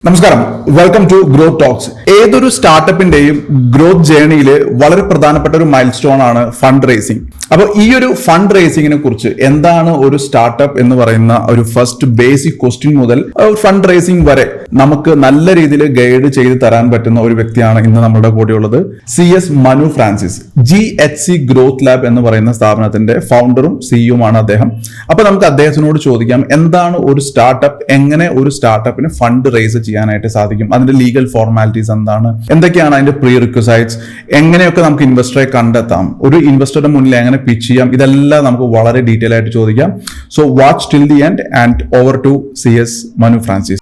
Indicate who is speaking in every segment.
Speaker 1: നമസ്കാരം, welcome to growth talks. ഏതൊരു സ്റ്റാർട്ടപ്പിന്റെയും growth ജേണിയിൽ വളരെ പ്രധാനപ്പെട്ട ഒരു മൈൽ സ്റ്റോൺ ആണ് ഫണ്ട് റേസിംഗ്. അപ്പോൾ ഈ ഒരു ഫണ്ട് റേസിംഗിനെ കുറിച്ച് എന്താണ് ഒരു സ്റ്റാർട്ടപ്പ് എന്ന് പറയുന്ന ഒരു ഫസ്റ്റ് ബേസിക് ക്വസ്റ്റ്യൻ മുതൽ ഫണ്ട് റേസിംഗ് വരെ നമുക്ക് നല്ല രീതിയിൽ ഗൈഡ് ചെയ്ത് തരാൻ പറ്റുന്ന ഒരു വ്യക്തിയാണ് ഇന്ന് നമ്മുടെ കൂടെയുള്ളത്. CS Manu Francis, GHC growth lab എന്ന് പറയുന്ന സ്ഥാപനത്തിന്റെ ഫൗണ്ടറും സിഇഒയുമാണ് അദ്ദേഹം. അപ്പൊ നമുക്ക് അദ്ദേഹത്തിനോട് ചോദിക്കാം, എന്താണ് ഒരു സ്റ്റാർട്ടപ്പ്, എങ്ങനെ ഒരു സ്റ്റാർട്ടപ്പിന് ഫണ്ട് റേസ് ചെയ്യാനായിട്ട് സാധിക്കും, അതിന്റെ ലീഗൽ ഫോർമാലിറ്റീസ് എന്താണ്, എന്തൊക്കെയാണ് അതിന്റെ പ്രീ റിക്വസൈറ്റ്സ്, എങ്ങനെയൊക്കെ നമുക്ക് ഇൻവെസ്റ്ററെ കണ്ടെത്താം, ഒരു ഇൻവെസ്റ്ററുടെ മുന്നിൽ എങ്ങനെ പിച്ച് ചെയ്യാം, ഇതെല്ലാം നമുക്ക് വളരെ ഡീറ്റെയിൽ ആയിട്ട് ചോദിക്കാം. So watch till the end and over to CS Manu Francis.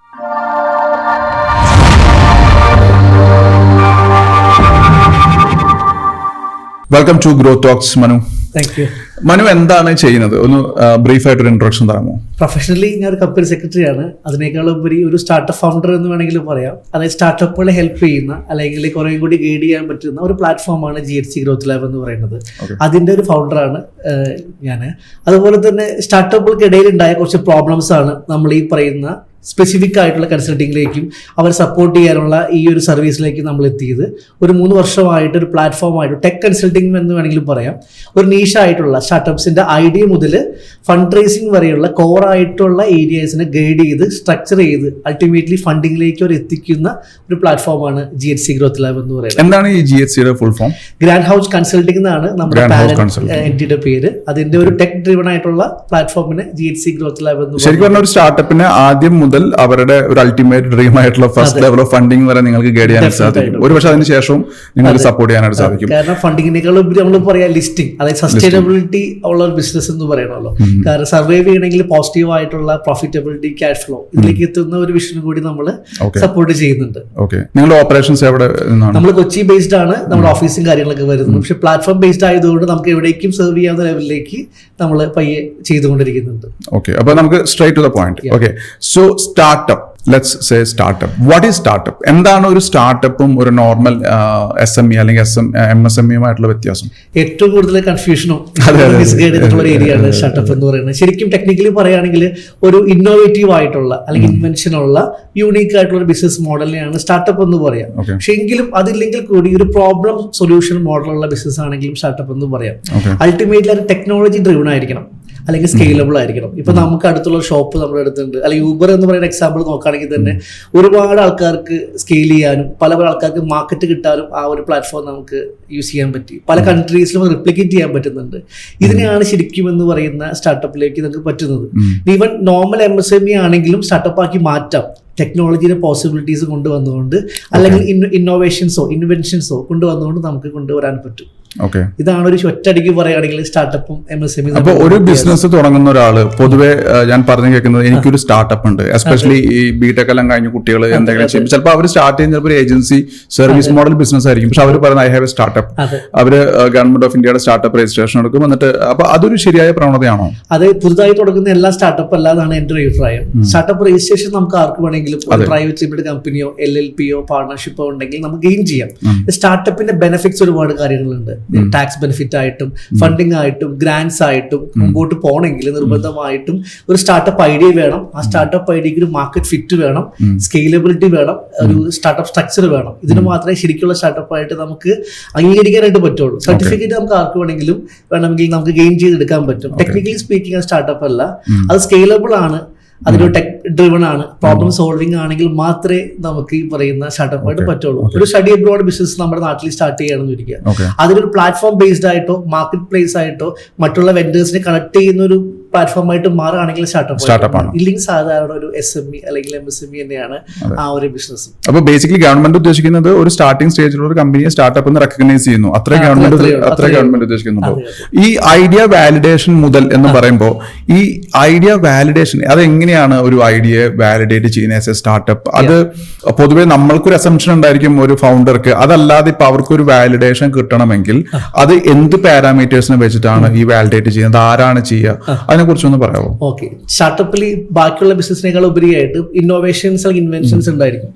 Speaker 1: Welcome to growth talks Manu.
Speaker 2: Thank you.
Speaker 1: Manu എന്താണ് ചെയ്യുന്നത്? ഒന്ന് ബ്രീഫ് ആയിട്ടൊരു ഇൻട്രൊഡക്ഷൻ തരാമോ?
Speaker 2: പ്രൊഫഷണലി ഞാൻ ഒരു കമ്പനി സെക്രട്ടറിയാണ്. അതിനേക്കാളുപരി ഒരു സ്റ്റാർട്ടപ്പ് ഫൗണ്ടർ എന്ന് വേണമെങ്കിൽ പറയാം. അതായത് സ്റ്റാർട്ടപ്പുകളെ ഹെൽപ്പ് ചെയ്യുന്ന അല്ലെങ്കിൽ കുറേ കൂടി ഗൈഡ് ചെയ്യാൻ പറ്റുന്ന ഒരു പ്ലാറ്റ്ഫോമാണ് GHC ഗ്രോത്ത് ലാബ് എന്ന് പറയുന്നത്. അതിൻ്റെ ഒരു ഫൗണ്ടറാണ് ഞാൻ. അതുപോലെ തന്നെ സ്റ്റാർട്ടപ്പുകൾക്കിടയിൽ ഉണ്ടായ കുറച്ച് പ്രോബ്ലംസ് ആണ് നമ്മൾ ഈ പറയുന്ന സ്പെസിഫിക് ആയിട്ടുള്ള കൺസൾട്ടിങ്ങിലേക്കും അവർ സപ്പോർട്ട് ചെയ്യാനുള്ള ഈ ഒരു സർവീസിലേക്കും നമ്മൾ എത്തിയത്. ഒരു 3 വർഷമായിട്ട് ഒരു പ്ലാറ്റ്ഫോമായിട്ട് ടെക് കൺസൾട്ടിംഗ് എന്ന് വേണമെങ്കിലും പറയാം. ഒരു നീഷായിട്ടുള്ള സ്റ്റാർട്ടപ്സിന്റെ ഐഡിയ മുതൽ ഫണ്ട് റേസിംഗ് വരെയുള്ള കോറായിട്ടുള്ള ഏരിയാസിനെ ഗൈഡ് ചെയ്ത് സ്ട്രക്ചർ ചെയ്ത് അൾട്ടിമേറ്റ്ലി ഫണ്ടിങ്ങിലേക്ക് അവർ എത്തിക്കുന്ന ഒരു പ്ലാറ്റ്ഫോമാണ് GHC ഗ്രോത്ത് ലാബ് എന്ന് പറയുന്നത്.
Speaker 1: എന്താണ് ഈ GHCയുടെ full form?
Speaker 2: Grand house consulting എന്നാണ് നമ്മുടെ എൻറ്റിറ്റിയുടെ പേര്. അതിന്റെ ഒരു ടെക് ഡ്രിവൺ ആയിട്ടുള്ള പ്ലാറ്റ്ഫോമിന് GHC ഗ്രോത്ത് ലാബ് എന്ന്
Speaker 1: ശരിക്കും പറഞ്ഞ ഒരു സ്റ്റാർട്ടപ്പിന് ആദ്യം മുതൽ അവരുടെ ഒരു അൾട്ടിമേറ്റ് ഡ്രീം ആയിട്ടുള്ള ഫസ്റ്റ് ലെവൽ ഓഫ് ഫണ്ടിങ് വരെ നിങ്ങൾക്ക് ഗൈഡ് ചെയ്യാൻ സാധിക്കും. ഒരു പക്ഷേ അതിന് ശേഷവും നിങ്ങൾക്ക് സപ്പോർട്ട് ചെയ്യാനായിട്ട് സാധിക്കും.
Speaker 2: കാരണം ഫണ്ടിങ്ങിനേക്കാളും നമ്മൾ പറയാം ലിസ്റ്റിംഗ്, അതായത് സസ്റ്റൈനബിലിറ്റി ഉള്ള ഒരു ബിസിനസ് എന്ന് പറയണമല്ലോ. കാരണം സർവൈവ് ചെയ്യണമെങ്കിൽ പോസിറ്റീവ് ആയിട്ടുള്ള പ്രോഫിറ്റബിലിറ്റി, ക്യാഷ് ഫ്ലോ ഇതിലേക്ക് എത്തുന്ന ഒരു വിഷനും കൂടി നമ്മൾ സപ്പോർട്ട് ചെയ്യുന്നുണ്ട്.
Speaker 1: നിങ്ങളുടെ ഓപ്പറേഷൻസ് എവിടെ?
Speaker 2: നമ്മൾ കൊച്ചി ബേസ്ഡ് ആണ് നമ്മുടെ ഓഫീസും കാര്യങ്ങളൊക്കെ വരുന്നത്. പക്ഷെ പ്ലാറ്റ്ഫോം ബേസ്ഡ് ആയതുകൊണ്ട് നമുക്ക് എവിടേക്കും സെർവ് ചെയ്യാവുന്ന ലെവലിലേക്ക് നമ്മൾ പയ്യെ ചെയ്തുകൊണ്ടിരിക്കുന്നുണ്ട്.
Speaker 1: ഓക്കെ, അപ്പൊ നമുക്ക് straight to the point. Okay, so startup, let's say startup. What is startup? എന്താണ് ഒരു സ്റ്റാർട്ടപ്പും ഒരു നോർമൽ SME അല്ലെങ്കിൽ MSMEയുമായിട്ടുള്ള വ്യത്യാസം?
Speaker 2: ഏറ്റവും കൂടുതൽ കൺഫ്യൂഷനും മിസ്ഗൈഡ് ചെയ്തിട്ടുള്ള ഒരു ഏരിയയാണ് സ്റ്റാർട്ടപ്പ് എന്ന് പറയുന്നത്. ശരിക്കും ടെക്നിക്കലി പറയുകയാണെങ്കിൽ ഒരു ഇന്നോവേറ്റീവ് ആയിട്ടുള്ള അല്ലെങ്കിൽ ഇൻവെൻഷൻ ഉള്ള യൂണീക്ക് ആയിട്ടുള്ള ഒരു ബിസിനസ് മോഡലിനെയാണ് സ്റ്റാർട്ടപ്പ് എന്ന് പറയാം. പക്ഷെ എങ്കിലും അതില്ലെങ്കിൽ കൂടി ഒരു പ്രോബ്ലം സൊല്യൂഷൻ മോഡലുള്ള ബിസിനസ് ആണെങ്കിലും സ്റ്റാർട്ടപ്പ് എന്ന് പറയാം. അൾട്ടിമേറ്റ്ലി അത് ടെക്നോളജി ഡ്രിവൺ ആയിരിക്കണം അല്ലെങ്കിൽ സ്കെയിലബിൾ ആയിരിക്കണം. ഇപ്പൊ നമുക്ക് അടുത്തുള്ള ഷോപ്പ് നമ്മുടെ അടുത്തുണ്ട്, അല്ലെങ്കിൽ യൂബർ എന്ന് പറയുന്ന എക്സാമ്പിൾ നോക്കുകയാണെങ്കിൽ തന്നെ ഒരുപാട് ആൾക്കാർക്ക് സ്കെയിൽ ചെയ്യാനും പല ആൾക്കാർക്ക് മാർക്കറ്റ് കിട്ടാനും ആ ഒരു പ്ലാറ്റ്ഫോം നമുക്ക് യൂസ് ചെയ്യാൻ പറ്റി. പല കൺട്രീസിലും റിപ്ലിക്കേറ്റ് ചെയ്യാൻ പറ്റുന്നുണ്ട്. ഇതിനെയാണ് ശരിക്കും എന്ന് പറയുന്ന സ്റ്റാർട്ടപ്പിലേക്ക് നമുക്ക് പറ്റുന്നത്. ഈവൻ നോർമൽ MSME ആണെങ്കിലും സ്റ്റാർട്ടപ്പ് ആക്കി മാറ്റാം ടെക്നോളജിയുടെ പോസിബിലിറ്റീസ് കൊണ്ടുവന്നുകൊണ്ട്, അല്ലെങ്കിൽ ഇന്നോവേഷൻസോ ഇൻവെൻഷൻസോ കൊണ്ടുവന്നുകൊണ്ട് നമുക്ക് കൊണ്ടുവരാൻ പറ്റും. ഇതാണ് ഒരു ഒറ്റയടിക്ക് പറയുകയാണെങ്കിൽ സ്റ്റാർട്ടപ്പും MSME.
Speaker 1: അപ്പോൾ ഒരു ബിസിനസ് തുടങ്ങുന്ന ഒരാള് പൊതുവെ ഞാൻ പറഞ്ഞു കേൾക്കുന്നത്, എനിക്കൊരു സ്റ്റാർട്ടപ്പ് ഉണ്ട്, എസ്പെഷ്യലി ഈ ബിടെക് എല്ലാം കഴിഞ്ഞ കുട്ടികൾ എന്തെങ്കിലും ചെയ്യും. ചിലപ്പോൾ അവർ സ്റ്റാർട്ട് ചെയ്യുന്ന ചിലപ്പോൾ ഒരു ഏജൻസി സർവീസ് മോഡൽ ബിസിനസ് ആയിരിക്കും. പക്ഷെ അവർ പറയുന്നത് ഐ ഹാവ് എ സ്റ്റാർട്ടപ്പ്. അവര് ഗവൺമെന്റ് ഓഫ് ഇന്ത്യയുടെ സ്റ്റാർട്ടപ്പ് രജിസ്ട്രേഷൻ എടുക്കും. എന്നിട്ട് അപ്പൊ അതൊരു ശരിയായ പ്രവണതയാണോ?
Speaker 2: അത് പുതുതായി തുടങ്ങുന്ന എല്ലാ സ്റ്റാർട്ടപ്പ് അല്ലാതാണ് എന്റെ ഒരു അഭിപ്രായം. സ്റ്റാർട്ടപ്പ് രജിസ്ട്രേഷൻ നമുക്ക് ആർക്ക് വേണമെങ്കിലും പ്രൈവറ്റ് ലിമിറ്റഡ് കമ്പനിയോ LLPയോ പാർട്ണർഷിപ്പോ ഉണ്ടെങ്കിൽ നമുക്ക് ഗെയിൻ ചെയ്യാം. സ്റ്റാർട്ടപ്പിന്റെ ബെനിഫിറ്റ്സ് ഒരുപാട് കാര്യങ്ങളുണ്ട്. ടാക്സ് ബെനിഫിറ്റ് ആയിട്ടും ഫണ്ടിങ് ആയിട്ടും ഗ്രാൻസ് ആയിട്ടും മുമ്പോട്ട് പോകണമെങ്കിൽ നിർബന്ധമായിട്ടും ഒരു സ്റ്റാർട്ടപ്പ് ഐഡിയ വേണം. ആ സ്റ്റാർട്ടപ്പ് ഐഡിയക്ക് ഒരു മാർക്കറ്റ് ഫിറ്റ് വേണം, സ്കെയിലബിലിറ്റി വേണം, ഒരു സ്റ്റാർട്ടപ്പ് സ്ട്രക്ചർ വേണം. ഇതിന് മാത്രമേ ശരിക്കുള്ള സ്റ്റാർട്ടപ്പ് ആയിട്ട് നമുക്ക് അംഗീകരിക്കാനായിട്ട് പറ്റുള്ളൂ. സർട്ടിഫിക്കറ്റ് നമുക്ക് ആർക്ക് വേണമെങ്കിൽ നമുക്ക് ഗെയിൻ ചെയ്തെടുക്കാൻ പറ്റും. ടെക്നിക്കലി സ്പീക്കിംഗ് സ്റ്റാർട്ടപ്പ് അല്ല, അത് സ്കെയിലബിൾ ആണ്, അതിനൊരു ടെക് ഡ്രിവൺ ആണ്, പ്രോബ്ലം സോൾവിംഗ് ആണെങ്കിൽ മാത്രമേ നമുക്ക് ഈ പറയുന്ന സ്റ്റാർട്ടപ്പ് ആയിട്ട് പറ്റുള്ളൂ. ഒരു സ്റ്റഡി അബ്രോഡ് ബിസിനസ് നമ്മുടെ നാട്ടിൽ സ്റ്റാർട്ട് ചെയ്യണമെന്ന് ഇരിക്കുക, അതിലൊരു പ്ലാറ്റ്ഫോം ബേസ്ഡ് ആയിട്ടോ മാർക്കറ്റ് പ്ലേസ് ആയിട്ടോ മറ്റുള്ള വെൻഡേഴ്സിനെ കണക്ട് ചെയ്യുന്ന ഒരു പ്ലാറ്റ്ഫോം ആയിട്ട് മാറുകയാണെങ്കിൽ സ്റ്റാർട്ടപ്പ് ആണ്. ഇല്ലെങ്കിൽ സാധാരണ ഒരു SME അല്ലെങ്കിൽ MSME തന്നെയാണ് ആ ഒരു ബിസിനസ്.
Speaker 1: അപ്പൊ ബേസിക്കലി ഗവൺമെന്റ് ഉദ്ദേശിക്കുന്നത് ഒരു സ്റ്റാർട്ടിംഗ് സ്റ്റേജിലുള്ള ഒരു കമ്പനിയെ സ്റ്റാർട്ടപ്പ് എന്ന് റെക്കഗ്നൈസ് ചെയ്യുന്നു. അത്രേ ഗവൺമെന്റ് ഉദ്ദേശിക്കുന്നുണ്ടോ? ഈ ഐഡിയ വാലിഡേഷൻ മുതൽ എന്ന് പറയുമ്പോൾ ഈ ഐഡിയ വാലിഡേഷൻ അത് എങ്ങനെയാണ് ഒരു ഐഡിയ വാലിഡേറ്റ് ചെയ്യുന്ന ആസ് എ സ്റ്റാർട്ടപ്പ്? അത് പൊതുവെ നമ്മൾക്കൊരു അസംപ്ഷൻ ഉണ്ടായിരിക്കും ഒരു ഫൗണ്ടർക്ക്. അതല്ലാതെ ഇപ്പൊ അവർക്കൊരു വാലിഡേഷൻ കിട്ടണമെങ്കിൽ അത് എന്ത് പാരാമീറ്റേഴ്സിനെ വെച്ചിട്ടാണ് ഈ വാലിഡേറ്റ് ചെയ്യുന്നത്? ആരാണ് ചെയ്യുക? അതിനെ കുറിച്ചൊന്ന് പറയാമോ?
Speaker 2: ഓക്കെ, സ്റ്റാർട്ടപ്പിൽ ബാക്കിയുള്ള ബിസിനസിനേക്കാൾ ഉപരിയായിട്ട് ഇന്നോവേഷൻസ് അല്ലെങ്കിൽ ഇൻവെൻഷൻസ് ഉണ്ടായിരിക്കും.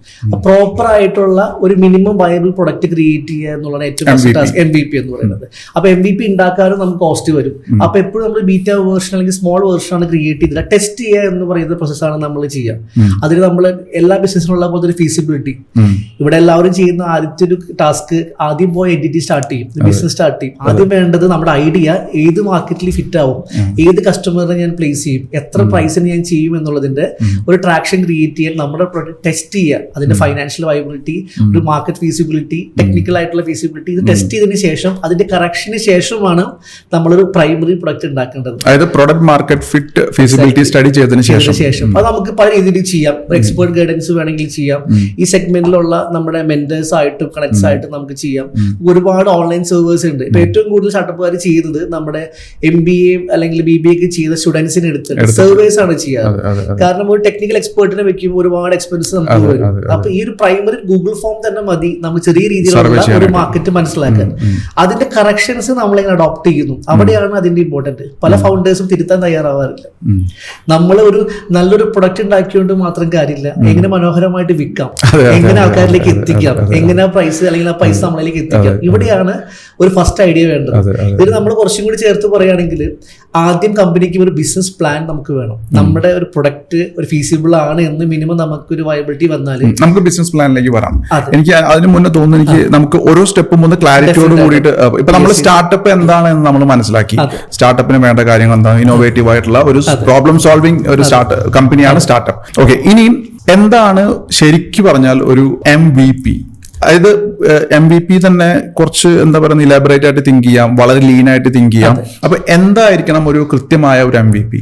Speaker 2: പ്രോപ്പർ ആയിട്ടുള്ള ഒരു മിനിമം വയബിൾ പ്രൊഡക്റ്റ് ക്രിയേറ്റ് ചെയ്യുക എന്നുള്ളതാണ് ഏറ്റവും ബെസ്റ്റ് ടാസ്ക്, MVP എന്ന് പറയുന്നത്. അപ്പൊ MVP ഉണ്ടാക്കാനും നമുക്ക് കോസ്റ്റ് വരും. അപ്പൊ എപ്പോഴും നമ്മൾ ബീറ്റ വേർഷൻ അല്ലെങ്കിൽ സ്മോൾ വേർഷൻ ആണ് ക്രിയേറ്റ് ചെയ്തിട്ട് ടെസ്റ്റ് ചെയ്യുക എന്ന് പറയുന്ന പ്രോസസ്സാണ് നമ്മൾ ചെയ്യുക. അതിന് നമ്മൾ എല്ലാ ബിസിനസ്സിനുള്ള പോലത്തെ ഒരു ഫീസിബിലിറ്റി, ഇവിടെ എല്ലാവരും ചെയ്യുന്ന ആദ്യത്തെ ഒരു ടാസ്ക്, ആദ്യം പോയി എൻറ്റിറ്റി സ്റ്റാർട്ട് ചെയ്യും, ബിസിനസ് സ്റ്റാർട്ട് ചെയ്യും. ആദ്യം വേണ്ടത് നമ്മുടെ ഐഡിയ ഏത് മാർക്കറ്റിൽ ഫിറ്റ് ആവും, ഏത് കസ്റ്റമറിനെ ഞാൻ പ്ലേസ് ചെയ്യും, എത്ര പ്രൈസിന് ഞാൻ ചെയ്യും എന്നുള്ളതിന്റെ ഒരു ട്രാക്ഷൻ ക്രിയേറ്റ് ചെയ്യാൻ നമ്മുടെ പ്രൊഡക്റ്റ് ടെസ്റ്റ് ചെയ്യുക. അതിന്റെ ഫൈനാൻഷ്യൽ വയബിലിറ്റി, ഒരു മാർക്കറ്റ് ഫീസിബിലിറ്റി, ടെക്നിക്കൽ ആയിട്ടുള്ള ഫീസിബിലിറ്റി, ഇത് ടെസ്റ്റ് ചെയ്തതിന് ശേഷം അതിന്റെ കറക്ഷന് ശേഷമാണ് നമ്മളൊരു പ്രൈമറി പ്രൊഡക്റ്റ് ഉണ്ടാക്കേണ്ടത്.
Speaker 1: അതായത് product market fit feasibility study ചെയ്തതിന് ശേഷം
Speaker 2: അത് നമുക്ക് പല രീതിയിൽ ചെയ്യാം. എക്സ്പേർട്ട് ഗൈഡൻസ് വേണമെങ്കിൽ ചെയ്യാം. ഈ സെഗ്മെന്റിലുള്ള നമ്മുടെ മെന്റേഴ്സ് ആയിട്ടും കണക്ട്സ് ആയിട്ടും നമുക്ക് ചെയ്യാം. ഒരുപാട് ഓൺലൈൻ സെർവേഴ്സ് ഉണ്ട്. ഇപ്പൊ ഏറ്റവും കൂടുതൽ സ്റ്റാർട്ടപ്പുകാർ ചെയ്യുന്നത് നമ്മുടെ MBA അല്ലെങ്കിൽ BBA ഒക്കെ ചെയ്ത സ്റ്റുഡൻസിന് എടുത്തിട്ട് സർവേസ് ആണ് ചെയ്യാറ്. കാരണം ഒരു ടെക്നിക്കൽ എക്സ്പേർട്ടിനെ വെക്കുമ്പോൾ ഒരുപാട് എക്സ്പെൻസ് നമുക്ക് വരും. അപ്പൊ ഈ ഒരു പ്രൈമറി ഗൂഗിൾ ഫോം തന്നെ മതി നമുക്ക് ചെറിയ രീതിയിലുള്ള ഒരു മാർക്കറ്റ് മനസ്സിലാക്കാൻ. അതിന്റെ കറക്ഷൻസ് നമ്മളെങ്ങനെ അഡോപ്റ്റ് ചെയ്യുന്നു, അവിടെയാണ് അതിന്റെ ഇമ്പോർട്ടന്റ്. പല ഫൗണ്ടേഴ്സും തിരുത്താൻ തയ്യാറാവാറില്ല. നമ്മൾ ഒരു നല്ലൊരു പ്രൊഡക്റ്റ് ഉണ്ടാക്കിയോണ്ട് മാത്രം കാര്യമില്ല, എങ്ങനെ മനോഹരമായിട്ട് വിൽക്കാം, എങ്ങനെ ആൾക്കാരിലേക്ക് എത്തിക്കാം, എങ്ങനെ പ്രൈസ് അല്ലെങ്കിൽ ആ പൈസ നമ്മളിലേക്ക് എത്തിക്കാം, ഇവിടെയാണ് ഒരു ഫസ്റ്റ് ഐഡിയ വേണ്ടത്. ഇതിൽ നമ്മൾ കുറച്ചും കൂടി ചേർത്ത് പറയുകയാണെങ്കിൽ ആദ്യം കമ്പനിക്ക് ഒരു ബിസിനസ് പ്ലാൻ നമുക്ക് വേണം. നമ്മുടെ ഒരു പ്രൊഡക്റ്റ് ഒരു ഫീസിബിൾ ആണ് എന്ന് മിനിമം നമുക്കൊരു വയബിലിറ്റി വന്നാൽ
Speaker 1: നമുക്ക് ബിസിനസ് പ്ലാനിലേക്ക് വരാം. എനിക്ക് അതിന് മുന്നേ തോന്നുന്നു, എനിക്ക് നമുക്ക് ഓരോ സ്റ്റെപ്പും ഒന്ന് ക്ലാരിറ്റിയോട് കൂടിയിട്ട്, ഇപ്പൊ നമ്മൾ സ്റ്റാർട്ടപ്പ് എന്താണെന്ന് നമ്മൾ മനസ്സിലാക്കി, സ്റ്റാർട്ടപ്പിന് വേണ്ട കാര്യങ്ങൾ എന്താണ്, ഇന്നോവേറ്റീവ് ആയിട്ടുള്ള ഒരു പ്രോബ്ലം സോൾവിംഗ് ഒരു കമ്പനിയാണ് സ്റ്റാർട്ടപ്പ്. ഓക്കെ, ഇനിയും എന്താണ് ശരിക്കും പറഞ്ഞാൽ ഒരു MVP? അതായത് MVP തന്നെ കുറച്ച് എന്താ പറയുക, ഇലാബറേറ്റ് ആയിട്ട് തിങ്ക് ചെയ്യാം, വളരെ ലീൻ ആയിട്ട് തിങ്ക് ചെയ്യാം. അപ്പൊ എന്തായിരിക്കണം ഒരു കൃത്യമായ ഒരു MVP?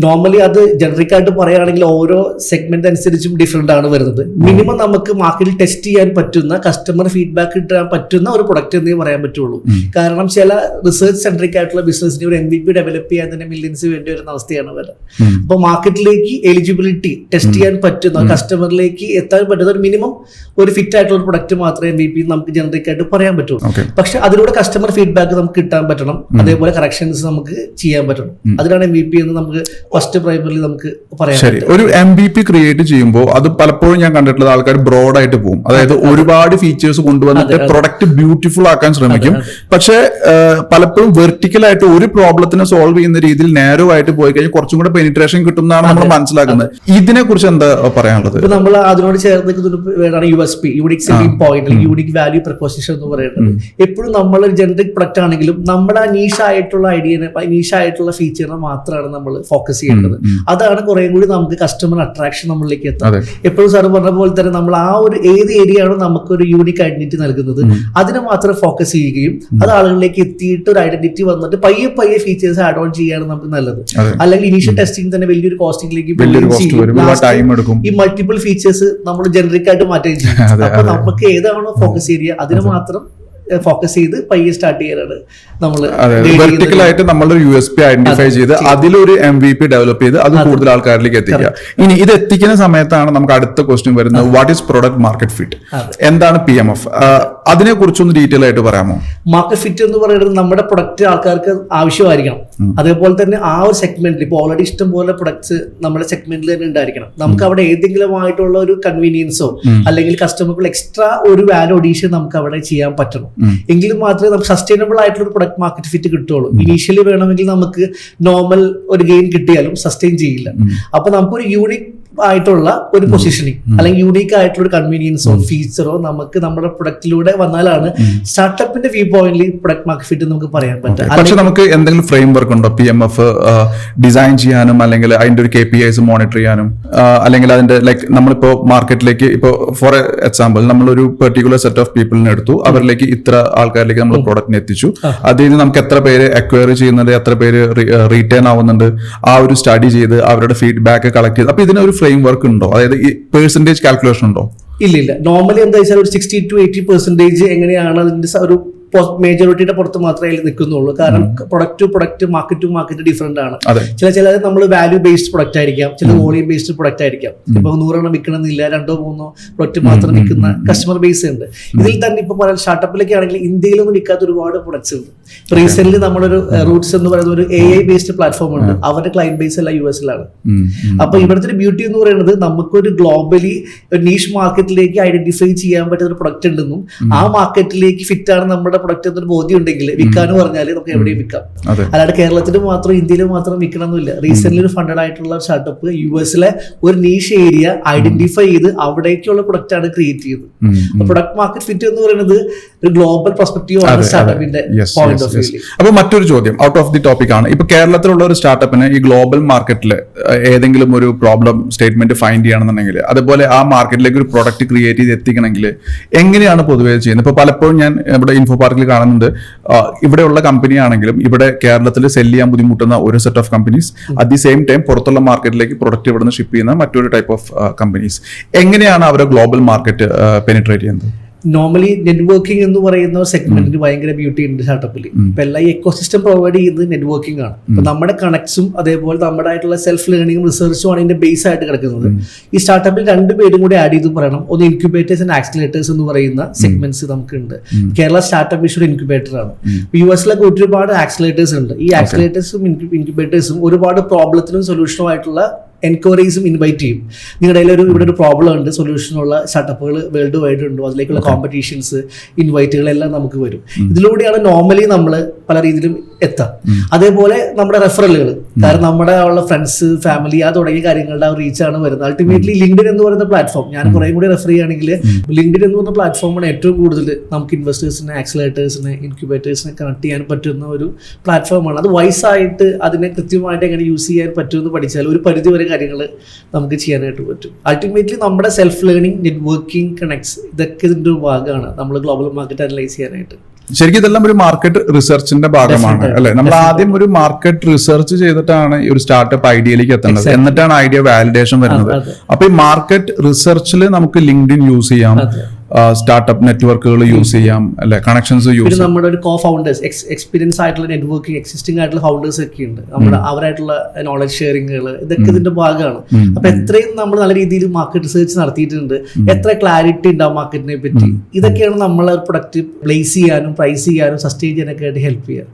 Speaker 2: നോർമലി അത് ജനറിക് ആയിട്ട് പറയുകയാണെങ്കിൽ ഓരോ സെഗ്മെന്റ് അനുസരിച്ചും ഡിഫറെന്റ് ആണ് വരുന്നത്. മിനിമം നമുക്ക് മാർക്കറ്റിൽ ടെസ്റ്റ് ചെയ്യാൻ പറ്റുന്ന, കസ്റ്റമർ ഫീഡ്ബാക്ക് കിട്ടാൻ പറ്റുന്ന ഒരു പ്രൊഡക്റ്റ് എന്നേ പറയാൻ പറ്റുള്ളൂ. കാരണം ചില റിസർച്ച് സെൻട്രിക് ആയിട്ടുള്ള ബിസിനസിന് ഒരു MVP ഡെവലപ്പ് ചെയ്യാൻ തന്നെ മില്യൻസ് വേണ്ടി വരുന്ന അവസ്ഥയാണ് വരുന്നത്. അപ്പൊ മാർക്കറ്റിലേക്ക് എലിജിബിലിറ്റി ടെസ്റ്റ് ചെയ്യാൻ പറ്റുന്ന, കസ്റ്റമറിലേക്ക് എത്താൻ പറ്റുന്ന ഒരു മിനിമം ഒരു ഫിറ്റ് ആയിട്ടുള്ള പ്രൊഡക്റ്റ് മാത്രമേ MVP നമുക്ക് ജനറിക് ആയിട്ട് പറയാൻ പറ്റുള്ളൂ. പക്ഷെ അതിലൂടെ കസ്റ്റമർ ഫീഡ്ബാക്ക് നമുക്ക് കിട്ടാൻ പറ്റണം, അതേപോലെ കറക്ഷൻസ് നമുക്ക് ചെയ്യാൻ പറ്റണം. അതിനാണ് MVP എന്ന് നമുക്ക് ഫസ്റ്റ് പ്രൈമറിൽ നമുക്ക് പറയാം.
Speaker 1: ശരി, ഒരു MVP ക്രിയേറ്റ് ചെയ്യുമ്പോൾ അത് പലപ്പോഴും ഞാൻ കണ്ടിട്ടുള്ളത് ആൾക്കാർ ബ്രോഡ് ആയിട്ട് പോകും. അതായത് ഒരുപാട് ഫീച്ചേഴ്സ് കൊണ്ടുവന്നിട്ട് പ്രൊഡക്റ്റ് ബ്യൂട്ടിഫുൾ ആക്കാൻ ശ്രമിക്കും. പക്ഷെ പലപ്പോഴും വെർട്ടിക്കൽ ആയിട്ട് ഒരു പ്രോബ്ലത്തിനെ സോൾവ് ചെയ്യുന്ന രീതിയിൽ നാരോ ആയിട്ട് പോയി കഴിഞ്ഞാൽ കുറച്ചും കൂടെ പെനിട്രേഷൻ കിട്ടുന്നതാണ് നമ്മൾ മനസ്സിലാക്കുന്നത്. ഇതിനെ കുറിച്ച് എന്താ പറയാനുള്ളത്?
Speaker 2: ഇപ്പൊ നമ്മൾ അതിനോട് ചേർന്ന് USP, unique selling point, unique value proposition എന്ന് പറയുന്നത്. എപ്പോഴും നമ്മൾ ജനറിക് പ്രൊഡക്റ്റ് ആണെങ്കിലും നമ്മുടെ നീഷ് ആയിട്ടുള്ള ഐഡിയനെ, നീഷ് ആയിട്ടുള്ള ഫീച്ചറിനെ മാത്രമാണ് നമ്മൾ ഫോക്കസ് ചെയ്യേണ്ടത്. അതാണ് കുറെ കൂടി നമുക്ക് കസ്റ്റമർ അട്രാക്ഷൻ നമ്മളിലേക്ക് എത്താം. എപ്പോഴും സാർ പറഞ്ഞ പോലെ തന്നെ നമ്മൾ ആ ഒരു ഏത് ഏരിയ ആണോ നമുക്കൊരു യൂണിക് ഐഡന്റിറ്റി നൽകുന്നത് അതിനെ മാത്രം ഫോക്കസ് ചെയ്യുകയും അത് ആളുകളിലേക്ക് എത്തിയിട്ട് ഒരു ഐഡന്റിറ്റി വന്നിട്ട് പയ്യെ ഫീച്ചേഴ്സ് ആഡ് ഓൺ ചെയ്യാണ് നമുക്ക് നല്ലത്. അല്ലെങ്കിൽ ഇനീഷ്യൽ ടെസ്റ്റിംഗ് തന്നെ വലിയൊരു കോസ്റ്റിംഗിലേക്ക് ഈ മൾട്ടിപ്പിൾ ഫീച്ചേഴ്സ് നമ്മൾ ജനറിക് ആയിട്ട് മാറ്റുകയും ചെയ്യും. അപ്പൊ നമുക്ക് ഏതാണോ ഫോക്കസ് ഏരിയ അതിനെ മാത്രം ഫോക്കസ് ചെയ്ത് പയ്യെ സ്റ്റാർട്ട് ചെയ്യാനാണ് നമ്മൾ
Speaker 1: വെർട്ടിക്കലായിട്ട് നമ്മളൊരു USP ഐഡന്റിഫൈ ചെയ്ത് അതിലൊരു MVP ഡെവലപ്പ് ചെയ്ത് അത് കൂടുതൽ ആൾക്കാരിലേക്ക് എത്തിക്കുക. ഇനി ഇത് എത്തിക്കുന്ന സമയത്താണ് നമുക്ക് അടുത്ത ക്വസ്റ്റ്യൻ വരുന്നത്, what is product market fit? എന്താണ് PMF? അതിനെ കുറിച്ചൊന്ന് ഡീറ്റെയിൽ ആയിട്ട് പറയാമോ?
Speaker 2: മാർക്കറ്റ് ഫിറ്റ് എന്ന് പറയുന്നത് നമ്മുടെ പ്രൊഡക്റ്റ് ആൾക്കാർക്ക് ആവശ്യമായിരിക്കണം. അതേപോലെ തന്നെ ആ ഒരു സെഗ്മെന്റിൽ ഇപ്പോൾ ഓൾറെഡി ഇഷ്ടംപോലെ പ്രൊഡക്ട്സ് നമ്മുടെ സെഗ്മെന്റിൽ തന്നെ ഉണ്ടായിരിക്കണം. നമുക്ക് അവിടെ ഏതെങ്കിലും ആയിട്ടുള്ള ഒരു കൺവീനിയൻസോ അല്ലെങ്കിൽ കസ്റ്റമർക്ക് എക്സ്ട്രാ ഒരു വാല്യൂ അഡീഷൻ നമുക്ക് അവിടെ ചെയ്യാൻ പറ്റണം. എങ്കിലും മാത്രമേ നമുക്ക് സസ്റ്റൈനബിൾ ആയിട്ടുള്ള ഒരു പ്രൊഡക്റ്റ് മാർക്കറ്റ് ഫിറ്റ് കിട്ടുള്ളൂ. ഇനീഷ്യലി വേണമെങ്കിൽ നമുക്ക് നോർമൽ ഒരു ഗെയിൻ കിട്ടിയാലും സസ്റ്റെയിൻ ചെയ്യില്ല. അപ്പൊ നമുക്കൊരു യൂണിക് ആയിട്ടുള്ള ഒരു പൊസിഷനിങ് അല്ലെങ്കിൽ യൂണീക്ക് ആയിട്ടുള്ള ഒരു കൺവീനിയൻസോ ഫീച്ചറോ നമുക്ക് നമ്മുടെ പ്രൊഡക്റ്റിലൂടെ വന്നാലാണ് സ്റ്റാർട്ടപ്പിന്റെ വ്യൂ പോയിന്റിൽ പ്രൊഡക്റ്റ് മാർക്കറ്റ് ഫിറ്റ് നമുക്ക് പറയാൻ പറ്റും.
Speaker 1: പക്ഷെ നമുക്ക് എന്തെങ്കിലും ഫ്രെയിം വർക്ക് ഉണ്ടോ PMF ഡിസൈൻ ചെയ്യാനും അല്ലെങ്കിൽ അതിന്റെ ഒരു KPIs മോണിറ്റർ ചെയ്യാനും അല്ലെങ്കിൽ അതിന്റെ ലൈക്ക് നമ്മളിപ്പോ മാർക്കറ്റിലേക്ക് ഇപ്പോൾ ഫോർ എക്സാമ്പിൾ നമ്മളൊരു പെർട്ടിക്കുലർ സെറ്റ് ഓഫ് പീപ്പിളിനെ എടുത്തു, അവരിലേക്ക് ഇത്ര ആൾക്കാരിലേക്ക് നമ്മൾ പ്രൊഡക്റ്റിനെ എത്തിച്ചു, അതിൽ നിന്ന് നമുക്ക് എത്ര പേര് അക്വയർ ചെയ്യുന്നുണ്ട്, എത്ര പേര് റീറ്റേൺ ആവുന്നുണ്ട്, ആ ഒരു സ്റ്റഡി ചെയ്ത് അവരുടെ ഫീഡ്ബാക്ക് കളക്ട് ചെയ്ത്, അപ്പൊ ഇതിനൊരു ഫ്രെയിം വർക്ക് ഉണ്ടോ? അതായത് ഈ പെർസെന്റേജ് കാൽക്കുലേഷൻ ഉണ്ടോ?
Speaker 2: ഇല്ല. നോർമലി എന്താ വെച്ചാൽ ഒരു 60 to 80% എങ്ങനെയാണ് അതിന്റെ ഒരു മേജോറിറ്റിയുടെ പുറത്ത് മാത്രമേ അതിൽ നിൽക്കുന്നുള്ളൂ. കാരണം product to product, market to market different ആണ്. ചില നമ്മൾ വാല്യൂ ബേസ്ഡ് പ്രൊഡക്റ്റ് ആയിരിക്കാം, ചില വോളിയം ബേസ്ഡ് പ്രൊഡക്റ്റ് ആയിരിക്കാം. ഇപ്പൊ 100 വിൽക്കണമെന്നില്ല, 2-3 പ്രൊഡക്റ്റ് മാത്രം വിൽക്കുന്ന കസ്റ്റമർ ബേസ് ഉണ്ട്. ഇതിൽ തന്നെ ഇപ്പൊ പറയാൻ സ്റ്റാർട്ടപ്പിലൊക്കെ ആണെങ്കിൽ ഇന്ത്യയിലൊന്നും വിൽക്കാത്ത ഒരുപാട് പ്രൊഡക്ട്സ് ഉണ്ട്. റീസെന്റ് നമ്മളൊരു റൂട്ട്സ് എന്ന് പറയുന്ന ഒരു AI ബേസ്ഡ് പ്ലാറ്റ്ഫോം ഉണ്ട്. അവരുടെ ക്ലയന്റ് ബേസ് എല്ലാം US-ലാണ്. അപ്പൊ ഇവിടുത്തെ ബ്യൂട്ടി എന്ന് പറയുന്നത് നമുക്കൊരു ഗ്ലോബലി ഒരു നീഷ് മാർക്കറ്റിലേക്ക് ഐഡന്റിഫൈ ചെയ്യാൻ പറ്റുന്ന ഒരു പ്രൊഡക്റ്റ് ഉണ്ടെന്നും ആ മാർക്കറ്റിലേക്ക് ഫിറ്റ് ആണ് നമ്മുടെ പ്രൊഡക്റ്റ് എന്നൊരു ബോധ്യം ഉണ്ടെങ്കിൽ വിൽക്കാന്ന് പറഞ്ഞാൽ നമുക്ക് എവിടെയും വിൽക്കാം. അല്ലാതെ കേരളത്തിൽ മാത്രം ഇന്ത്യയിൽ മാത്രം വിൽക്കണമെന്നില്ല. റീസെന്റ് ഒരു ഫണ്ടഡ് ആയിട്ടുള്ള സ്റ്റാർട്ടപ്പ് US-ലെ ഒരു നീഷ് ഏരിയ ഐഡന്റിഫൈ ചെയ്ത് അവിടേക്കുള്ള പ്രൊഡക്റ്റ് ആണ് ക്രിയേറ്റ് ചെയ്തത്. പ്രൊഡക്റ്റ് മാർക്കറ്റ് ഫിറ്റ് എന്ന് പറയുന്നത് ഒരു ഗ്ലോബൽ പെർസ്പെക്റ്റീവ് ആണ് സ്റ്റാർട്ടപ്പിന്റെ പോയിന്റ് ഓഫ് വ്യൂ.
Speaker 1: അപ്പൊ മറ്റൊരു ചോദ്യം ഔട്ട് ഓഫ് ദി ടോപ്പിക് ആണ്. ഇപ്പൊ കേരളത്തിലുള്ള ഒരു സ്റ്റാർട്ടപ്പിന് ഈ ഗ്ലോബൽ മാർക്കറ്റിൽ ഏതെങ്കിലും ഒരു പ്രോബ്ലം സ്റ്റേറ്റ്മെന്റ് ഫൈൻഡ് ചെയ്യണമെന്നുണ്ടെങ്കിൽ, അതുപോലെ ആ മാർക്കറ്റിലേക്ക് ഒരു പ്രൊഡക്റ്റ് ക്രിയേറ്റ് ചെയ്ത് എത്തിക്കണമെങ്കിൽ എങ്ങനെയാണ് പൊതുവേ ചെയ്യുന്നത്? ഇപ്പൊ പലപ്പോഴും ഞാൻ ഇവിടെ ഇൻഫോ പാർക്കിൽ കാണുന്നുണ്ട്, ഇവിടെയുള്ള കമ്പനി ആണെങ്കിലും ഇവിടെ കേരളത്തിൽ സെല് ചെയ്യാൻ ബുദ്ധിമുട്ടുന്ന ഒരു set of companies, at the same time പുറത്തുള്ള മാർക്കറ്റിലേക്ക് പ്രൊഡക്റ്റ് ഇവിടെ നിന്ന് ഷിപ്പ് ചെയ്യുന്ന മറ്റൊരു ടൈപ്പ് ഓഫ് കമ്പനീസ്. എങ്ങനെയാണ് അവരെ ഗ്ലോബൽ മാർക്കറ്റ് പെനിട്രേറ്റ് ചെയ്യുന്നത്?
Speaker 2: നോർമലി നെറ്റ്വർക്കിംഗ് എന്ന് പറയുന്ന സെഗ്മെന്റിന് ഭയങ്കര ബ്യൂട്ടി ഉണ്ട് സ്റ്റാർട്ടപ്പിൽ. ഇപ്പൊ എല്ലാ എക്കോസിസ്റ്റം പ്രൊവൈഡ് ചെയ്യുന്നത് നെറ്റ്വർക്കിംഗ് ആണ്. ഇപ്പൊ നമ്മുടെ കണക്ട്സും അതേപോലെ നമ്മുടെ ആയിട്ടുള്ള സെൽഫ് ലേണിംഗും റിസർച്ചും ആണ് ഇതിന്റെ ബേസ് ആയിട്ട് കിടക്കുന്നത്. ഈ സ്റ്റാർട്ടപ്പിൽ 2 പേരും കൂടി ആഡ് ചെയ്ത് പറയണം. ഒന്ന് ഇൻക്യുബേറ്റേഴ്സ് ആൻഡ് ആക്സിലേറ്റേഴ്സ് എന്ന് പറയുന്ന സെഗ്മെന്റ്സ് നമുക്കുണ്ട്. കേരള സ്റ്റാർട്ടപ്പ് മിഷൻ ഇൻക്യുബേറ്റർ ആണ്. US-ലൊക്കെ ഒരുപാട് ആക്സിലേറ്റേഴ്സ് ഉണ്ട്. ഈ ആക്സിലേറ്റേഴ്സും ഇൻക്യുബേറ്റേഴ്സും ഒരുപാട് പ്രോബ്ലത്തിനും സൊല്യൂഷനും ആയിട്ടുള്ള എൻക്വയറീസും ഇൻവൈറ്റ് ചെയ്യും. നിങ്ങളുടെ ഇവിടെ ഒരു പ്രോബ്ലം ഉണ്ട്, സൊല്യൂഷനുള്ള സ്റ്റാർട്ടപ്പുകൾ വേൾഡ് വൈഡ് ഉണ്ട്, അതിലേക്കുള്ള കോമ്പറ്റീഷൻസ് ഇൻവൈറ്റുകൾ എല്ലാം നമുക്ക് വരും. ഇതിലൂടെയാണ് നോർമലി നമ്മൾ പല രീതിയിലും എത്താം. അതേപോലെ നമ്മുടെ റെഫറലുകൾ, കാരണം നമ്മുടെ ഉള്ള ഫ്രണ്ട്സ്, ഫാമിലി, ആ തുടങ്ങിയ കാര്യങ്ങളുടെ ആ റീച്ചാണ് വരുന്നത്. അൾട്ടിമേറ്റ്ലി ലിങ്ക്ഡിൻ എന്ന് പറയുന്ന പ്ലാറ്റ്ഫോം, ഞാൻ കുറേ കൂടി റെഫർ ചെയ്യുകയാണെങ്കിൽ ലിങ്ക്ഡിൻ എന്ന് പറയുന്ന പ്ലാറ്റ്ഫോമാണ് ഏറ്റവും കൂടുതൽ നമുക്ക് ഇൻവെസ്റ്റേഴ്സിനെ, ആക്സിലേറ്റേഴ്സിനെ, ഇൻക്യുബേറ്റേഴ്സിനെ കണക്ട് ചെയ്യാൻ പറ്റുന്ന ഒരു പ്ലാറ്റ്ഫോമാണ്. അത് വൈസായിട്ട് അതിനെ കൃത്യമായിട്ട് എങ്ങനെ യൂസ് ചെയ്യാൻ പറ്റുമെന്ന് പഠിച്ചാൽ ഒരു പരിധി വരെ കാര്യങ്ങൾ നമുക്ക് ചെയ്യാനായിട്ട് പറ്റും. അൾട്ടിമേറ്റ്ലി നമ്മുടെ സെൽഫ് ലേണിംഗ്, നെറ്റ്വർക്കിംഗ്, കണക്ട്സ്, ഇതൊക്കെ ഇതിൻ്റെ ഒരു ഭാഗമാണ് നമ്മൾ ഗ്ലോബൽ മാർക്കറ്റ് അനലൈസ് ചെയ്യാനായിട്ട്.
Speaker 1: ശരിക്കും ഇതെല്ലാം ഒരു മാർക്കറ്റ് റിസർച്ചിന്റെ ഭാഗമാണ് അല്ലെ? നമ്മൾ ആദ്യം ഒരു മാർക്കറ്റ് റിസർച്ച് ചെയ്തിട്ടാണ് ഈ ഒരു സ്റ്റാർട്ടപ്പ് ഐഡിയയിലേക്ക് എത്തുന്നത്, എന്നിട്ടാണ് ഐഡിയ വാലിഡേഷൻ വരുന്നത്. അപ്പൊ ഈ മാർക്കറ്റ് റിസർച്ചിൽ നമുക്ക് ലിങ്ക്ഡിൻ യൂസ് ചെയ്യാം, സ്റ്റാർട്ടപ്പ് നെറ്റ്വർക്കുകൾ യൂസ് ചെയ്യാം അല്ലെ, കണക്ഷൻസ് യൂസ് ചെയ്യാം.
Speaker 2: നമ്മുടെ ഒരു കോ ഫൗണ്ടേഴ്സ്, എക്സ്പീരിയൻസ് ആയിട്ടുള്ള നെറ്റ്വർക്കിംഗ്, എക്സിസ്റ്റിംഗ് ആയിട്ടുള്ള ഫൗണ്ടേഴ്സ് ഒക്കെ ഉണ്ട്. നമ്മുടെ അവരായിട്ടുള്ള നോളജ് ഷെയറിങ്ങുകൾ, ഇതൊക്കെ ഇതിന്റെ ഭാഗമാണ്. അപ്പൊ എത്രയും നമ്മൾ നല്ല രീതിയിൽ മാർക്കറ്റ് റിസർച്ച് നടത്തിയിട്ടുണ്ട്, എത്ര ക്ലാരിറ്റി ഉണ്ടാവും മാർക്കറ്റിനെ പറ്റി, ഇതൊക്കെയാണ് നമ്മളെ പ്രൊഡക്റ്റ് പ്ലേസ് ചെയ്യാനും പ്രൈസ് ചെയ്യാനും സസ്റ്റെയിൻ ചെയ്യാനൊക്കെ ആയിട്ട് ഹെൽപ്പ് ചെയ്യുക.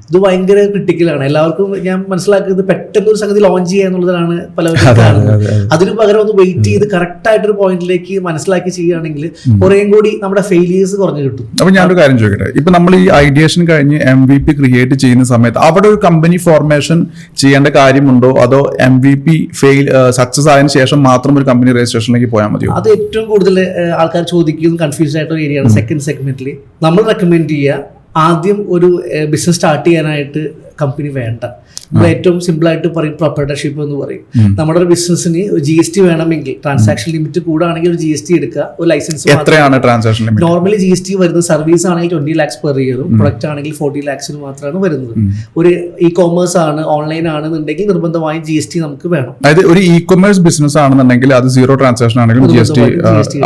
Speaker 2: ഇത് ഭയങ്കര ക്രിട്ടിക്കലാണ്. എല്ലാവർക്കും ഞാൻ മനസ്സിലാക്കുന്നത് പെട്ടെന്ന് ഒരു സംഗതി ലോഞ്ച് ചെയ്യുക എന്നുള്ളതാണ് പലവരും കാണുന്നത്. അതിന് പകരം ഒന്ന് വെയിറ്റ് ചെയ്ത് കറക്റ്റ് ആയിട്ടൊരു പോയിന്റിലേക്ക് മനസ്സിലാക്കി ചെയ്യുകയാണെങ്കിൽ കുറേയും കൂടി നമ്മുടെ ഫെയിലിയേഴ്സ് കുറഞ്ഞു കിട്ടും.
Speaker 1: അപ്പൊ ഞാനൊരു കാര്യം ചോദിക്കട്ടെ, ഇപ്പൊ നമ്മൾ ഈ ഐഡിയേഷൻ കഴിഞ്ഞ് MVP ക്രിയേറ്റ് ചെയ്യുന്ന സമയത്ത് അവിടെ ഒരു കമ്പനി ഫോർമേഷൻ ചെയ്യേണ്ട കാര്യമുണ്ടോ, അതോ MVP സക്സസ് ആയതിനു ശേഷം മാത്രം ഒരു കമ്പനി രജിസ്ട്രേഷനിലേക്ക് പോയാൽ മതിയോ?
Speaker 2: അത് ഏറ്റവും കൂടുതൽ ആൾക്കാർ ചോദിക്കുന്ന കൺഫ്യൂസ്ഡ് ആയിട്ടൊരു ഏരിയയാണ്. സെക്കൻഡ് സെഗ്മെന്റിൽ നമ്മൾ റെക്കമെൻഡ് ചെയ്യുക ആദ്യം ഒരു ബിസിനസ് സ്റ്റാർട്ട് ചെയ്യാനായിട്ട് കമ്പനി വേണ്ട. നമ്മൾ ഏറ്റവും സിമ്പിൾ ആയിട്ട് പറയും പ്രൊപ്രൈറ്റർഷിപ്പ് എന്ന് പറയും. നമ്മുടെ ഒരു ബിസിനസ്സിന് GST വേണമെങ്കിൽ, ട്രാൻസാക്ഷൻ ലിമിറ്റ് കൂടാണെങ്കിൽ ഒരു GST എടുക്കുക, ഒരു ലൈസൻസ്.
Speaker 1: എത്രയാണ് ട്രാൻസാക്ഷൻ ലിമിറ്റ്?
Speaker 2: നോർമലി GST വരുന്നത് സർവീസ് ആണെങ്കിൽ 20 lakhs പെർ ഇയറും, പ്രൊഡക്റ്റ് ആണെങ്കിൽ 40 lakhs മാത്രമാണ് വരുന്നത്. ഒരു ഇ-കോമേഴ്സ് ആണ്, ഓൺലൈൻ ആണെന്നുണ്ടെങ്കിൽ നിർബന്ധമായും GST നമുക്ക് വേണം.
Speaker 1: അതായത് ഒരു ഇ-കൊമേഴ്സ് ബിസിനസ് ആണെന്നുണ്ടെങ്കിൽ അത് 0 ട്രാൻസാക്ഷൻ ആണെങ്കിലും GST.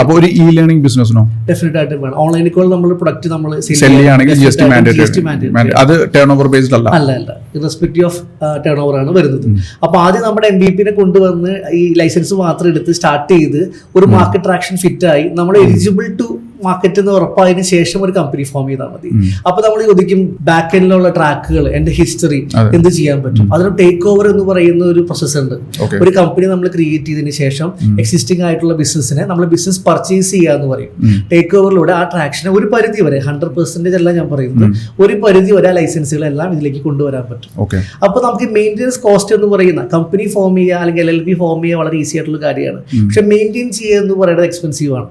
Speaker 1: അപ്പോൾ ഒരു ഇ-ലേണിംഗ് ബിസിനസ്സിനോ
Speaker 2: ഡെഫിനറ്റ് ആയിട്ട് വേണം. ഓൺലൈനിൽ നമ്മൾ പ്രൊഡക്റ്റ് നമ്മൾ
Speaker 1: സെൽ ചെയ്യുകയാണെങ്കിൽ GST മാൻഡേറ്ററി. അത് ടേൺ ഓവർ ബേസ്ഡ് അല്ല,
Speaker 2: ഇറസ്പെക്റ്റീവ് ഓഫ് ടേൺ ഓവർ ആണ് വരുന്നത്. അപ്പൊ ആദ്യം നമ്മുടെ MVP-നെ കൊണ്ടുവന്ന് ഈ ലൈസൻസ് മാത്രം എടുത്ത് സ്റ്റാർട്ട് ചെയ്ത് ഒരു മാർക്കറ്റ് ട്രാക്ഷൻ ഫിറ്റ് ആയി നമ്മൾ എലിജിബിൾ ടു മാർക്കറ്റ് എന്ന് ഉറപ്പായതിനു ശേഷം ഒരു കമ്പനി ഫോം ചെയ്താൽ മതി. അപ്പൊ നമ്മൾ ചോദിക്കും ബാക്ക് എൻഡിലുള്ള ട്രാക്കുകൾ, എന്റെ ഹിസ്റ്ററി എന്ത് ചെയ്യാൻ പറ്റും? അതിന് ടേക്ക് ഓവർ എന്ന് പറയുന്ന ഒരു പ്രോസസ് ഉണ്ട്. ഒരു കമ്പനി നമ്മൾ ക്രിയേറ്റ് ചെയ്തതിനു ശേഷം എക്സിസ്റ്റിംഗ് ആയിട്ടുള്ള ബിസിനസിനെ നമ്മൾ ബിസിനസ് പർച്ചേസ് ചെയ്യുക എന്ന് പറയും. ടേക്ക് ഓവറിലൂടെ ആ ട്രാക്ഷനെ ഒരു പരിധി വരെ, 100% അല്ല ഞാൻ പറയുന്നത്, ഒരു പരിധി വരെ ആ ലൈസൻസുകളെല്ലാം ഇതിലേക്ക് കൊണ്ടുവരാൻ പറ്റും. അപ്പൊ നമുക്ക് മെയിൻ്റെനൻസ് കോസ്റ്റ് എന്ന് പറയുന്ന കമ്പനി ഫോം ചെയ്യുക അല്ലെങ്കിൽ LLP ഫോം ചെയ്യുക വളരെ ഈസി ആയിട്ടുള്ള കാര്യമാണ്. പക്ഷെ മെയിൻറ്റെയിൻ ചെയ്യുക എന്ന് പറയുന്നത് എക്സ്പെൻസീവ് ആണ്.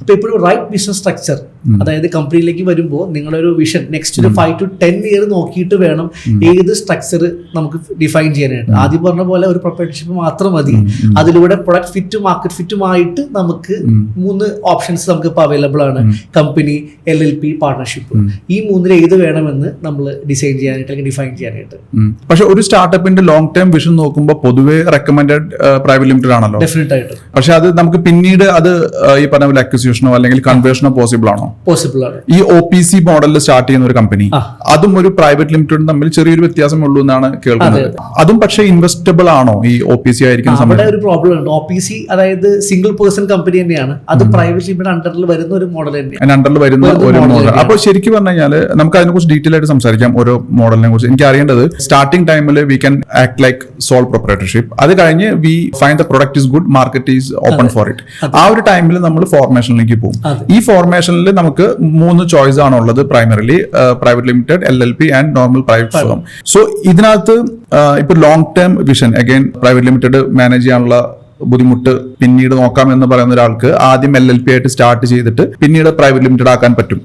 Speaker 2: അപ്പൊ എപ്പോഴും റൈറ്റ് ബിസിനസ് സ്ട്രക്ചർ, അതായത് കമ്പനിയിലേക്ക് വരുമ്പോൾ നിങ്ങളൊരു വിഷൻ നെക്സ്റ്റ് ഒരു 5 to 10 year നോക്കിയിട്ട് വേണം ഏത് സ്ട്രക്ചർ നമുക്ക് ഡിഫൈൻ ചെയ്യാനായിട്ട്. ആദ്യം പറഞ്ഞ പോലെ ഒരു പ്രൊപ്രൈറ്റർഷിപ്പ് മാത്രം മതി. അതിലൂടെ പ്രൊഡക്റ്റ് ഫിറ്റും മാർക്കറ്റ് ഫിറ്റുമായിട്ട് നമുക്ക് 3 ഓപ്ഷൻസ് നമുക്ക് ഇപ്പോൾ അവൈലബിൾ ആണ്. Company, LLP, partnership. ഈ 3-ൽ ഏത് വേണമെന്ന് നമ്മൾ ഡിസൈൻ ചെയ്യാനായിട്ട് അല്ലെങ്കിൽ ഡിഫൈൻ ചെയ്യാനായിട്ട്.
Speaker 1: പക്ഷെ ഒരു സ്റ്റാർട്ടപ്പിന്റെ ലോങ് ടേം വിഷൻ നോക്കുമ്പോൾ പൊതുവെ റെക്കമെൻഡഡ് പ്രൈവറ്റ് ലിമിറ്റഡ് ആണല്ലോ.
Speaker 2: ഡെഫിനറ്റ് ആയിട്ട്.
Speaker 1: പക്ഷെ അത് നമുക്ക് പിന്നീട് അത് ഈ പറഞ്ഞ പോലെ അക്വിസിഷനോ അല്ലെങ്കിൽ കൺവേർഷനോ പോസിബിൾ ആണോ?
Speaker 2: പോസിബിൾ ആണ്.
Speaker 1: ഈ OPC മോഡലിൽ സ്റ്റാർട്ട് ചെയ്യുന്ന ഒരു കമ്പനി അതും ഒരു പ്രൈവറ്റ് ലിമിറ്റഡും തമ്മിൽ ചെറിയൊരു വ്യത്യാസമേ ഉള്ളൂ എന്നാണ് കേൾക്കുന്നത്. അതും പക്ഷേ ഇൻവെസ്റ്റബിൾ ആണോ ഈ OPC ആയിരിക്കും?
Speaker 2: അവിടെ ഒരു പ്രോബ്ലം ഉണ്ട്. OPC അതായത് സിംഗിൾ പേഴ്സൺ കമ്പനി തന്നെയാണ്, അത് പ്രൈവറ്റ് ലിമിറ്റഡ് അണ്ടറിൽ വരുന്ന ഒരു മോഡൽ തന്നെയാണ്.
Speaker 1: അണ്ടറിൽ വരുന്ന ഒരു മോഡൽ. അപ്പോൾ ശരിക്കും പറഞ്ഞു കഴിഞ്ഞാൽ നമുക്ക് അതിനെക്കുറിച്ച് ഡീറ്റെയിൽ ആയിട്ട് സംസാരിക്കാം. ഓരോ മോഡലിനെ കുറിച്ച് എനിക്ക് അറിയേണ്ടത്, സ്റ്റാർട്ടിംഗ് ടൈമിൽ we can act like sole proprietorship. അത് കഴിഞ്ഞ് we find the product is good, market is open for it. ആ ഒരു ടൈമിൽ നമ്മൾ ഫോർമേഷനിലേക്ക് പോകും. ഈ ഫോർമേഷനിൽ നമുക്ക് 3 ചോയ്സ് ആണുള്ളത്. Primarily private limited, LLP and normal private firm. So ഇതിനകത്ത് ഇപ്പൊ long term vision, again private limited manage ചെയ്യാനുള്ള ബുദ്ധിമുട്ട് പിന്നീട് നോക്കാം എന്ന് പറയുന്ന ഒരാൾക്ക് ആദ്യം LLP ആയിട്ട് സ്റ്റാർട്ട് ചെയ്തിട്ട് പിന്നീട് പ്രൈവറ്റ് ലിമിറ്റഡ് ആക്കാൻ പറ്റും.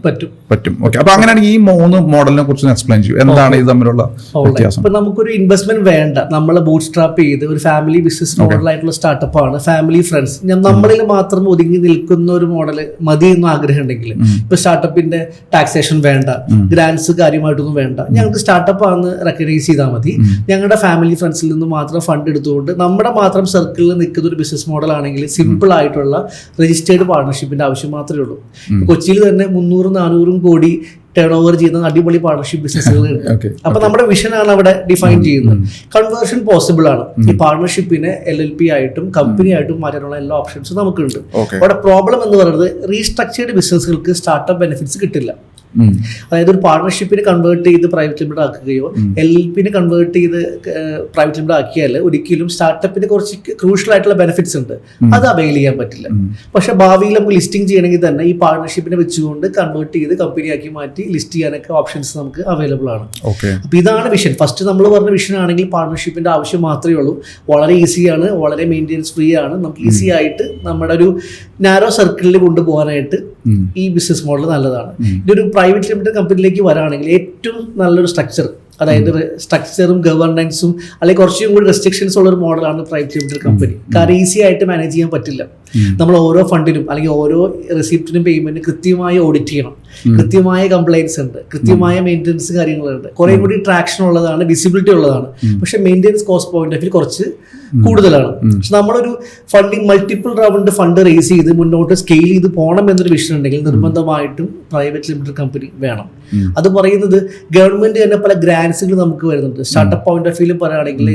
Speaker 1: ഓക്കെ, അപ്പൊ അങ്ങനെയാണെങ്കിൽ ഈ 3 മോഡലിനെ കുറിച്ച് എക്സ്പ്ലെയിൻ ചെയ്യും. എന്താണ് ഇത് തമ്മിലുള്ള വ്യത്യാസം?
Speaker 2: ഇപ്പൊ നമുക്കൊരു ഇൻവെസ്റ്റ്മെന്റ് വേണ്ട, നമ്മളെ ബൂട്ട് സ്ട്രാപ്പ് ചെയ്ത് ഒരു ഫാമിലി ബിസിനസ് മോഡലായിട്ടുള്ള സ്റ്റാർട്ടപ്പ് ആണ്, ഫാമിലി ഫ്രണ്ട്സ്, നമ്മളിൽ മാത്രം ഒതുങ്ങി നിൽക്കുന്ന ഒരു മോഡൽ മതി എന്ന് ആഗ്രഹം ഉണ്ടെങ്കിൽ, ഇപ്പൊ സ്റ്റാർട്ടപ്പിന്റെ ടാക്സേഷൻ വേണ്ട, ഗ്രാൻസ് കാര്യമായിട്ടൊന്നും വേണ്ട, ഞങ്ങൾക്ക് സ്റ്റാർട്ടപ്പ് ആണെന്ന് റെക്കഗ്നൈസ് ചെയ്താൽ മതി, ഞങ്ങളുടെ ഫാമിലി ഫ്രണ്ട്സിൽ നിന്ന് മാത്രം ഫണ്ട് എടുത്തുകൊണ്ട് നമ്മുടെ മാത്രം സർക്കിളിൽ നിൽക്കുന്ന ഒരു ബിസിനസ് മോഡൽ ആണെങ്കിൽ സിമ്പിൾ ആയിട്ടുള്ള രജിസ്റ്റേർഡ് പാർട്ണർഷിപ്പിന്റെ ആവശ്യം മാത്രമേ ഉള്ളൂ. കൊച്ചിയിൽ തന്നെ 300-400 കോടി ടേൺ ഓവർ ചെയ്യുന്ന അടിപൊളി പാർട്ണർഷിപ്പ് ബിസിനസ്സുകളുണ്ട്. അപ്പൊ നമ്മുടെ വിഷനാണ് അവിടെ ഡിഫൈൻ ചെയ്യുന്നത്. കൺവേർഷൻ പോസിബിൾ ആണ്. ഈ പാർട്ണർഷിപ്പിനെ LLP ആയിട്ടും കമ്പനി ആയിട്ടും മാറ്റാനുള്ള എല്ലാ ഓപ്ഷൻസും നമുക്കുണ്ട്. അവിടെ പ്രോബ്ലം എന്ന് പറയുന്നത് റീസ്ട്രക്ചേർഡ് ബിസിനസ്സുകൾക്ക് സ്റ്റാർട്ടപ്പ് ബെനിഫിറ്റ്സ് കിട്ടില്ല. അതായത് ഒരു പാർട്ണർഷിപ്പിനെ കൺവേർട്ട് ചെയ്ത് പ്രൈവറ്റ് ലിമിറ്റഡ് ആക്കുകയോ LLPനെ കൺവേർട്ട് ചെയ്ത് പ്രൈവറ്റ് ലിമിറ്റഡ് ആക്കിയാൽ ഒരിക്കലും സ്റ്റാർട്ടപ്പിന് കുറച്ച് ക്രൂഷ്യൽ ആയിട്ടുള്ള ബെനിഫിറ്റ്സ് ഉണ്ട്, അത് അവൈൽ ചെയ്യാൻ പറ്റില്ല. പക്ഷെ ഭാവിയിൽ നമുക്ക് ലിസ്റ്റിംഗ് ചെയ്യണമെങ്കിൽ തന്നെ ഈ പാർട്ണർഷിപ്പിനെ വെച്ചുകൊണ്ട് കൺവേർട്ട് ചെയ്ത് കമ്പനിയാക്കി മാറ്റി ലിസ്റ്റ് ചെയ്യാനൊക്കെ ഓപ്ഷൻസ് നമുക്ക് അവൈലബിൾ ആണ്. അപ്പൊ ഇതാണ് വിഷൻ. ഫസ്റ്റ് നമ്മൾ പറഞ്ഞ വിഷൻ ആണെങ്കിൽ പാർട്ണർഷിപ്പിന്റെ ആവശ്യം മാത്രമേ ഉള്ളൂ. വളരെ ഈസിയാണ്, വളരെ മെയിൻ്റെനൻസ് ഫ്രീ ആണ്. നമുക്ക് ഈസി ആയിട്ട് നമ്മുടെ ഒരു നാരോ സർക്കിളിൽ കൊണ്ടുപോകാനായിട്ട് ഈ ബിസിനസ് മോഡൽ നല്ലതാണ്. ഇതൊരു പ്രൈവറ്റ് ലിമിറ്റഡ് കമ്പനിയിലേക്ക് വരാണെങ്കിൽ ഏറ്റവും നല്ലൊരു സ്ട്രക്ചർ, അതായത് സ്ട്രക്ചറും ഗവർണൻസും അല്ലെങ്കിൽ കുറച്ചും കൂടി റെസ്ട്രിക്ഷൻസ് ഉള്ള ഒരു മോഡലാണ് പ്രൈവറ്റ് ലിമിറ്റഡ് കമ്പനി. കാരണം ഈസി ആയിട്ട് മാനേജ് ചെയ്യാൻ പറ്റില്ല. നമ്മൾ ഓരോ ഫണ്ടിനും അല്ലെങ്കിൽ ഓരോ റെസിപ്റ്റിനും പേയ്മെന്റിനും കൃത്യമായി ഓഡിറ്റ് ചെയ്യണം, കൃത്യമായ കംപ്ലൈൻസ് ഉണ്ട്, കൃത്യമായ മെയിൻ്റെനൻസ് കാര്യങ്ങളുണ്ട്, കുറെ കൂടി ട്രാക്ഷൻ ഉള്ളതാണ്, വിസിബിലിറ്റി ഉള്ളതാണ്. പക്ഷെ maintenance cost point of view കുറച്ച് കൂടുതലാണ്. പക്ഷെ നമ്മളൊരു funding multiple round fund raise ചെയ്ത് മുന്നോട്ട് സ്കെയിൽ ചെയ്ത് പോകണം എന്നൊരു വിഷൻ ഉണ്ടെങ്കിൽ നിർബന്ധമായിട്ടും പ്രൈവറ്റ് ലിമിറ്റഡ് കമ്പനി വേണം. അത് പറയുന്നത് ഗവൺമെന്റ് തന്നെ പല ഗ്രാൻസുകൾ നമുക്ക് വരുന്നുണ്ട്. സ്റ്റാർട്ടപ്പ് പോയിന്റ് ഓഫ് വ്യൂ പറയുകയാണെങ്കിൽ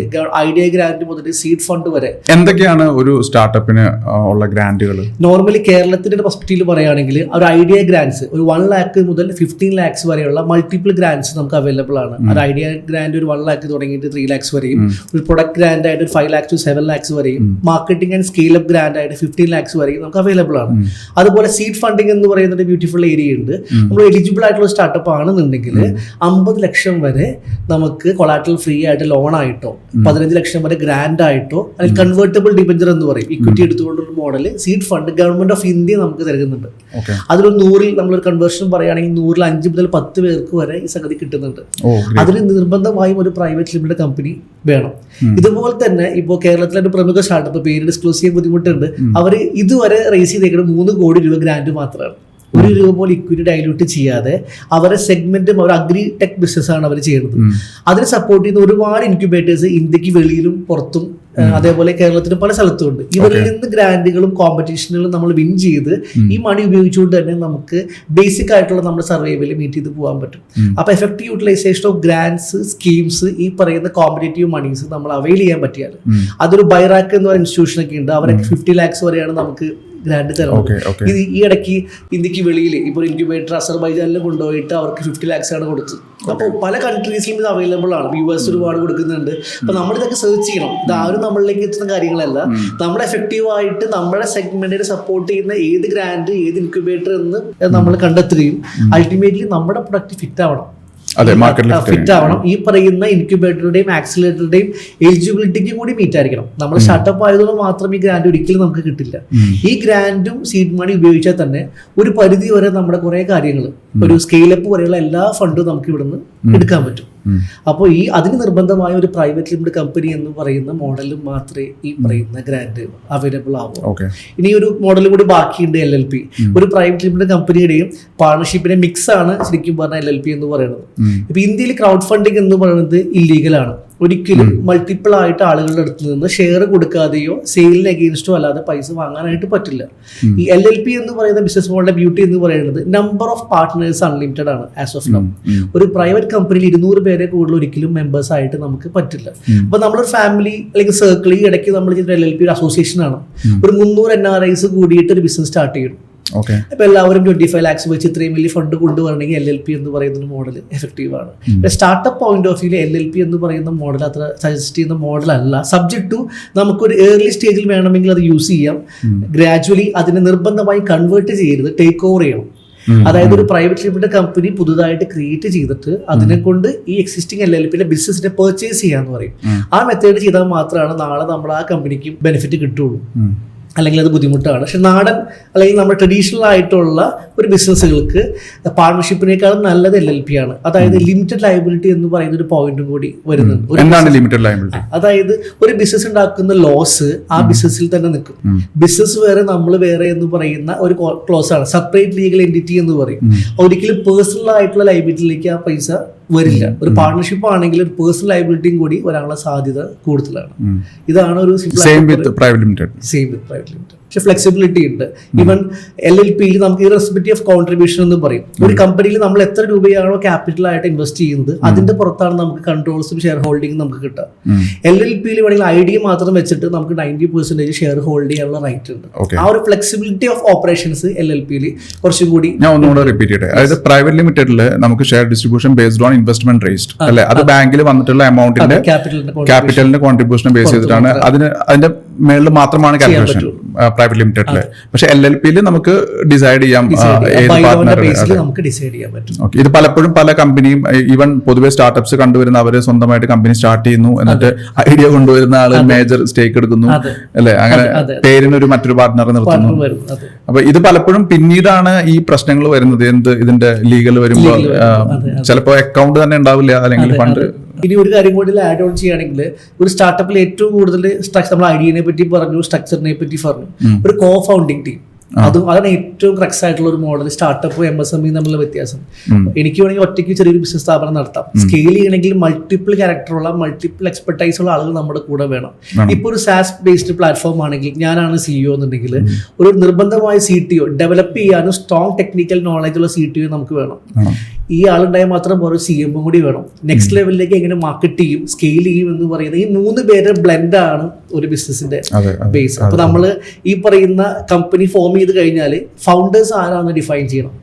Speaker 2: ഐഡിയ ഗ്രാന്റ് മുതൽ സീഡ് ഫണ്ട് വരെ.
Speaker 1: എന്തൊക്കെയാണ് ഒരു സ്റ്റാർട്ടപ്പിന് ഉള്ള ഗ്രാന്റുകൾ?
Speaker 2: നോർമലി കേരളത്തിന്റെ പെർസ്പെക്റ്റീവിൽ പറയുകയാണെങ്കിൽ ഒരു ഐഡിയ ഗ്രാൻസ് ഒരു 1 lakh മുതൽ 15 lakhs വരെയുള്ള മൾട്ടിപ്പിൾ ഗ്രാൻസ് നമുക്ക് അവൈലബിൾ ആണ്. ഒരു ഐഡിയ ഗ്രാൻഡ് ഒരു 1 lakh തുടങ്ങിയിട്ട് 3 lakhs വരെയും, ഒരു പ്രൊഡക്റ്റ് ഗ്രാൻഡ് ആയിട്ട് 5 lakhs to 7 lakhs വരെയും, marketing and scale up grand ആയിട്ട് 15 lakhs വരെയും നമുക്ക് അവൈലബിൾ ആണ്. അതുപോലെ സീഡ് ഫണ്ടിങ് എന്ന് പറയുന്ന ഒരു ബ്യൂട്ടിഫുൾ ഏരിയ ഉണ്ട്. നമ്മൾ എലിജിബിൾ ആയിട്ടുള്ള സ്റ്റാർട്ടപ്പ് ആണെന്നുണ്ടെങ്കിൽ 50 ലക്ഷം വരെ നമുക്ക് കൊളാറ്ററൽ ഫ്രീ ആയിട്ട് ലോൺ ആയിട്ടോ 15 ലക്ഷം വരെ ഗ്രാൻഡ് ആയിട്ടോ അല്ലെങ്കിൽ കൺവേർട്ടബിൾ ഡിബഞ്ചർ എന്ന് പറയും, ഇക്വിറ്റി എടുത്തുകൊണ്ടുള്ള model seed fund government of India നമുക്ക് നൽകുന്നുണ്ട്. അതിലൊരു 100-ൽ നമ്മളൊരു കൺവേർഷൻ പറയുകയാണെങ്കിൽ 100-ൽ 5 മുതൽ 10 പേർക്ക് വരെ ഈ സംഗതി കിട്ടുന്നുണ്ട്. അതിന് നിർബന്ധമായും ഒരു പ്രൈവറ്റ് ലിമിറ്റഡ് കമ്പനി വേണം. ഇതുപോലെ തന്നെ ഇപ്പോൾ കേരളത്തിലെ ഒരു പ്രമുഖ സ്റ്റാർട്ടപ്പ്, പേര് ഡിസ്ക്ലോസ് ചെയ്യാൻ ബുദ്ധിമുട്ടുണ്ട്, അവർ ഇതുവരെ റേസ് ചെയ്തേക്കുന്നത് 3 കോടി രൂപ ഗ്രാൻഡ് മാത്രമാണ്. 1 രൂപ പോലും ഇക്വിറ്റി ഡൈല്യൂട്ട് ചെയ്യാതെ അവരുടെ സെഗ്മെന്റും അവർ അഗ്രി ടെക് ബിസിനസ് ആണ് അവർ ചെയ്യുന്നത്. അതിന് സപ്പോർട്ട് ചെയ്യുന്ന ഒരുപാട് ഇൻക്യുബേറ്റേഴ്സ് ഇന്ത്യക്ക് വെളിയിലും പുറത്തും അതേപോലെ കേരളത്തിന് പല സ്ഥലത്തും ഉണ്ട്. ഇവരിൽ നിന്ന് ഗ്രാൻഡുകളും കോമ്പറ്റീഷനുകളും നമ്മൾ വിൻ ചെയ്ത് ഈ മണി ഉപയോഗിച്ചുകൊണ്ട് തന്നെ നമുക്ക് ബേസിക് ആയിട്ടുള്ള നമ്മുടെ സർവൈവൽ മീറ്റ് ചെയ്ത് പോകാൻ പറ്റും. അപ്പൊ effective utilization of grants, schemes, ഈ പറയുന്ന കോമ്പറ്റേറ്റീവ് മണീസ് നമ്മൾ അവൈൽ ചെയ്യാൻ പറ്റിയാൽ, അതൊരു ബൈറാക്ക് എന്ന് പറയുന്ന ഇൻസ്റ്റിറ്റ്യൂഷൻ ഒക്കെ ഉണ്ട്, അവരൊക്കെ 50 lakhs വരെയാണ് നമുക്ക് ഗ്രാൻഡ് തരണം. ഇത് ഈ ഇടയ്ക്ക് ഇന്ത്യക്ക് വെളിയിൽ ഇപ്പോൾ ഇൻക്യുബേറ്റർ അസർബൈജാനിൽ കൊണ്ടുപോയിട്ട് അവർക്ക് 50 lakhs ആണ് കൊടുത്തത്. അപ്പോൾ പല കൺട്രീസിലും ഇത് അവൈലബിൾ ആണ്. US ഒരുപാട് കൊടുക്കുന്നുണ്ട്. അപ്പൊ നമ്മളിതൊക്കെ സെർച്ച് ചെയ്യണം. ഇതാരും നമ്മളിലേക്ക് എത്തുന്ന കാര്യങ്ങളല്ല. നമ്മൾ എഫക്റ്റീവായിട്ട് നമ്മുടെ സെഗ്മെന്റിനെ സപ്പോർട്ട് ചെയ്യുന്ന ഏത് ഗ്രാൻഡ്, ഏത് ഇൻക്യുബേറ്റർ എന്ന് നമ്മൾ കണ്ടെത്തുകയും അൾട്ടിമേറ്റ്ലി നമ്മുടെ പ്രൊഡക്റ്റ് ഫിറ്റ് ആവണം. ഫിറ്റ് ആവണം. ഈ പറയുന്ന ഇൻക്യുബേറ്ററുടെയും ആക്സിലേറ്ററുടെയും എലിജിബിലിറ്റിക്കും കൂടി മീറ്റ് ആയിരിക്കണം. നമ്മൾ സ്റ്റാർട്ടപ്പ് ആയതുകൊണ്ട് മാത്രം ഈ ഗ്രാൻഡ് ഒരിക്കലും നമുക്ക് കിട്ടില്ല. ഈ ഗ്രാൻഡും സീഡ് മണി ഉപയോഗിച്ചാൽ തന്നെ ഒരു പരിധി വരെ നമ്മുടെ കുറെ കാര്യങ്ങൾ, ഒരു സ്കെയിലപ്പ് വരെയുള്ള എല്ലാ ഫണ്ടും നമുക്ക് ഇവിടുന്ന് എടുക്കാൻ പറ്റും. അപ്പോൾ അതിന് നിർബന്ധമായ ഒരു പ്രൈവറ്റ് ലിമിറ്റഡ് കമ്പനി എന്ന് പറയുന്ന മോഡലിൽ മാത്രമേ ഈ പറയുന്ന ഗ്രാൻഡ് അവൈലബിൾ ആവൂ. ഇനി ഒരു മോഡൽ കൂടി ബാക്കിയുണ്ട്, LLP. ഒരു പ്രൈവറ്റ് ലിമിറ്റഡ് കമ്പനിയുടെയും പാർട്ണർഷിപ്പിന്റെ മിക്സ് ആണ് ശരിക്കും പറഞ്ഞാൽ LLP എന്ന് പറയുന്നത്. ഇപ്പൊ ഇന്ത്യയിൽ ക്രൗഡ് ഫണ്ടിങ് എന്ന് പറയുന്നത് ഇല്ലീഗലാണ്. ഒരിക്കലും മൾട്ടിപ്പിൾ ആയിട്ട് ആളുകളുടെ അടുത്ത് നിന്ന് ഷെയർ കൊടുക്കാതെയോ സെയിലിന് അഗെയിൻസ്റ്റോ അല്ലാതെ പൈസ വാങ്ങാനായിട്ട് പറ്റില്ല. ഈ LLP എന്ന് പറയുന്ന ബിസിനസ് മോഡലിന്റെ ബ്യൂട്ടി എന്ന് പറയുന്നത് നമ്പർ ഓഫ് പാർട്ട്നേഴ്സ് അൺലിമിറ്റഡ് ആണ് ആസ് ഓഫ് നൗ. ഒരു പ്രൈവറ്റ് കമ്പനിയിൽ 200 പേരെ കൂടുതൽ ഒരിക്കലും മെമ്പേഴ്സ് ആയിട്ട് നമുക്ക് പറ്റില്ല. അപ്പൊ നമ്മളൊരു ഫാമിലി അല്ലെങ്കിൽ സർക്കിൾ, ഈ ഇടയ്ക്ക് നമ്മൾ LLP ഒരു അസോസിയേഷൻ ആണ്, ഒരു 300 NRIs കൂടിയിട്ട് ഒരു ബിസിനസ് സ്റ്റാർട്ട് ചെയ്യണം. അപ്പൊ എല്ലാവരും 25 lakhs വെച്ച് ഇത്രയും വലിയ ഫണ്ട് കൊണ്ടുവരണമെങ്കിൽ LLP എന്ന് പറയുന്ന മോഡൽ എഫക്റ്റീവ് ആണ്. Startup point of view LLP എന്ന് പറയുന്ന മോഡൽ അത്ര സജസ്റ്റ് ചെയ്യുന്ന മോഡൽ അല്ല. സബ്ജക്ട് ടു നമുക്കൊരു ഏർലി സ്റ്റേജിൽ വേണമെങ്കിൽ അത് യൂസ് ചെയ്യാം. ഗ്രാജുവലി അതിനെ നിർബന്ധമായി കൺവേർട്ട് ചെയ്യരുത്, ടേക്ക് ഓവർ ചെയ്യണം. അതായത് ഒരു പ്രൈവറ്റ് ലിമിറ്റഡ് കമ്പനി പുതുതായിട്ട് ക്രിയേറ്റ് ചെയ്തിട്ട് അതിനെ കൊണ്ട് ഈ എക്സിസ്റ്റിംഗ് LLPയുടെ ബിസിനസിനെ പർച്ചേസ് ചെയ്യാന്ന് പറയും. ആ മെത്തേഡ് ചെയ്താൽ മാത്രമാണ് നാളെ നമ്മൾ ആ കമ്പനിക്ക് ബെനിഫിറ്റ് കിട്ടുള്ളൂ. അല്ലെങ്കിൽ അത് ബുദ്ധിമുട്ടാണ്. പക്ഷെ നാടൻ അല്ലെങ്കിൽ നമ്മുടെ ട്രഡീഷണൽ ആയിട്ടുള്ള ഒരു ബിസിനസ്സുകൾക്ക് പാർട്ണർഷിപ്പിനേക്കാളും നല്ലത് LLP ആണ്. അതായത് ലിമിറ്റഡ് ലയബിലിറ്റി എന്ന് പറയുന്ന ഒരു പോയിന്റും കൂടി വരുന്നുണ്ട്. അതായത് ഒരു ബിസിനസ് ഉണ്ടാക്കുന്ന ലോസ് ആ ബിസിനസ്സിൽ തന്നെ നിൽക്കും. ബിസിനസ് വേറെ നമ്മൾ വേറെ എന്ന് പറയുന്ന ഒരു ക്ലോസ് ആണ്, സെപ്പറേറ്റ് ലീഗൽ എൻറ്റിറ്റി എന്ന് പറയും. ഒരിക്കലും പേഴ്സണൽ ആയിട്ടുള്ള ലയബിലിറ്റിയിലേക്ക് ആ പൈസ വരില്ല. ഒരു പാർട്ണർഷിപ്പ് ആണെങ്കിൽ ഒരു പേഴ്സണൽ ലയബിലിറ്റിയും കൂടി വരാനുള്ള സാധ്യത കൂടുതലാണ്. ഇതാണ് ഒരു സെയിം വിത്ത് പ്രൈവറ്റ് ലിമിറ്റഡ്. പക്ഷെ ഫ്ലെക്സിബിലിറ്റി ഉണ്ട്. ഈവൻ LLPയിൽ നമുക്ക് ഇറസ്പെക്റ്റീവ് ഓഫ് കോൺട്രിബ്യൂഷൻ എന്ന് പറയും. ഒരു കമ്പനിയിൽ നമ്മൾ എത്ര രൂപയാണോ ക്യാപിറ്റൽ ആയിട്ട് ഇൻവെസ്റ്റ് ചെയ്യുന്നത് അതിന്റെ പുറത്താണ് നമുക്ക് കൺട്രോൾസും ഷെയർ ഹോൾഡിംഗും നമുക്ക് കിട്ടുക. LLPയിൽ വേണമെങ്കിൽ ഐഡിയ മാത്രം വെച്ചിട്ട് നമുക്ക് 90% ഷെയർ ഹോൾഡ് ചെയ്യാനുള്ള റൈറ്റ് ഉണ്ട്. ആ ഒരു ഫ്ലെക്സിബിലിറ്റി ഓഫ് ഓപ്പറേഷൻസ് LLPയിൽ കുറച്ചും കൂടി.
Speaker 1: ഞാൻ ഒന്നുകൂടെ റിപ്പീറ്റ് ചെയ്യട്ടെ. അതായത് പ്രൈവറ്റ് ലിമിറ്റഡിൽ നമുക്ക് share distribution based on investment raised അല്ലെ, അത് ബാങ്കിൽ വന്നിട്ടുള്ള എമൗണ്ടിന്റെ ക്യാപിറ്റലിന്റെ കോൺട്രിബ്യൂഷൻ ബേസ് ചെയ്തിട്ടാണ്. അതിന്റെ മേളിൽ മാത്രമാണ് കാൽക്കുലേഷൻ പ്രൈവറ്റ് ലിമിറ്റഡില്. പക്ഷെ LLPയിൽ നമുക്ക് ഡിസൈഡ് ചെയ്യാം ഇത് പലപ്പോഴും പല കമ്പനിയും ഈവൻ പൊതുവെ സ്റ്റാർട്ടപ്സ് കണ്ടുവരുന്ന അവര് സ്വന്തമായിട്ട് കമ്പനി സ്റ്റാർട്ട് ചെയ്യുന്നു, എന്നിട്ട് ഐഡിയ കൊണ്ടുവരുന്ന ആള് മേജർ സ്റ്റേക്ക് എടുക്കുന്നു അല്ലെ, അങ്ങനെ പേരിനൊരു മറ്റൊരു പാർട്ട്ണറെ നിർത്തുന്നു. അപ്പൊ ഇത് പലപ്പോഴും പിന്നീടാണ് ഈ പ്രശ്നങ്ങൾ വരുന്നത്. ഇതിന്റെ ലീഗൽ വരുമ്പോൾ ചിലപ്പോ അക്കൗണ്ട് തന്നെ ഉണ്ടാവില്ല, അല്ലെങ്കിൽ ഫണ്ട്.
Speaker 2: ഇനി ഒരു കാര്യം കൂടി ആഡ് ഓൺ ചെയ്യുകയാണെങ്കിൽ, ഒരു സ്റ്റാർട്ടപ്പിൽ ഏറ്റവും കൂടുതൽ നമ്മൾ ഐഡിയനെ പറ്റി പറഞ്ഞു, സ്ട്രക്ചറിനെ പറ്റി പറഞ്ഞു, ഒരു കോ ഫൗണ്ടിങ് ടീം, അതാണ് ഏറ്റവും ക്രക്സ് ആയിട്ടുള്ള ഒരു മോഡൽ. സ്റ്റാർട്ടപ്പ് MSME തമ്മിലുള്ള വ്യത്യാസം. എനിക്ക് വേണമെങ്കിൽ ഒറ്റയ്ക്ക് ചെറിയൊരു ബിസിനസ് സ്ഥാപനം നടത്താം. സ്കെയിൽ ചെയ്യണമെങ്കിൽ മൾട്ടിപ്പിൾ ക്യാരക്ടറുള്ള മൾട്ടിപ്പിൾ എക്സ്പെർട്ടൈസ് ഉള്ള ആളുകൾ നമ്മുടെ കൂടെ വേണം. ഇപ്പോൾ ഒരു SaaS ബേസ്ഡ് പ്ലാറ്റ്ഫോം ആണെങ്കിൽ ഞാനാണ് CEO എന്നുണ്ടെങ്കിൽ ഒരു നിർബന്ധമായ CTO, ഡെവലപ്പ് ചെയ്യാനും സ്ട്രോങ് ടെക്നിക്കൽ നോളജ് ഉള്ള CTO നമുക്ക് വേണം. ഈ ആളുണ്ടായാൽ മാത്രം ഒരു CMO കൂടി വേണം. നെക്സ്റ്റ് ലെവലിലേക്ക് എങ്ങനെ മാർക്കറ്റ് ചെയ്യും, സ്കെയിൽ ചെയ്യും എന്ന് പറയുന്നത് ഈ 3 പേരുടെ ബ്ലെൻഡ് ആണ് ഒരു ബിസിനസിന്റെ ബേസ്. അപ്പൊ നമ്മൾ ഈ പറയുന്ന കമ്പനി ഫോം ചെയ്ത് കഴിഞ്ഞാൽ ഫൗണ്ടേഴ്സ് ആരാണെന്ന് ഡിഫൈൻ ചെയ്യണം.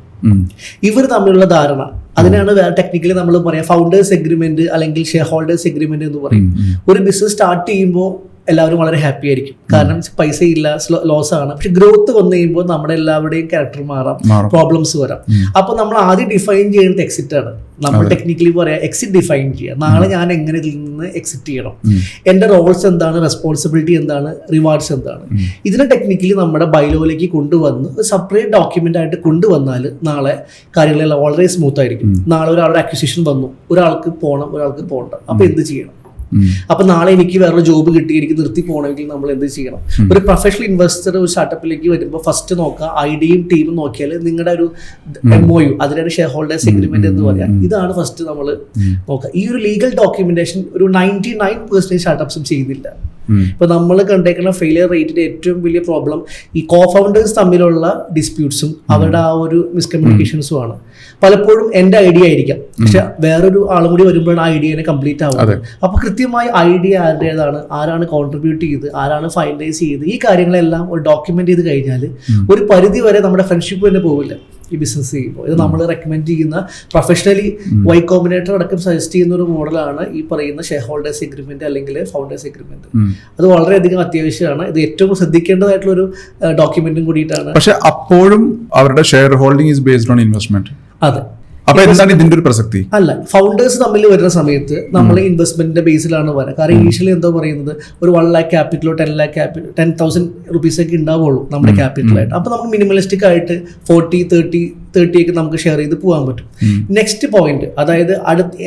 Speaker 2: ഇവർ തമ്മിലുള്ള ധാരണ, അതിനാണ് വേറെ ടെക്നിക്കലി നമ്മൾ പറയാം ഫൗണ്ടേഴ്സ് എഗ്രിമെന്റ് അല്ലെങ്കിൽ ഷെയർ ഹോൾഡേഴ്സ് എഗ്രിമെന്റ് എന്ന് പറയും. ഒരു ബിസിനസ് സ്റ്റാർട്ട് ചെയ്യുമ്പോൾ എല്ലാവരും വളരെ ഹാപ്പി ആയിരിക്കും, കാരണം പൈസ ഇല്ല, ലോസ് ആണ്. പക്ഷെ ഗ്രോത്ത് വന്നു കഴിയുമ്പോൾ നമ്മുടെ എല്ലാവരുടെയും ക്യാരക്ടർ മാറാം, പ്രോബ്ലംസ് വരാം. അപ്പൊ നമ്മൾ ആദ്യം ഡിഫൈൻ ചെയ്യുന്നത് എക്സിറ്റ് ആണ്. നമ്മൾ ടെക്നിക്കലി പറയാം എക്സിറ്റ് ഡിഫൈൻ ചെയ്യുക. നാളെ ഞാൻ എങ്ങനെ ഇതിൽ നിന്ന് എക്സിറ്റ് ചെയ്യണം, എന്റെ റോൾസ് എന്താണ്, റെസ്പോൺസിബിലിറ്റി എന്താണ്, റിവാർഡ്സ് എന്താണ്. ഇതിനെ ടെക്നിക്കലി നമ്മുടെ ബൈലോയിലേക്ക് കൊണ്ടുവന്ന് സെപ്പറേറ്റ് ഡോക്യുമെന്റ് ആയിട്ട് കൊണ്ടുവന്നാൽ നാളെ കാര്യങ്ങളെല്ലാം വളരെ സ്മൂത്ത് ആയിരിക്കും. നാളെ ഒരാളുടെ അക്വിസിഷൻ വന്നു, ഒരാൾക്ക് പോകണം, ഒരാൾക്ക് പോകണ്ട, അപ്പൊ എന്ത് ചെയ്യണം? അപ്പൊ നാളെ എനിക്ക് വേറെ ജോബ് കിട്ടി, എനിക്ക് നിർത്തി പോകണമെങ്കിൽ നമ്മൾ എന്ത് ചെയ്യണം? ഒരു പ്രൊഫഷണൽ ഇൻവെസ്റ്റർ ഒരു സ്റ്റാർട്ടപ്പിലേക്ക് വരുമ്പോൾ ഫസ്റ്റ് നോക്കുക, ഐഡിയയും ടീമും നോക്കിയാൽ നിങ്ങളുടെ ഒരു MOU, അതിനാണ് ഷെയർ ഹോൾഡേഴ്സ് എഗ്രിമെന്റ് എന്ന് പറയാം. ഇതാണ് ഫസ്റ്റ് നമ്മൾ നോക്കുക. ഈ ഒരു ലീഗൽ ഡോക്യുമെന്റേഷൻ ഒരു 99% സ്റ്റാർട്ടപ്സും ചെയ്യുന്നില്ല. ഇപ്പൊ നമ്മൾ കണ്ടേക്കുന്ന ഫെയിലിയർ റേറ്റിന്റെ ഏറ്റവും വലിയ പ്രോബ്ലം ഈ കോ ഫൗണ്ടേഴ്സ് തമ്മിലുള്ള ഡിസ്പ്യൂട്ട്സും അവരുടെ ആ ഒരു മിസ്കമ്മ്യൂണിക്കേഷൻസും ആണ്. പലപ്പോഴും എന്റെ ഐഡിയ ആയിരിക്കാം, പക്ഷെ വേറൊരു ആളും കൂടി വരുമ്പോഴാണ് ആ ഐഡിയനെ കംപ്ലീറ്റ് ആവുന്നത്. അപ്പൊ കൃത്യമായി ഐഡിയ ആരുടേതാണ്, ആരാണ് കോൺട്രിബ്യൂട്ട് ചെയ്ത്, ആരാണ് ഫൈനലൈസ് ചെയ്ത്, ഈ കാര്യങ്ങളെല്ലാം ഒരു ഡോക്യുമെന്റ് ചെയ്ത് കഴിഞ്ഞാൽ ഒരു പരിധി വരെ നമ്മുടെ ഫ്രണ്ട്ഷിപ്പ് തന്നെ പോവില്ല ഈ ബിസിനസ് ചെയ്യുമ്പോൾ. ഇത് നമ്മൾ റെക്കമെൻഡ് ചെയ്യുന്ന പ്രൊഫഷണലി വൈ കോമ്പിനേറ്റർ അടക്കം സജസ്റ്റ് ചെയ്യുന്ന ഒരു മോഡലാണ് ഈ പറയുന്ന ഷെയർ ഹോൾഡേഴ്സ് എഗ്രിമെന്റ് അല്ലെങ്കിൽ ഫൗണ്ടേഴ്സ് എഗ്രിമെന്റ്. അത് വളരെയധികം അത്യാവശ്യമാണ്. ഇത് ഏറ്റവും ശ്രദ്ധിക്കേണ്ടതായിട്ടുള്ള ഒരു ഡോക്യുമെന്റും കൂടിയിട്ടാണ്.
Speaker 1: പക്ഷെ അപ്പോഴും അവരുടെ share holding is based on investment.
Speaker 2: അതെ.
Speaker 1: അപ്പൊ എന്താണ് ഇതിന്റെ ഒരു പ്രസക്തി?
Speaker 2: അല്ല, ഫൗണ്ടേഴ്സ് തമ്മിൽ വരുന്ന സമയത്ത് നമ്മൾ ഇൻവെസ്റ്റ്മെന്റിന്റെ ബേസിലാണ് വരാം. കാരണം ഇനീഷ്യലി എന്താ പറയുന്നത്, ഒരു 1 lakh ക്യാപിറ്റലോ 10 lakh ക്യാപിറ്റൽ 10,000 rupees ഉണ്ടാവുള്ളൂ നമ്മുടെ ക്യാപിറ്റലായിട്ട്. അപ്പൊ നമുക്ക് മിനിമലിസ്റ്റിക് ആയിട്ട് 40-30 ഒക്കെ നമുക്ക് ഷെയർ ചെയ്ത് പോകാൻ പറ്റും. നെക്സ്റ്റ് പോയിന്റ്, അതായത്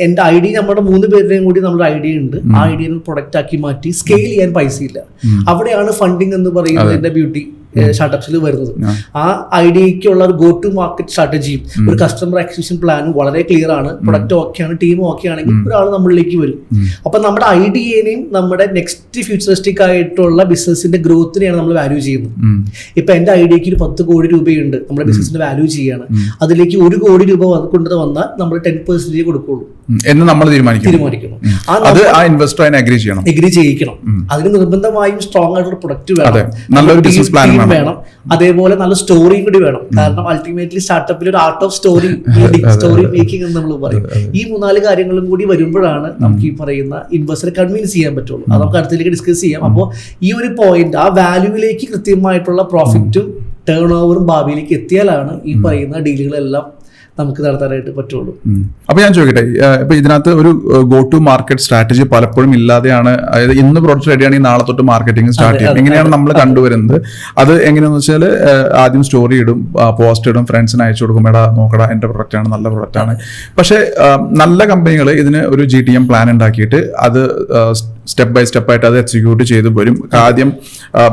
Speaker 2: എന്റെ ഐഡിയ നമ്മുടെ 3 പേരുടെയും കൂടി നമ്മുടെ ഐഡിയ ഉണ്ട്, ആ ഐഡിയ പ്രൊഡക്റ്റ് ആക്കി മാറ്റി സ്കെയിൽ ചെയ്യാൻ പൈസ ഇല്ല. അവിടെയാണ് ഫണ്ടിങ് എന്ന് പറയുന്നതിന്റെ ബ്യൂട്ടി സ്റ്റാർട്ടപ്സിൽ വരുന്നത്. ആ ഐഡിയയ്ക്കുള്ള ഒരു ഗോ ടു മാർക്കറ്റ് സ്ട്രാറ്റജിയും ഒരു കസ്റ്റമർ അക്വിസിഷൻ പ്ലാനും വളരെ ക്ലിയർ ആണ്. പ്രൊഡക്റ്റ് ഓക്കെയാണ്, ടീം ഓക്കെ ആണെങ്കിൽ ഒരാൾ നമ്മളിലേക്ക് വരും. അപ്പൊ നമ്മുടെ ഐഡിയനെയും നമ്മുടെ നെക്സ്റ്റ് ഫ്യൂച്ചറിസ്റ്റിക് ആയിട്ടുള്ള ബിസിനസിന്റെ ഗ്രോത്തിനെയാണ് നമ്മൾ വാല്യൂ ചെയ്യുന്നത്. ഇപ്പൊ എന്റെ ഐഡിയക്ക് ഒരു 10 കോടി രൂപയുണ്ട്, നമ്മുടെ ബിസിനസിന്റെ വാല്യൂ ചെയ്യാണ്. അതിലേക്ക് 1 കോടി രൂപ കൊണ്ടു വന്നാൽ നമ്മൾ 10% കൊടുക്കുള്ളൂ
Speaker 1: എന്ന് നമ്മൾ തീരുമാനിക്കണം.
Speaker 2: എഗ്രി ചെയ്യിക്കണം. അതിന് നിർബന്ധമായും സ്ട്രോങ് ആയിട്ടുള്ള പ്രൊഡക്റ്റ് വേണം,
Speaker 1: നല്ലൊരു ബിസിനസ് പ്ലാൻ
Speaker 2: വേണം, അതേപോലെ നല്ല സ്റ്റോറി കൂടി വേണം. കാരണം അൾട്ടിമേറ്റ്ലി സ്റ്റാർട്ടപ്പിൽ ഒരു ആർട്ട് ഓഫ് സ്റ്റോറി മേക്കിംഗ് എന്ന് നമ്മൾ പറയും. ഈ 3-4 കാര്യങ്ങളും കൂടി വരുമ്പോഴാണ് നമുക്ക് ഈ പറയുന്ന ഇൻവെസ്റ്ററെ കൺവിൻസ് ചെയ്യാൻ പറ്റുള്ളൂ. അത് നമുക്ക് അടുത്തേക്ക് ഡിസ്കസ് ചെയ്യാം. അപ്പോൾ ഈ ഒരു പോയിന്റ്, ആ വാല്യൂവിലേക്ക് കൃത്യമായിട്ടുള്ള പ്രോഫിറ്റും ടേൺ ഓവറും ഭാവിയിലേക്ക് എത്തിയാലാണ് ഈ പറയുന്ന ഡീലുകളെല്ലാം നമുക്ക് നടത്താനായിട്ട് പറ്റുള്ളൂ.
Speaker 1: അപ്പൊ ഞാൻ ചോദിക്കട്ടെ, ഇപ്പൊ ഇതിനകത്ത് ഒരു ഗോ ടു മാർക്കറ്റ് സ്ട്രാറ്റജി പലപ്പോഴും ഇല്ലാതെയാണ്, അതായത് ഇന്ന് പ്രോഡക്റ്റ് റെഡിയാണെങ്കിൽ നാളെ തൊട്ട് മാർക്കറ്റിംഗ് സ്റ്റാർട്ട് ചെയ്യും. എങ്ങനെയാണ് നമ്മൾ കണ്ടുവരുന്നത്? അത് എങ്ങനെയാന്ന് വെച്ചാൽ ആദ്യം സ്റ്റോറി ഇടും, പോസ്റ്റ് ഇടും, ഫ്രണ്ട്സിന് അയച്ചു കൊടുക്കും, എടാ നോക്കടാ എന്റെ പ്രൊഡക്റ്റ് ആണ്, നല്ല പ്രൊഡക്റ്റ് ആണ്. പക്ഷെ നല്ല കമ്പനികൾ ഇതിന് ഒരു GTM പ്ലാൻ ഉണ്ടാക്കിയിട്ട് അത് സ്റ്റെപ്പ് ബൈ സ്റ്റെപ്പ് ആയിട്ട് അത് എക്സിക്യൂട്ട് ചെയ്ത് വരും. ആദ്യം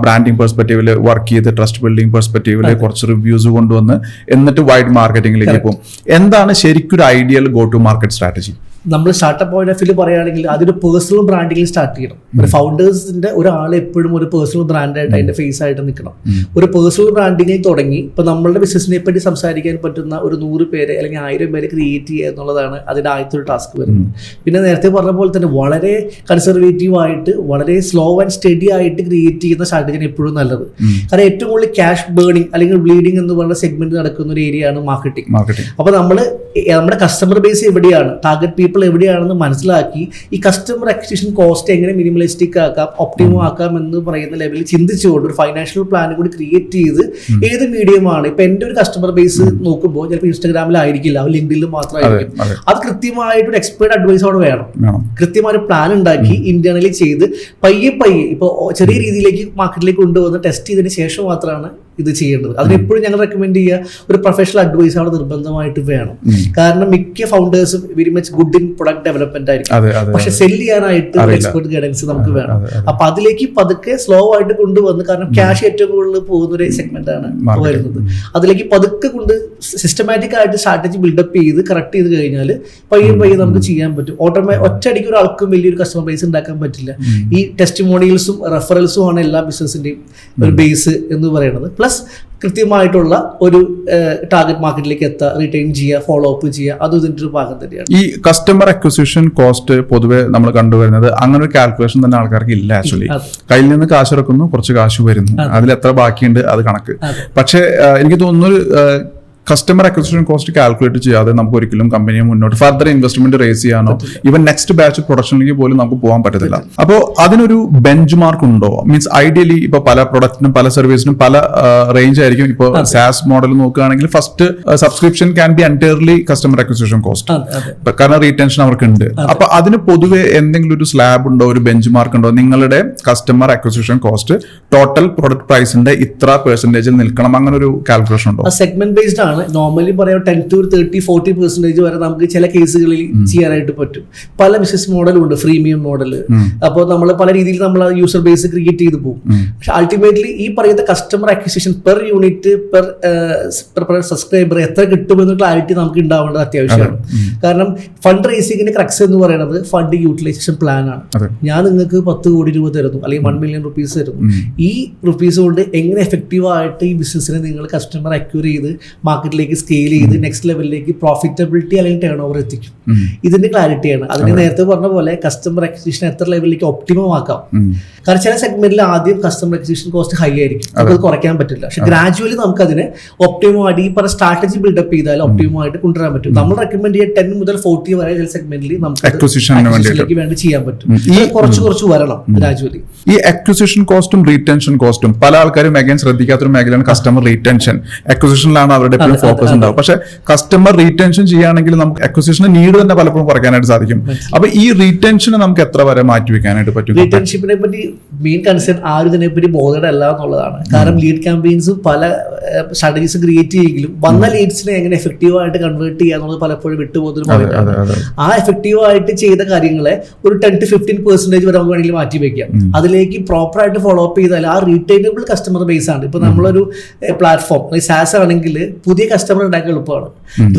Speaker 1: ബ്രാൻഡിങ് പെർസ്പെക്റ്റീവിൽ വർക്ക് ചെയ്ത് ട്രസ്റ്റ് ബിൽഡിംഗ് പെർസ്പെക്റ്റീവിൽ കുറച്ച് റിവ്യൂസ് കൊണ്ടുവന്ന് എന്നിട്ട് വൈഡ് മാർക്കറ്റിംഗിലേക്ക് പോകും. എന്താണ് ശരിക്കും ഒരു ideal go to market strategy?
Speaker 2: നമ്മൾ സ്റ്റാർട്ടപ്പ് പോയിന്റ് ഓഫ് വ്യൂ പറയുകയാണെങ്കിൽ അതൊരു പേഴ്സണൽ ബ്രാൻഡിംഗ് സ്റ്റാർട്ട് ചെയ്യണം. ഒരു ഫൗണ്ടേഴ്സിന്റെ ഒരാൾ എപ്പോഴും ഒരു പേഴ്സണൽ ബ്രാൻഡായിട്ട് അതിന്റെ ഫേസ് ആയിട്ട് നിൽക്കണം. ഒരു പേഴ്സണൽ ബ്രാൻഡിങ്ങിൽ തുടങ്ങി ഇപ്പൊ നമ്മളുടെ ബിസിനസിനെ പറ്റി സംസാരിക്കാൻ പറ്റുന്ന ഒരു 100 പേര് അല്ലെങ്കിൽ 1000 പേരെ ക്രിയേറ്റ് ചെയ്യുക എന്നുള്ളതാണ് അതിന്റെ ആദ്യത്തെ ഒരു ടാസ്ക് വരുന്നത്. പിന്നെ നേരത്തെ പറഞ്ഞ പോലെ തന്നെ വളരെ കൺസർവേറ്റീവ് ആയിട്ട് വളരെ സ്ലോ ആൻഡ് സ്റ്റഡി ആയിട്ട് ക്രിയേറ്റ് ചെയ്യുന്ന സ്ട്രാറ്റജിയാണ് എപ്പോഴും നല്ലത്. കാരണം ഏറ്റവും കൂടുതൽ ക്യാഷ് ബേണിംഗ് അല്ലെങ്കിൽ ബ്ലീഡിംഗ് എന്ന് പറയുന്ന സെഗ്മെന്റ് നടക്കുന്ന ഒരു ഏരിയ ആണ് മാർക്കറ്റിംഗ്. അപ്പൊ നമ്മുടെ കസ്റ്റമർ ബേസ് എവിടെയാണ്, ടാർഗറ്റ് പീപ്പിൾ എവിടെയാണെന്ന് മനസ്സിലാക്കി ഈ കസ്റ്റമർ അക്വിസിഷൻ കോസ്റ്റ് എങ്ങനെ മിനിമലിസ്റ്റിക് ആക്കാം, ഒപ്റ്റിമം ആക്കാം എന്ന് പറയുന്ന ലെവലിൽ ചിന്തിച്ചുകൊണ്ട് ഒരു ഫൈനാൻഷ്യൽ പ്ലാൻ കൂടി ക്രിയേറ്റ് ചെയ്ത് ഏത് മീഡിയമാണ് ഇപ്പൊ എന്റെ ഒരു കസ്റ്റമർ ബേസ് നോക്കുമ്പോൾ ചിലപ്പോൾ ഇൻസ്റ്റാഗ്രാമിലായിരിക്കില്ല, അവർ ലിങ്ക്ഡിനിൽ മാത്രമായിരിക്കും. അത് കൃത്യമായിട്ടൊരു എക്സ്പേർട്ട് അഡ്വൈസ് അവിടെ വേണം. കൃത്യമായ ഒരു പ്ലാൻ ഉണ്ടാക്കി ഇന്റേണലി ചെയ്ത് പയ്യെ ഇപ്പൊ ചെറിയ രീതിയിലേക്ക് മാർക്കറ്റിലേക്ക് കൊണ്ടുവന്ന് ടെസ്റ്റ് ചെയ്തതിന് ശേഷം മാത്രമാണ് ഇത് ചെയ്യേണ്ടത്. അതിനെപ്പോഴും ഞങ്ങൾ റെക്കമെൻഡ് ചെയ്യുക ഒരു പ്രൊഫഷണൽ അഡ്വൈസ് അവിടെ നിർബന്ധമായിട്ട് വേണം. കാരണം മിക്ക ഫൗണ്ടേഴ്സും very much good in product development ആയിരിക്കും, പക്ഷെ സെല് ചെയ്യാനായിട്ട് എക്സ്പെർട്ട് ഗൈഡൻസ് നമുക്ക് വേണം. അപ്പൊ അതിലേക്ക് പതുക്കെ സ്ലോ ആയിട്ട് കൊണ്ടുവന്ന്, കാരണം ക്യാഷ് ഏറ്റവും കൂടുതൽ പോകുന്ന ഒരു സെഗ്മെന്റ് ആണ് വരുന്നത്, അതിലേക്ക് പതുക്കെ കൊണ്ട് സിസ്റ്റമാറ്റിക് ആയിട്ട് സ്ട്രാറ്റജി ബിൽഡപ്പ് ചെയ്ത് കറക്റ്റ് ചെയ്ത് കഴിഞ്ഞാൽ പയ്യെ നമുക്ക് ചെയ്യാൻ പറ്റും. ഒറ്റയടിക്ക് ഒരാൾക്കും വലിയൊരു കസ്റ്റമർ ബേസ് ഉണ്ടാക്കാൻ പറ്റില്ല. ഈ ടെസ്റ്റിമോണിയൽസും റെഫറൽസും ആണ് എല്ലാ ബിസിനസിന്റെയും ഒരു ബേസ് എന്ന് പറയുന്നത്. പ്ലസ് കൃത്യമായിട്ടുള്ള ഒരു ടാർഗറ്റ് മാർക്കറ്റിലേക്ക് എത്തുക, റിട്ടൈൻ ചെയ്യുക, ഫോളോ അപ്പ് ചെയ്യുക, അതും ഇതിന്റെ ഒരു ഭാഗം തന്നെയാണ്.
Speaker 1: ഈ കസ്റ്റമർ അക്വിസിഷൻ കോസ്റ്റ് പൊതുവെ നമ്മൾ കണ്ടുവരുന്നത് അങ്ങനെ ഒരു കാൽക്കുലേഷൻ തന്നെ ആൾക്കാർക്ക് ഇല്ല. ആക്ച്വലി കയ്യിൽ നിന്ന് കാശ് ഇറക്കുന്നു, കുറച്ച് കാശ് വരുന്നു, അതിൽ എത്ര ബാക്കിയുണ്ട് അത് കണക്ക്. പക്ഷെ എനിക്ക് തോന്നുന്നു കസ്റ്റമർ അക്വിസിഷൻ കോസ്റ്റ് കാൽക്കുലേറ്റ് ചെയ്യാതെ നമുക്ക് ഒരിക്കലും കമ്പനിയെ മുന്നോട്ട് ഫർദർ ഇൻവെസ്റ്റ്മെന്റ് റേസ് ചെയ്യാനോ ഈവൻ നെക്സ്റ്റ് ബാച്ച് പ്രൊഡക്ഷനിലേക്ക് പോലും നമുക്ക് പോകാൻ പറ്റത്തില്ല. അപ്പോൾ അതിനൊരു ബെഞ്ച് മാർക്ക് ഉണ്ടോ? മീൻസ് ഐഡിയലി ഇപ്പൊ പല പ്രൊഡക്റ്റിനും പല സർവീസിനും പല റേഞ്ച് ആയിരിക്കും. ഇപ്പോൾ സാസ് മോഡൽ നോക്കുകയാണെങ്കിൽ first subscription can be entirely customer acquisition cost, കാരണം റീറ്റൻഷൻ അവർക്ക് ഉണ്ട്. അപ്പൊ അതിന് പൊതുവെ എന്തെങ്കിലും ഒരു സ്ലാബ് ഉണ്ടോ, ഒരു ബെഞ്ച് മാർക്ക് ഉണ്ടോ? നിങ്ങളുടെ customer acquisition cost total product പ്രൈസിന്റെ ഇത്ര പെർസെന്റേജിൽ നിൽക്കണം, അങ്ങനെ ഒരു കാൽക്കുലേഷൻ ഉണ്ടോ?
Speaker 2: സെഗ്മെന്റ് ബേസ്ഡ് ആണ്. നോർമലി പറയാം 10 to 30-40% വരെ നമുക്ക് ചില കേസുകളിൽ ചെയ്യാനായിട്ട് പറ്റും. പല ബിസിനസ് മോഡലും ഉണ്ട്, ഫ്രീമിയം മോഡൽ. അപ്പോൾ നമ്മൾ പല രീതിയിൽ നമ്മൾ യൂസർ ബേസ് ക്രിയേറ്റ് ചെയ്ത് പോകും. പക്ഷെ അൾട്ടിമേറ്റ്ലി ഈ പറയുന്ന customer acquisition per unit per subscriber എത്ര കിട്ടുമെന്ന ക്ലാരിറ്റി നമുക്ക് ഉണ്ടാവേണ്ടത് അത്യാവശ്യമാണ്. കാരണം ഫണ്ട് റേസിംഗിന്റെ ക്രക്സ് എന്ന് പറയുന്നത് ഫണ്ട് യൂട്ടിലൈസേഷൻ പ്ലാൻ ആണ്. ഞാൻ നിങ്ങൾക്ക് 10 കോടി രൂപ തരുന്നു, അല്ലെങ്കിൽ 1 million rupees തരുന്നു. ഈ റുപ്പീസ് കൊണ്ട് എങ്ങനെ എഫക്റ്റീവായിട്ട് ഈ ബിസിനസ്സിനെ നിങ്ങൾ കസ്റ്റമർ അക്വയർ ചെയ്ത് മാർക്കറ്റിലേക്ക് സ്കെയിൽ ചെയ്ത് നെക്സ്റ്റ് ലെവലിലേക്ക് പ്രോഫിറ്റബിലിറ്റി അല്ലെങ്കിൽ ടേൺ ഓവർ എത്തിക്കും. ഇതിന്റെ ക്ലാരിറ്റിയാണ്. അതിന് നേരത്തെ പറഞ്ഞ പോലെ കസ്റ്റമർ അക്വിസിഷൻ എത്ര ലെവലിലേക്ക് ഒപ്റ്റിമം ആക്കാം. കാരണം ചില സെഗ്മെന്റിൽ ആദ്യം കസ്റ്റമർ അക്വിസിഷൻ കോസ്റ്റ് ഹൈ ആയിരിക്കും, നമുക്ക് കുറയ്ക്കാൻ പറ്റില്ല. പക്ഷെ ഗ്രാജുവലി നമുക്ക് അതിനെ ഒപ്റ്റിമം ആയിട്ട് ഈ പറഞ്ഞ സ്ട്രാറ്റജി ബിൽഡപ്പ് ചെയ്താൽ ഒപ്റ്റിമം ആയിട്ട് കൊണ്ടുവരാൻ പറ്റും. നമ്മൾ റെക്കമെൻഡ് ചെയ്യുക 10 മുതൽ 40 വരെ ചില സെഗ്മെന്റിൽ നമുക്ക് അക്വിസിഷനിലേക്ക് വേണ്ടി ചെയ്യാൻ പറ്റും. ഈ കുറച്ച് വരണം ഗ്രാജുവലി.
Speaker 1: ഈ അക്വിസിഷൻ കോസ്റ്റും റീറ്റൻഷൻ കോസ്റ്റും പല ആൾക്കാരും ശ്രദ്ധിക്കാത്തൊരു മേഖലയാണ് കസ്റ്റമർ റീറ്റൻഷൻ. അക്വിസിഷനിലാണ് അവരുടെ ഒരു ഫോക്കസ് ഉണ്ടാവും. പക്ഷെ കസ്റ്റമർ റീറ്റൻഷൻ ചെയ്യുകയാണെങ്കിൽ നമുക്ക് അക്വിസിഷൻ നീഡ് തന്നെ പലപ്പോഴും കുറയ്ക്കാനായിട്ട് സാധിക്കും. അപ്പൊ ഈ റീറ്റൻഷന് നമുക്ക് എത്ര വരെ മാറ്റി വെക്കാനായിട്ട് പറ്റും?
Speaker 2: റീറ്റൻഷിപ്പിനെ പറ്റി മെയിൻ കൺസേൺ ആരും ഇതിനെപ്പറ്റി ബോധഡ് അല്ല എന്നുള്ളതാണ്. കാരണം ലീഡ് ക്യാമ്പയിൻസും പല സ്ട്രാറ്റജീസ് ക്രിയേറ്റ് ചെയ്യെങ്കിലും വന്ന ലീഡ്സിനെ എങ്ങനെ എഫക്റ്റീവ് ആയിട്ട് കൺവേർട്ട് ചെയ്യുക എന്നുള്ളത് പലപ്പോഴും വിട്ടുപോകുന്നൊരു പോയിന്റാണ്. ആ എഫക്റ്റീവ് ആയിട്ട് ചെയ്ത കാര്യങ്ങളെ ഒരു 10-15% വരെ നമുക്ക് വേണമെങ്കിൽ മാറ്റി വെക്കാം. അതിലേക്ക് പ്രോപ്പർ ആയിട്ട് ഫോളോ അപ്പ് ചെയ്താൽ ആ റീറ്റെയിനബിൾ കസ്റ്റമർ ബേസ് ആണ്. ഇപ്പൊ നമ്മളൊരു പ്ലാറ്റ്ഫോം അല്ലെങ്കിൽ സാസ് ആണെങ്കിൽ പുതിയ കസ്റ്റമർ ഉണ്ടാക്കാൻ എളുപ്പമാണ്.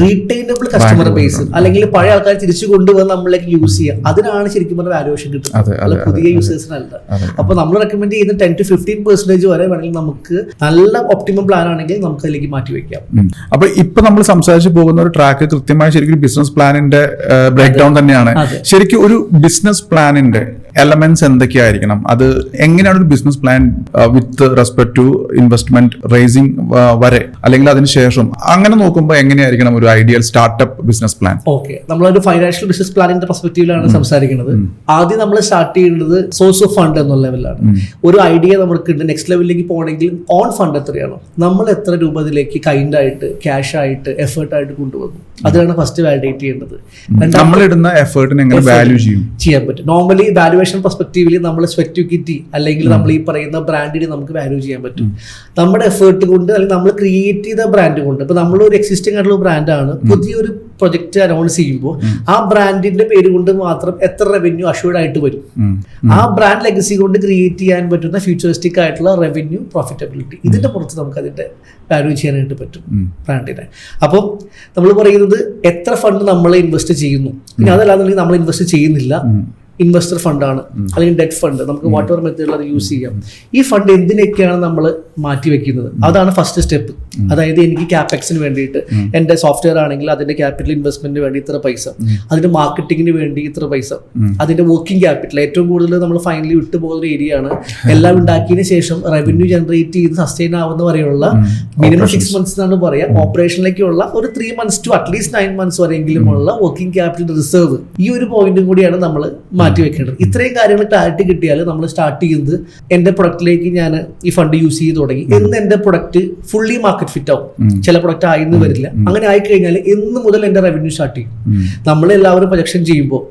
Speaker 2: റീറ്റെയിനബിൾ കസ്റ്റമർ ബേസ് അല്ലെങ്കിൽ പഴയ ആൾക്കാർ തിരിച്ചു കൊണ്ടുവന്ന് നമ്മളിലേക്ക് യൂസ് ചെയ്യുക, അതിനാണ് ശരിക്കും പറഞ്ഞ വാല്യൂഷൻ കിട്ടുന്നത്, അല്ല പുതിയ യൂസേഴ്സിനല്ല. അപ്പൊ നമ്മൾ റെക്കമെൻഡ് ചെയ്യുന്ന 10-15% വരെ വേണമെങ്കിൽ നമുക്ക് നല്ല ഒപ്റ്റിമം പ്ലാൻ ആണെങ്കിൽ നമുക്ക് അതിലേക്ക് മാറ്റി വെക്കാം.
Speaker 1: അപ്പൊ ഇപ്പൊ നമ്മൾ സംസാരിച്ചു പോകുന്ന ഒരു ട്രാക്ക് കൃത്യമായി ശരിക്കും ബിസിനസ് പ്ലാനിന്റെ ബ്രേക്ക് ഡൗൺ തന്നെയാണ്. ശരിക്കും ഒരു ബിസിനസ് പ്ലാനിന്റെ എലമെന്റ്സ് എന്തൊക്കെയായിരിക്കണം? അത് എങ്ങനെയാണ് ഒരു business plan with respect to investment raising വരെ, അല്ലെങ്കിൽ അതിനുശേഷം അങ്ങനെ നോക്കുമ്പോൾ എങ്ങനെയായിരിക്കണം ഒരു ideal startup business plan?
Speaker 2: Okay, നമ്മളൊരു ഫൈനാൻഷ്യൽ ബിസിനസ് പ്ലാനിന്റെ പെർസ്പെക്റ്റീവിലാണ് സംസാരിക്കുന്നത്. ആദ്യം നമ്മൾ സ്റ്റാർട്ട് ചെയ്യുന്നത് സോഴ്സ് ഓഫ് ഫണ്ട് എന്നുള്ള ലെവലാണ്. ഒരു ഐഡിയ നമുക്ക് നെക്സ്റ്റ് ലെവലിലേക്ക് പോകണമെങ്കിൽ ഓൺ ഫണ്ട് എത്രയാണോ, നമ്മൾ എത്ര രൂപ അതിലേക്ക് കൈൻഡ് ആയിട്ട് ക്യാഷ് ആയിട്ട് എഫേർട്ട് ആയിട്ട് കൊണ്ടുവന്നു, അതാണ് ഫസ്റ്റ് വാലിഡേറ്റ് ചെയ്യേണ്ടത്.
Speaker 1: നമ്മളിടുന്ന എഫേർട്ടിനെ എങ്ങനെ വാല്യൂ
Speaker 2: ചെയ്യാൻ പറ്റും. നോർമലി വാല്യുവേഷൻ പെർസ്പെക്റ്റീവിൽ നമ്മൾ സ്വെറ്റ് ഇക്വിറ്റി അല്ലെങ്കിൽ നമ്മൾ ഈ പറയുന്ന ബ്രാൻഡിനെ നമുക്ക് വാല്യൂ ചെയ്യാൻ പറ്റും നമ്മുടെ എഫേർട്ട് കൊണ്ട്, അല്ലെങ്കിൽ നമ്മൾ ക്രിയേറ്റ് ചെയ്ത ബ്രാൻഡ് കൊണ്ട്. ഇപ്പൊ നമ്മളൊരു എക്സിസ്റ്റിംഗ് ആയിട്ടുള്ള ബ്രാൻഡാണ്, പുതിയൊരു പ്രൊജക്ട് അനൗൺസ് ചെയ്യുമ്പോൾ ആ ബ്രാൻഡിന്റെ പേര് കൊണ്ട് മാത്രം എത്ര റവന്യൂ അഷ്യൂർഡ് ആയിട്ട് വരും, ആ ബ്രാൻഡ് ലെഗസി കൊണ്ട് ക്രിയേറ്റ് ചെയ്യാൻ പറ്റുന്ന ഫ്യൂച്ചറിസ്റ്റിക് ആയിട്ടുള്ള റവന്യൂ പ്രോഫിറ്റബിലിറ്റി, ഇതിന്റെ പുറത്ത് നമുക്ക് അതിന്റെ വാല്യൂ ചെയ്യാനായിട്ട് പറ്റും ബ്രാൻഡിനെ. അപ്പം നമ്മൾ പറയുന്നത് എത്ര ഫണ്ട് നമ്മൾ ഇൻവെസ്റ്റ് ചെയ്യുന്നു. ഇനി അതല്ലാന്നുണ്ടെങ്കിൽ നമ്മൾ ഇൻവെസ്റ്റ് ചെയ്യുന്നില്ല, ഇൻവെസ്റ്റർ ഫണ്ടാണ് അല്ലെങ്കിൽ ഡെറ്റ് ഫണ്ട്, നമുക്ക് വാട്ട് എവർ മെത്തേഡിൽ അത് യൂസ് ചെയ്യാം. ഈ ഫണ്ട് എന്തിനൊക്കെയാണ് നമ്മൾ മാറ്റി വെക്കുന്നത്, അതാണ് ഫസ്റ്റ് സ്റ്റെപ്പ്. അതായത് എനിക്ക് ക്യാപെക്സിന് വേണ്ടിയിട്ട് എൻ്റെ സോഫ്റ്റ്വെയർ ആണെങ്കിൽ അതിന്റെ ക്യാപിറ്റൽ ഇൻവെസ്റ്റ്മെന്റിന് വേണ്ടി ഇത്ര പൈസ, അതിന്റെ മാർക്കറ്റിംഗിന് വേണ്ടി ഇത്ര പൈസ, അതിന്റെ വർക്കിംഗ് ക്യാപിറ്റൽ ഏറ്റവും കൂടുതൽ നമ്മൾ ഫൈനലി വിട്ടുപോകുന്ന ഏരിയ ആണ്. എല്ലാം ഉണ്ടാക്കിയതിന് ശേഷം റവന്യൂ ജനറേറ്റ് ചെയ്ത് സസ്റ്റെയിൻ ആവുന്ന വരെയുള്ള മിനിമം 6 months എന്നാണ് പറയാം, ഓപ്പറേഷനിലേക്കുള്ള ഒരു 3 months to അറ്റ്ലീസ്റ്റ് 9 months വരെയെങ്കിലും ഉള്ള വർക്കിംഗ് ക്യാപിറ്റൽ റിസർവ്, ഈ ഒരു പോയിന്റും കൂടിയാണ് നമ്മൾ മാറ്റി വെക്കേണ്ടത്. ഇത്രയും കാര്യങ്ങൾ ക്ലാരിറ്റി കിട്ടിയാൽ നമ്മൾ സ്റ്റാർട്ട് ചെയ്യുന്നത് എന്റെ പ്രൊഡക്റ്റിലേക്ക് ഞാൻ ഈ ഫണ്ട് യൂസ് ചെയ്ത് തുടങ്ങി എന്ന് എന്റെ പ്രൊഡക്റ്റ് ഫുള്ളി മാർക്കറ്റ് ഫിറ്റ് ആവും. ചില പ്രൊഡക്റ്റ് ആയിന്ന് വരില്ല. അങ്ങനെ ആയിക്കഴിഞ്ഞാൽ എന്ന് മുതൽ എന്റെ റവന്യൂ സ്റ്റാർട്ട് ചെയ്യും. നമ്മളെല്ലാവരും പ്രൊജക്ഷൻ ചെയ്യുമ്പോൾ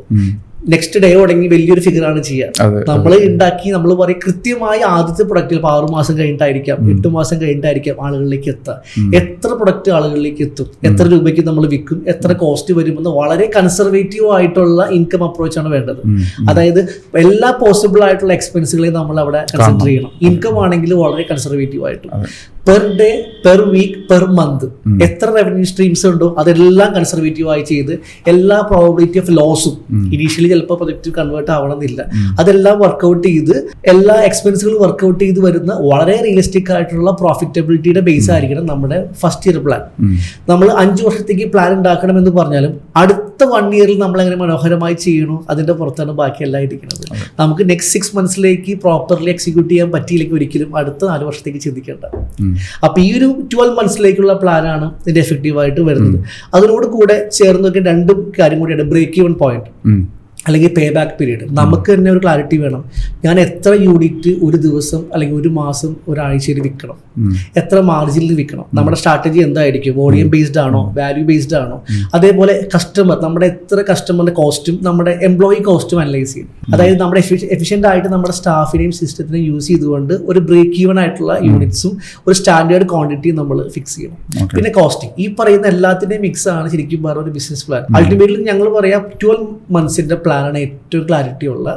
Speaker 2: നെക്സ്റ്റ് ഡേ തുടങ്ങി വലിയൊരു ഫിഗർ ആണ് ചെയ്യുക. നമ്മൾ ഉണ്ടാക്കി നമ്മൾ പറയും കൃത്യമായി ആദ്യത്തെ പ്രൊഡക്റ്റിൽ 6 മാസം കഴിഞ്ഞിട്ടായിരിക്കാം 8 മാസം കഴിഞ്ഞിട്ടായിരിക്കാം ആളുകളിലേക്ക് എത്തുക. എത്ര പ്രൊഡക്റ്റ് ആളുകളിലേക്ക് എത്തും, എത്ര രൂപയ്ക്ക് നമ്മൾ വിൽക്കും, എത്ര കോസ്റ്റ് വരുമെന്ന് വളരെ കൺസർവേറ്റീവ് ആയിട്ടുള്ള ഇൻകം അപ്രോച്ച് ആണ് വേണ്ടത്. അതായത് എല്ലാ പോസിബിൾ ആയിട്ടുള്ള എക്സ്പെൻസുകളെയും നമ്മൾ അവിടെ കൺസിഡർ ചെയ്യണം. ഇൻകം ആണെങ്കിൽ വളരെ കൺസർവേറ്റീവ് ആയിട്ട് per day, per week, per month എത്ര റവന്യൂ സ്ട്രീംസ് ഉണ്ടോ അതെല്ലാം കൺസർവേറ്റീവ് ആയി ചെയ്ത് എല്ലാ പ്രോബിലിറ്റി ഓഫ് ലോസും ഇനീഷ്യലി ചിലപ്പോൾ പ്രൊജക്റ്റ് കൺവേർട്ട് ആവണമെന്നില്ല, അതെല്ലാം വർക്ക്ഔട്ട് ചെയ്ത് എല്ലാ എക്സ്പെൻസുകളും വർക്ക്ഔട്ട് ചെയ്ത് വരുന്ന വളരെ റിയലിസ്റ്റിക് ആയിട്ടുള്ള പ്രോഫിറ്റബിലിറ്റിയുടെ ബേസ് ആയിരിക്കണം നമ്മുടെ ഫസ്റ്റ് ഇയർ പ്ലാൻ. നമ്മൾ 5 വർഷത്തേക്ക് പ്ലാൻ ഉണ്ടാക്കണം എന്ന് പറഞ്ഞാലും അടുത്ത 1 year നമ്മൾ എങ്ങനെ മനോഹരമായി ചെയ്യണോ അതിന്റെ പുറത്താണ് ബാക്കി എല്ലാം ഇരിക്കുന്നത്. നമുക്ക് നെക്സ്റ്റ് 6 monthsലേക്ക് പ്രോപ്പർലി എക്സിക്യൂട്ട് ചെയ്യാൻ പറ്റിയില്ലെങ്കിൽ ഒരിക്കലും അടുത്ത 4 വർഷത്തേക്ക് ചിന്തിക്കേണ്ട. അപ്പൊ ഈ ഒരു 12 monthsലേക്കുള്ള പ്ലാനാണ് ഇതിന്റെ എഫക്റ്റീവ് ആയിട്ട് വരുന്നത്. അതിനോട് കൂടെ ചേർന്നൊക്കെ 2 കാര്യം കൂടിയാണ്, ബ്രേക്ക് ഈവൻ പോയിന്റ് അല്ലെങ്കിൽ പേ ബാക്ക് പീരീഡ്. നമുക്ക് തന്നെ ഒരു ക്ലാരിറ്റി വേണം, ഞാൻ എത്ര യൂണിറ്റ് ഒരു ദിവസം അല്ലെങ്കിൽ ഒരു മാസം ഒരാഴ്ചയിൽ വിൽക്കണം, എത്ര മാർജിനിൽ വിൽക്കണം, നമ്മുടെ സ്ട്രാറ്റജി എന്തായിരിക്കും, വോളിയം ബേസ്ഡ് ആണോ വാല്യൂ ബേസ്ഡ് ആണോ, അതേപോലെ കസ്റ്റമർ നമ്മുടെ എത്ര കസ്റ്റമറിന്റെ കോസ്റ്റും നമ്മുടെ എംപ്ലോയി കോസ്റ്റും അനലൈസ് ചെയ്യും. അതായത് നമ്മുടെ എഫിഷ്യന്റ് ആയിട്ട് നമ്മുടെ സ്റ്റാഫിനെയും സിസ്റ്റത്തിനെയും യൂസ് ചെയ്തുകൊണ്ട് ഒരു ബ്രേക്ക് ഈവൻ ആയിട്ടുള്ള യൂണിറ്റ്സും ഒരു സ്റ്റാൻഡേർഡ് ക്വാണ്ടിറ്റിയും നമ്മൾ ഫിക്സ് ചെയ്യണം. പിന്നെ കോസ്റ്റിംഗ്, ഈ പറയുന്ന എല്ലാത്തിന്റെയും മിക്സ് ആണ് ശരിക്കും പറഞ്ഞ ഒരു ബിസിനസ് പ്ലാൻ. അൾട്ടിമേറ്റ്ലി ഞങ്ങൾ പറയാം 12 monthsന്റെ പ്ലാനാണ് ഏറ്റവും ക്ലാരിറ്റി ഉള്ള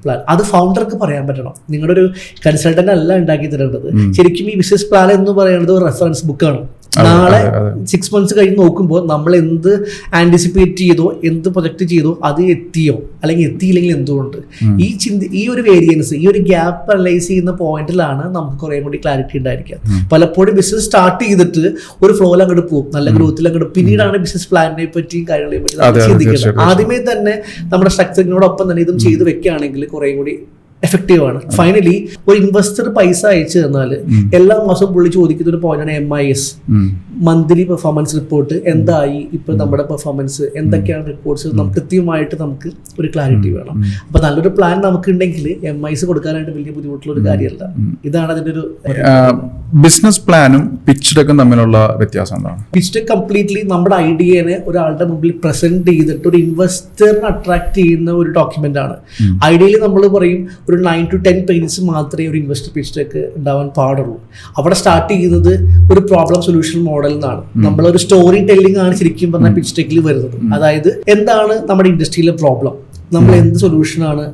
Speaker 2: പ്ലാൻ. അത് ഫൗണ്ടർക്ക് പറയാൻ പറ്റണം, നിങ്ങളുടെ ഒരു കൺസൾട്ടന്റ് അല്ല ഉണ്ടാക്കി തരേണ്ടത്. ശരിക്കും ഈ ബിസിനസ് പ്ലാൻ എന്ന് പറയുന്നത് ഒരു റെഫറൻസ് ബുക്കാണ്. നാളെ 6 months കഴിഞ്ഞ് നോക്കുമ്പോൾ നമ്മൾ എന്ത് ആന്റിസിപ്പേറ്റ് ചെയ്തോ എന്ത് പ്രൊജക്ട് ചെയ്തോ അത് എത്തിയോ അല്ലെങ്കിൽ എത്തിയില്ലെങ്കിൽ എന്തുകൊണ്ട്, ഈ ഒരു വേരിയൻസ്, ഈ ഒരു ഗ്യാപ്പ് അനലൈസ് ചെയ്യുന്ന പോയിന്റിലാണ് നമുക്ക് കുറെ കൂടി ക്ലാരിറ്റി ഉണ്ടായിരിക്കുക. പലപ്പോഴും ബിസിനസ് സ്റ്റാർട്ട് ചെയ്തിട്ട് ഒരു ഫ്ലോയിൽ അങ്ങോട്ട് പോകും, നല്ല ഗ്രോത്തിൽ അങ്ങോട്ട്, പിന്നീടാണ് ബിസിനസ് പ്ലാനിനെ പറ്റിയും കാര്യങ്ങളെ പറ്റി ചിന്തിക്കുന്നത്. ആദ്യമേ തന്നെ നമ്മുടെ സ്ട്രക്ചറിനോടൊപ്പം തന്നെ ഇതും ചെയ്ത് വെക്കുകയാണെങ്കിൽ കുറെ കൂടി എഫക്റ്റീവ് ആണ്. ഫൈനലി ഒരു ഇൻവെസ്റ്റർ പൈസ അയച്ചു തന്നാൽ എല്ലാ മാസവും പുള്ളി ചോദിക്കുന്ന ഒരു പോയിന്റാണ് MIS, മന്ത്ലി പെർഫോമൻസ് റിപ്പോർട്ട്. എന്തായി ഇപ്പൊ നമ്മുടെ പെർഫോമൻസ്, എന്തൊക്കെയാണ് റിപ്പോർട്ട്സ്, നമുക്ക് കൃത്യമായിട്ട് നമുക്ക് ഒരു ക്ലാരിറ്റി വേണം. അപ്പൊ നല്ലൊരു പ്ലാൻ നമുക്ക് ഉണ്ടെങ്കിൽ MIS കൊടുക്കാനായിട്ട് വലിയ ബുദ്ധിമുട്ടുള്ള ഒരു കാര്യമല്ല. ഇതാണ് അതിന്റെ ഒരു
Speaker 1: ബിസിനസ് പ്ലാനും പിച്ച് ഡെക്കും തമ്മിലുള്ള വ്യത്യാസം എന്താണ്?
Speaker 2: പിച്ച് ഡെക്ക് കംപ്ലീറ്റ്ലി നമ്മുടെ ഐഡിയനെ ഒരാളുടെ മുമ്പിൽ പ്രസന്റ് ചെയ്തിട്ട് ഒരു ഇൻവെസ്റ്ററിനെ അട്രാക്ട് ചെയ്യുന്ന ഒരു ഡോക്യുമെന്റ് ആണ്. ഐഡിയലി നമ്മൾ പറയും ഒരു 9 to 10 പേജസ് മാത്രമേ ഒരു ഇൻവെസ്റ്റർ പിച്ച് ഡെക്ക് ഉണ്ടാവാൻ പാടുള്ളൂ. അവിടെ സ്റ്റാർട്ട് ചെയ്യുന്നത് ഒരു പ്രോബ്ലം സൊല്യൂഷൻ മോഡൽ എന്നാണ്. നമ്മളൊരു സ്റ്റോറി ടെല്ലിംഗ് ആണ് ശരിക്കും പറഞ്ഞാൽ പിച്ച് ഡെക്കിൽ വരുന്നത്. അതായത് എന്താണ് നമ്മുടെ ഇൻഡസ്ട്രിയിലെ പ്രോബ്ലം, നമ്മൾ എന്ത് സൊല്യൂഷനാണ്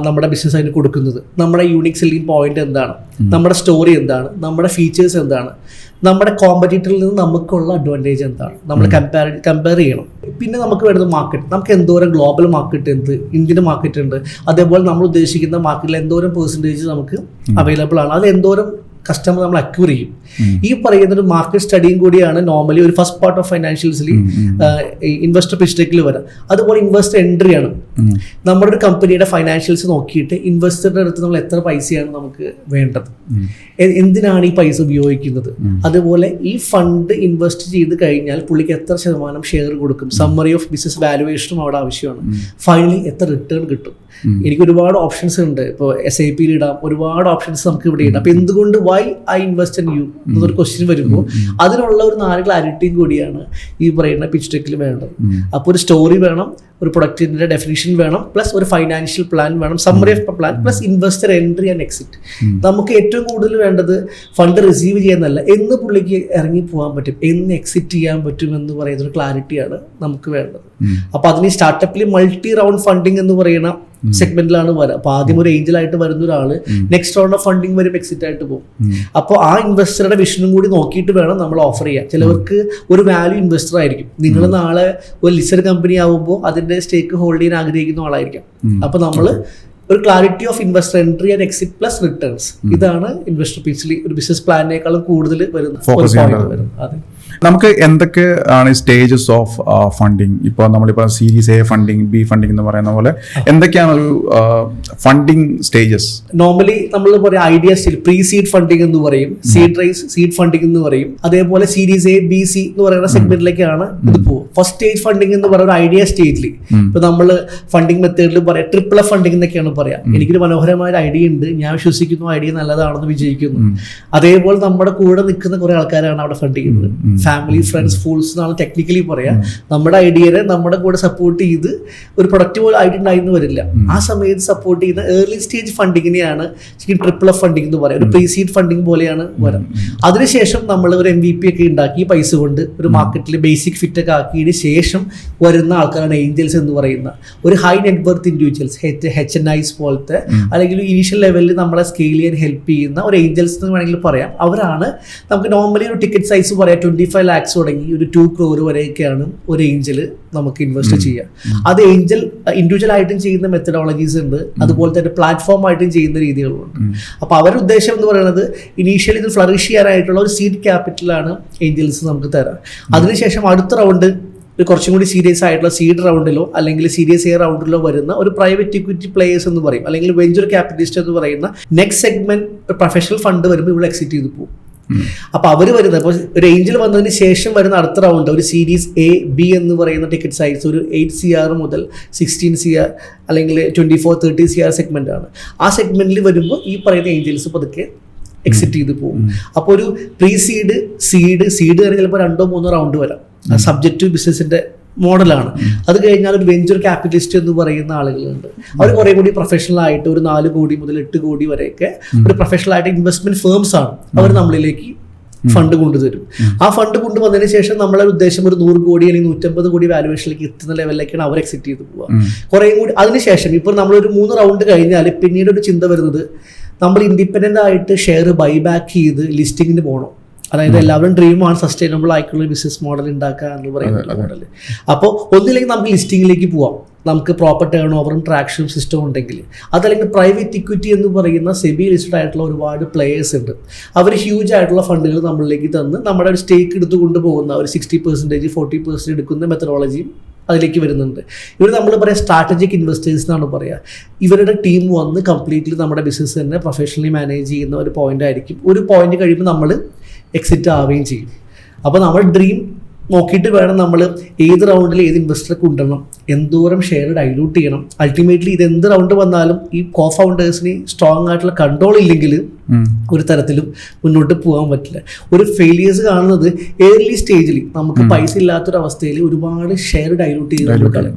Speaker 2: നമ്മുടെ ബിസിനസ് അതിന് കൊടുക്കുന്നത്, നമ്മുടെ യൂണിക് സെല്ലിംഗ് പോയിന്റ് എന്താണ്, നമ്മുടെ സ്റ്റോറി എന്താണ്, നമ്മുടെ ഫീച്ചേഴ്സ് എന്താണ്, നമ്മുടെ കോമ്പറ്റീറ്ററിൽ നിന്ന് നമുക്കുള്ള അഡ്വാൻറ്റേജ് എന്താണ്, നമ്മൾ കമ്പയർ ചെയ്യണം. പിന്നെ നമുക്ക് വേണ്ടത് മാർക്കറ്റ്, നമുക്ക് എന്തോരം ഗ്ലോബൽ മാർക്കറ്റ് ഉണ്ട്, ഇന്ത്യൻ മാർക്കറ്റ് ഉണ്ട്, അതേപോലെ നമ്മൾ ഉദ്ദേശിക്കുന്ന മാർക്കറ്റിൽ എന്തോരം പെർസെൻറ്റേജ് നമുക്ക് അവൈലബിൾ ആണ്, അത് എന്തോരം കസ്റ്റമർ നമ്മൾ അക്യൂർ ചെയ്യും. ഈ പറയുന്ന ഒരു മാർക്കറ്റ് സ്റ്റഡിയും കൂടിയാണ് നോർമലി ഒരു ഫസ്റ്റ് പാർട്ട് ഓഫ് ഫൈനാൻഷ്യൽസിൽ ഇൻവെസ്റ്റർ പിച്ച് ഡെക്കിൽ വരാം. അതുപോലെ ഇൻവെസ്റ്റർ എൻട്രി ആണ്. നമ്മുടെ ഒരു കമ്പനിയുടെ ഫൈനാൻഷ്യൽസ് നോക്കിയിട്ട് ഇൻവെസ്റ്ററുടെ അടുത്ത് നമ്മൾ എത്ര പൈസയാണ് നമുക്ക് വേണ്ടത്, എന്തിനാണ് ഈ പൈസ ഉപയോഗിക്കുന്നത്, അതുപോലെ ഈ ഫണ്ട് ഇൻവെസ്റ്റ് ചെയ്ത് കഴിഞ്ഞാൽ പുള്ളിക്ക് എത്ര ശതമാനം ഷെയർ കൊടുക്കും, സമ്മറി ഓഫ് ബിസിനസ് വാലുവേഷനും അവിടെ ആവശ്യമാണ്. ഫൈനലി എത്ര റിട്ടേൺ കിട്ടും. എനിക്ക് ഒരുപാട് ഓപ്ഷൻസ് ഉണ്ട്. ഇപ്പോൾ SIP ഇടാം, ഒരുപാട് ഓപ്ഷൻസ് നമുക്ക് ഇവിടെ ഇടാം. അപ്പൊ എന്തുകൊണ്ട് why I invest in you എന്നൊരു ക്വസ്റ്റ്യൻ വരുമ്പോൾ അതിനുള്ള ഒരു 4 ക്ലാരിറ്റിയും കൂടിയാണ് ഈ പറയുന്ന പിച്ച് ഡെക്കിൽ വേണ്ടത്. അപ്പോൾ ഒരു സ്റ്റോറി വേണം, ഒരു പ്രൊഡക്റ്റിന്റെ ഡെഫിനിഷൻ വേണം, പ്ലസ് ഒരു ഫൈനാൻഷ്യൽ പ്ലാൻ വേണം, summary of plan, plus investor entry and exit. നമുക്ക് ഏറ്റവും കൂടുതൽ വേണ്ടത് ഫണ്ട് റിസീവ് ചെയ്യുന്നതല്ല, എന്ന് പുള്ളിക്ക് ഇറങ്ങി പോകാൻ പറ്റും, എന്ന് എക്സിറ്റ് ചെയ്യാൻ പറ്റും എന്ന് പറയുന്ന ഒരു ക്ലാരിറ്റിയാണ് നമുക്ക് വേണ്ടത്. അപ്പൊ അതിന് സ്റ്റാർട്ടപ്പിൽ മൾട്ടി റൗണ്ട് ഫണ്ടിങ് എന്ന് പറയുന്ന സെഗ്മെന്റിലാണ് വരാം. അപ്പൊ ആദ്യം ഒരു ഏഞ്ചൽ ആയിട്ട് വരുന്ന ഒരാള് നെക്സ്റ്റ് റൗണ്ട് ഓഫ് ഫണ്ടിങ് വരും, എക്സിറ്റ് ആയിട്ട് പോകും. അപ്പോൾ ആ ഇൻവെസ്റ്ററുടെ വിഷനും കൂടി നോക്കിയിട്ട് വേണം നമ്മൾ ഓഫർ ചെയ്യാൻ. ചിലവർക്ക് ഒരു വാല്യൂ ഇൻവെസ്റ്റർ ആയിരിക്കും, നിങ്ങൾ നാളെ ഒരു ലിസ്റ്റഡ് കമ്പനി ആകുമ്പോൾ അതിന്റെ സ്റ്റേക്ക് ഹോൾഡ് ചെയ്യാൻ ആഗ്രഹിക്കുന്ന ആളായിരിക്കും. അപ്പൊ നമ്മൾ ഒരു clarity of investor entry and exit plus returns, ഇതാണ് ഇൻവെസ്റ്റർ പിച്ചിൽ ഒരു ബിസിനസ് പ്ലാനിനേക്കാളും കൂടുതൽ വരുന്നത്. അതെ,
Speaker 1: നമുക്ക് എന്തൊക്കെ ആണ് സ്റ്റേജസ് ഓഫ് ഫണ്ടിങ്? ഇപ്പോൾ നമ്മളിപ്പോൾ series A funding, B funding എന്ന് പറയുന്ന പോലെ എന്തൊക്കെയാണ് ഒരു ഫണ്ടിങ് സ്റ്റേജസ്?
Speaker 2: നോർമലി നമ്മൾ പറയാം idea stage, pre seed funding എന്ന് പറയും, സീഡ് റൈസ്, സീഡ് ഫണ്ടിങ് എന്ന് പറയും. അതേപോലെ സീരീസ് A, B, C എന്ന് പറയുന്ന സെഗ്മെന്റിലേക്കാണ് ഇത് പോകും. ഫസ്റ്റ് സ്റ്റേജ് ഫണ്ടിങ് എന്ന് പറയുന്ന ഐഡിയ സ്റ്റേജിൽ ഇപ്പൊ നമ്മൾ ഫണ്ടിങ് മെത്തേഡിൽ പറയാം ട്രിപ്പിൾ F ഫണ്ടിങ് എന്നൊക്കെയാണ് പറയാം. എനിക്കൊരു മനോഹരമായ ഒരു ഐഡിയ ഉണ്ട്, ഞാൻ വിശ്വസിക്കുന്നു ഐഡിയ നല്ലതാണെന്ന് വിജയിക്കുന്നു. അതേപോലെ നമ്മുടെ കൂടെ നിൽക്കുന്ന കുറെ ആൾക്കാരാണ് അവിടെ ഫണ്ട് ചെയ്യുന്നത്. ഫാമിലി, ഫ്രണ്ട്സ്, ഫൂൾസ് എന്നാണ് ടെക്നിക്കലി പറയാം. നമ്മുടെ ഐഡിയയെ നമ്മുടെ കൂടെ സപ്പോർട്ട് ചെയ്ത് ഒരു പ്രൊഡക്റ്റ് പോലെ ഐഡിയ ഉണ്ടായിരുന്നു വരില്ല. ആ സമയത്ത് സപ്പോർട്ട് ചെയ്യുന്ന ഏർലി സ്റ്റേജ് ഫണ്ടിങ്ങിനെയാണ് ട്രിപ്പിൾ F ഫണ്ടിങ് എന്ന് പറയാം. ഒരു പ്രീ സീഡ് ഫണ്ടിങ് പോലെയാണ് വരാം. അതിനുശേഷം നമ്മൾ ഒരു MVP ഒക്കെ ഉണ്ടാക്കി പൈസ കൊണ്ട് ഒരു മാർക്കറ്റിൽ ബേസിക് ഫിറ്റ് ഒക്കെ ആക്കിയതിന് ശേഷം വരുന്ന ആൾക്കാരാണ് ഏഞ്ചൽസ് എന്ന് പറയുന്ന ഒരു ഹൈ നെറ്റ്വർത്ത് ഇൻഡിവിജ്വൽസ്, HNIs പോലത്തെ, അല്ലെങ്കിൽ ഇനീഷ്യൽ ലെവലിൽ നമ്മളെ സ്കെയിൽ ചെയ്യാൻ ഹെൽപ്പ് ചെയ്യുന്ന ഒരു ഏഞ്ചൽസ് എന്ന് വേണമെങ്കിൽ പറയാം. അവരാണ് നമുക്ക് നോർമലി ഒരു ടിക്കറ്റ് സൈസ് പറയാം 25 lakhs തുടങ്ങി ഒരു 2 crore വരെയൊക്കെയാണ് ഒരു ഏഞ്ചൽ നമുക്ക് ഇൻവെസ്റ്റ് ചെയ്യാം. അത് ഏഞ്ചൽ ഇൻഡിവിജ്വൽ ആയിട്ടും ചെയ്യുന്ന മെത്തഡോളജീസ് ഉണ്ട്, അതുപോലെ തന്നെ പ്ലാറ്റ്ഫോം ആയിട്ടും ചെയ്യുന്ന രീതികളുണ്ട്. അപ്പോൾ അവരുടെ ഉദ്ദേശം എന്ന് പറയുന്നത് ഇനീഷ്യലി ഇത് ഫ്ലറിഷ് ചെയ്യാനായിട്ടുള്ള ഒരു സീഡ് ക്യാപിറ്റലാണ് ഏഞ്ചൽസ് നമുക്ക് തരാം. അതിനുശേഷം അടുത്ത റൗണ്ട് ഒരു കുറച്ചും കൂടി സീരിയസ് ആയിട്ടുള്ള സീഡ് റൗണ്ടിലോ അല്ലെങ്കിൽ സീരീസ് A റൗണ്ടിലോ വരുന്ന ഒരു പ്രൈവറ്റ് ഇക്വിറ്റി പ്ലേയേഴ്സ് എന്ന് പറയും, അല്ലെങ്കിൽ വെഞ്ചർ ക്യാപിറ്റലിസ്റ്റ് എന്ന് പറയുന്ന നെക്സ്റ്റ് സെഗ്മെന്റ് പ്രൊഫഷണൽ ഫണ്ട് വരുമ്പോൾ ഇവിടെ എക്സിറ്റ് ചെയ്ത് പോകും. അപ്പൊ അവർ വരുന്നത് ഇപ്പോൾ ഒരു ഏഞ്ചൽ വന്നതിന് ശേഷം വരുന്ന അടുത്ത റൗണ്ട് ഒരു സീരീസ് A, B എന്ന് പറയുന്ന ടിക്കറ്റ് സൈസ് ഒരു 8 CR മുതൽ 16 CR അല്ലെങ്കിൽ 24-30 CR സെഗ്മെന്റ് ആണ്. ആ സെഗ്മെന്റിൽ വരുമ്പോൾ ഈ പറയുന്ന ഏഞ്ചൽസ് പതുക്കെ എക്സിറ്റ് ചെയ്ത് പോകും. അപ്പോൾ ഒരു പ്രീ സീഡ്, സീഡ് തന്നെ ചിലപ്പോൾ 2-3 റൗണ്ട് വരാം, സബ്ജക്റ്റ് ടു ബിസിനസിന്റെ മോഡലാണ്. അത് കഴിഞ്ഞാൽ ഒരു വെഞ്ചർ ക്യാപിറ്റലിസ്റ്റ് എന്ന് പറയുന്ന ആളുകളുണ്ട്. അവർ കുറെ കൂടി പ്രൊഫഷണൽ ആയിട്ട് ഒരു 4 കോടി മുതൽ 8 കോടി വരെയൊക്കെ ഒരു പ്രൊഫഷണൽ ആയിട്ട് ഇൻവെസ്റ്റ്മെന്റ് ഫേംസ് ആണ്. അവർ നമ്മളിലേക്ക് ഫണ്ട് കൊണ്ടുതരും. ആ ഫണ്ട് കൊണ്ടുവന്നതിന് ശേഷം നമ്മളെ ഉദ്ദേശം ഒരു 100 കോടി അല്ലെങ്കിൽ 150 കോടി വാലുവേഷനിലേക്ക് എത്തുന്ന ലെവലിലേക്കാണ് അവർ എക്സിറ്റ് ചെയ്ത് പോവുക. കുറേ കൂടി അതിനുശേഷം ഇപ്പോൾ നമ്മളൊരു 3 റൗണ്ട് കഴിഞ്ഞാൽ പിന്നീട് ഒരു ചിന്ത വരുന്നത് നമ്മൾ ഇൻഡിപെൻഡന്റ് ആയിട്ട് ഷെയർ ബൈബാക്ക് ചെയ്ത് ലിസ്റ്റിങ്ങിന് പോകണം. അതായത് എല്ലാവരും ഡ്രീമാണ് സസ്റ്റൈനബിൾ ആയിട്ടുള്ള ബിസിനസ് മോഡൽ ഉണ്ടാക്കുക എന്ന് പറയുന്ന മോഡൽ. അപ്പോൾ ഒന്നില്ലെങ്കിൽ നമുക്ക് ലിസ്റ്റിങ്ങിലേക്ക് പോവാം, നമുക്ക് പ്രോപ്പർ ടേൺ ഓവറും ട്രാക്ഷനും സിസ്റ്റം ഉണ്ടെങ്കിൽ. അതല്ലെങ്കിൽ പ്രൈവറ്റ് ഇക്വിറ്റി എന്ന് പറയുന്ന സെബി ലിസ്റ്റഡ് ആയിട്ടുള്ള ഒരുപാട് പ്ലേയേഴ്സ് ഉണ്ട്. അവർ ഹ്യൂജ് ആയിട്ടുള്ള ഫണ്ടുകൾ നമ്മളിലേക്ക് തന്ന് നമ്മുടെ ഒരു സ്റ്റേക്ക് എടുത്ത് കൊണ്ടുപോകുന്ന ഒരു 60%, 40% എടുക്കുന്ന മെത്തഡോളജിയും അതിലേക്ക് വരുന്നുണ്ട്. ഇവർ നമ്മൾ പറയാം സ്ട്രാറ്റജിക് ഇൻവെസ്റ്റേഴ്സ് എന്നാണ് പറയുക. ഇവരുടെ ടീം വന്ന് കംപ്ലീറ്റ്ലി നമ്മുടെ ബിസിനസ് തന്നെ പ്രൊഫഷണലി മാനേജ് ചെയ്യുന്ന ഒരു പോയിന്റ് ആയിരിക്കും. ഒരു പോയിന്റ് കഴിയുമ്പോൾ നമ്മൾ എക്സിറ്റ് ആവുകയും ചെയ്യും. അപ്പോൾ നമ്മുടെ ഡ്രീം നോക്കിയിട്ട് വേണം നമ്മൾ ഏത് റൗണ്ടിൽ ഏത് ഇൻവെസ്റ്ററെ കൊണ്ടുവരണം, എന്തോരം ഷെയർ ഡൈലൂട്ട് ചെയ്യണം. അൾട്ടിമേറ്റ്ലി ഇത് എന്ത് റൗണ്ട് വന്നാലും ഈ കോ ഫൗണ്ടേഴ്സിന് സ്ട്രോങ് ആയിട്ടുള്ള കൺട്രോൾ ഇല്ലെങ്കിൽ ഒരു തരത്തിലും മുന്നോട്ട് പോകാൻ പറ്റില്ല. ഒരു ഫെയിലിയേഴ്സ് കാണുന്നത് ഏർലി സ്റ്റേജിൽ നമുക്ക് പൈസ ഇല്ലാത്തൊരവസ്ഥയിൽ ഒരുപാട് ഷെയർ ഡൈലൂട്ട് ചെയ്ത്.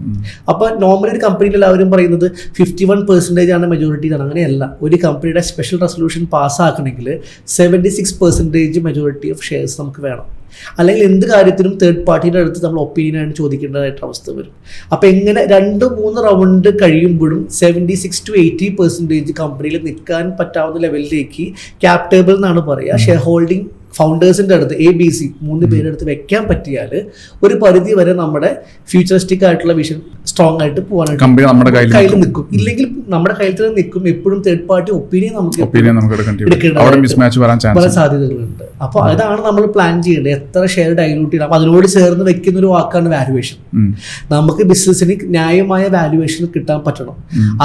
Speaker 2: അപ്പോൾ നോർമലി ഒരു കമ്പനിയിൽ എല്ലാവരും പറയുന്നത് 51% ആണ് മെജോറിറ്റി എന്നാണ്. അങ്ങനെയല്ല. ഒരു കമ്പനിയുടെ സ്പെഷ്യൽ റെസൊല്യൂഷൻ പാസ്സാക്കണമെങ്കിൽ 76% മെജോറിറ്റി ഓഫ് ഷെയർസ് നമുക്ക് വേണം. അല്ലെങ്കിൽ എന്ത് കാര്യത്തിനും തേർഡ് പാർട്ടിയുടെ അടുത്ത് നമ്മൾ ഒപ്പീനിയനാണ് ചോദിക്കേണ്ടതായിട്ട് അവസ്ഥ വരും. അപ്പോൾ എങ്ങനെ 2-3 റൗണ്ട് കഴിയുമ്പോഴും 76 to 80% കമ്പനിയിൽ നിൽക്കാൻ പറ്റാവുന്ന ലെവലിലേക്ക് ക്യാപ് ടേബിൾ എന്നാണ് പറയുക, ഷെയർ ഹോൾഡിംഗ് ഫൗണ്ടേഴ്സിൻ്റെ അടുത്ത് ABC 3 പേരുടെ അടുത്ത് വെക്കാൻ പറ്റിയാൽ ഒരു പരിധി വരെ നമ്മുടെ ഫ്യൂച്ചറിസ്റ്റിക് ആയിട്ടുള്ള വിഷൻ സ്ട്രോങ് ആയിട്ട് പോകാനായിട്ട് നമ്മുടെ കയ്യിൽ നിൽക്കും. ഇല്ലെങ്കിൽ നമ്മുടെ കയ്യിൽ തന്നെ നിൽക്കും. എപ്പോഴും തേർഡ് പാർട്ടി ഒപ്പീനിയൻ നമുക്ക് പല സാധ്യതകളുണ്ട്. അപ്പോൾ അതാണ് നമ്മൾ പ്ലാൻ ചെയ്യേണ്ടത്. എത്ര ഷെയർ ഡൈലൂട്ട് ചെയ്യണം. അതിനോട് ചേർന്ന് വെക്കുന്ന ഒരു വാക്കാണ് വാല്യുവേഷൻ. നമുക്ക് ബിസിനസ്സിന് ന്യായമായ വാല്യുവേഷൻ കിട്ടാൻ പറ്റണം.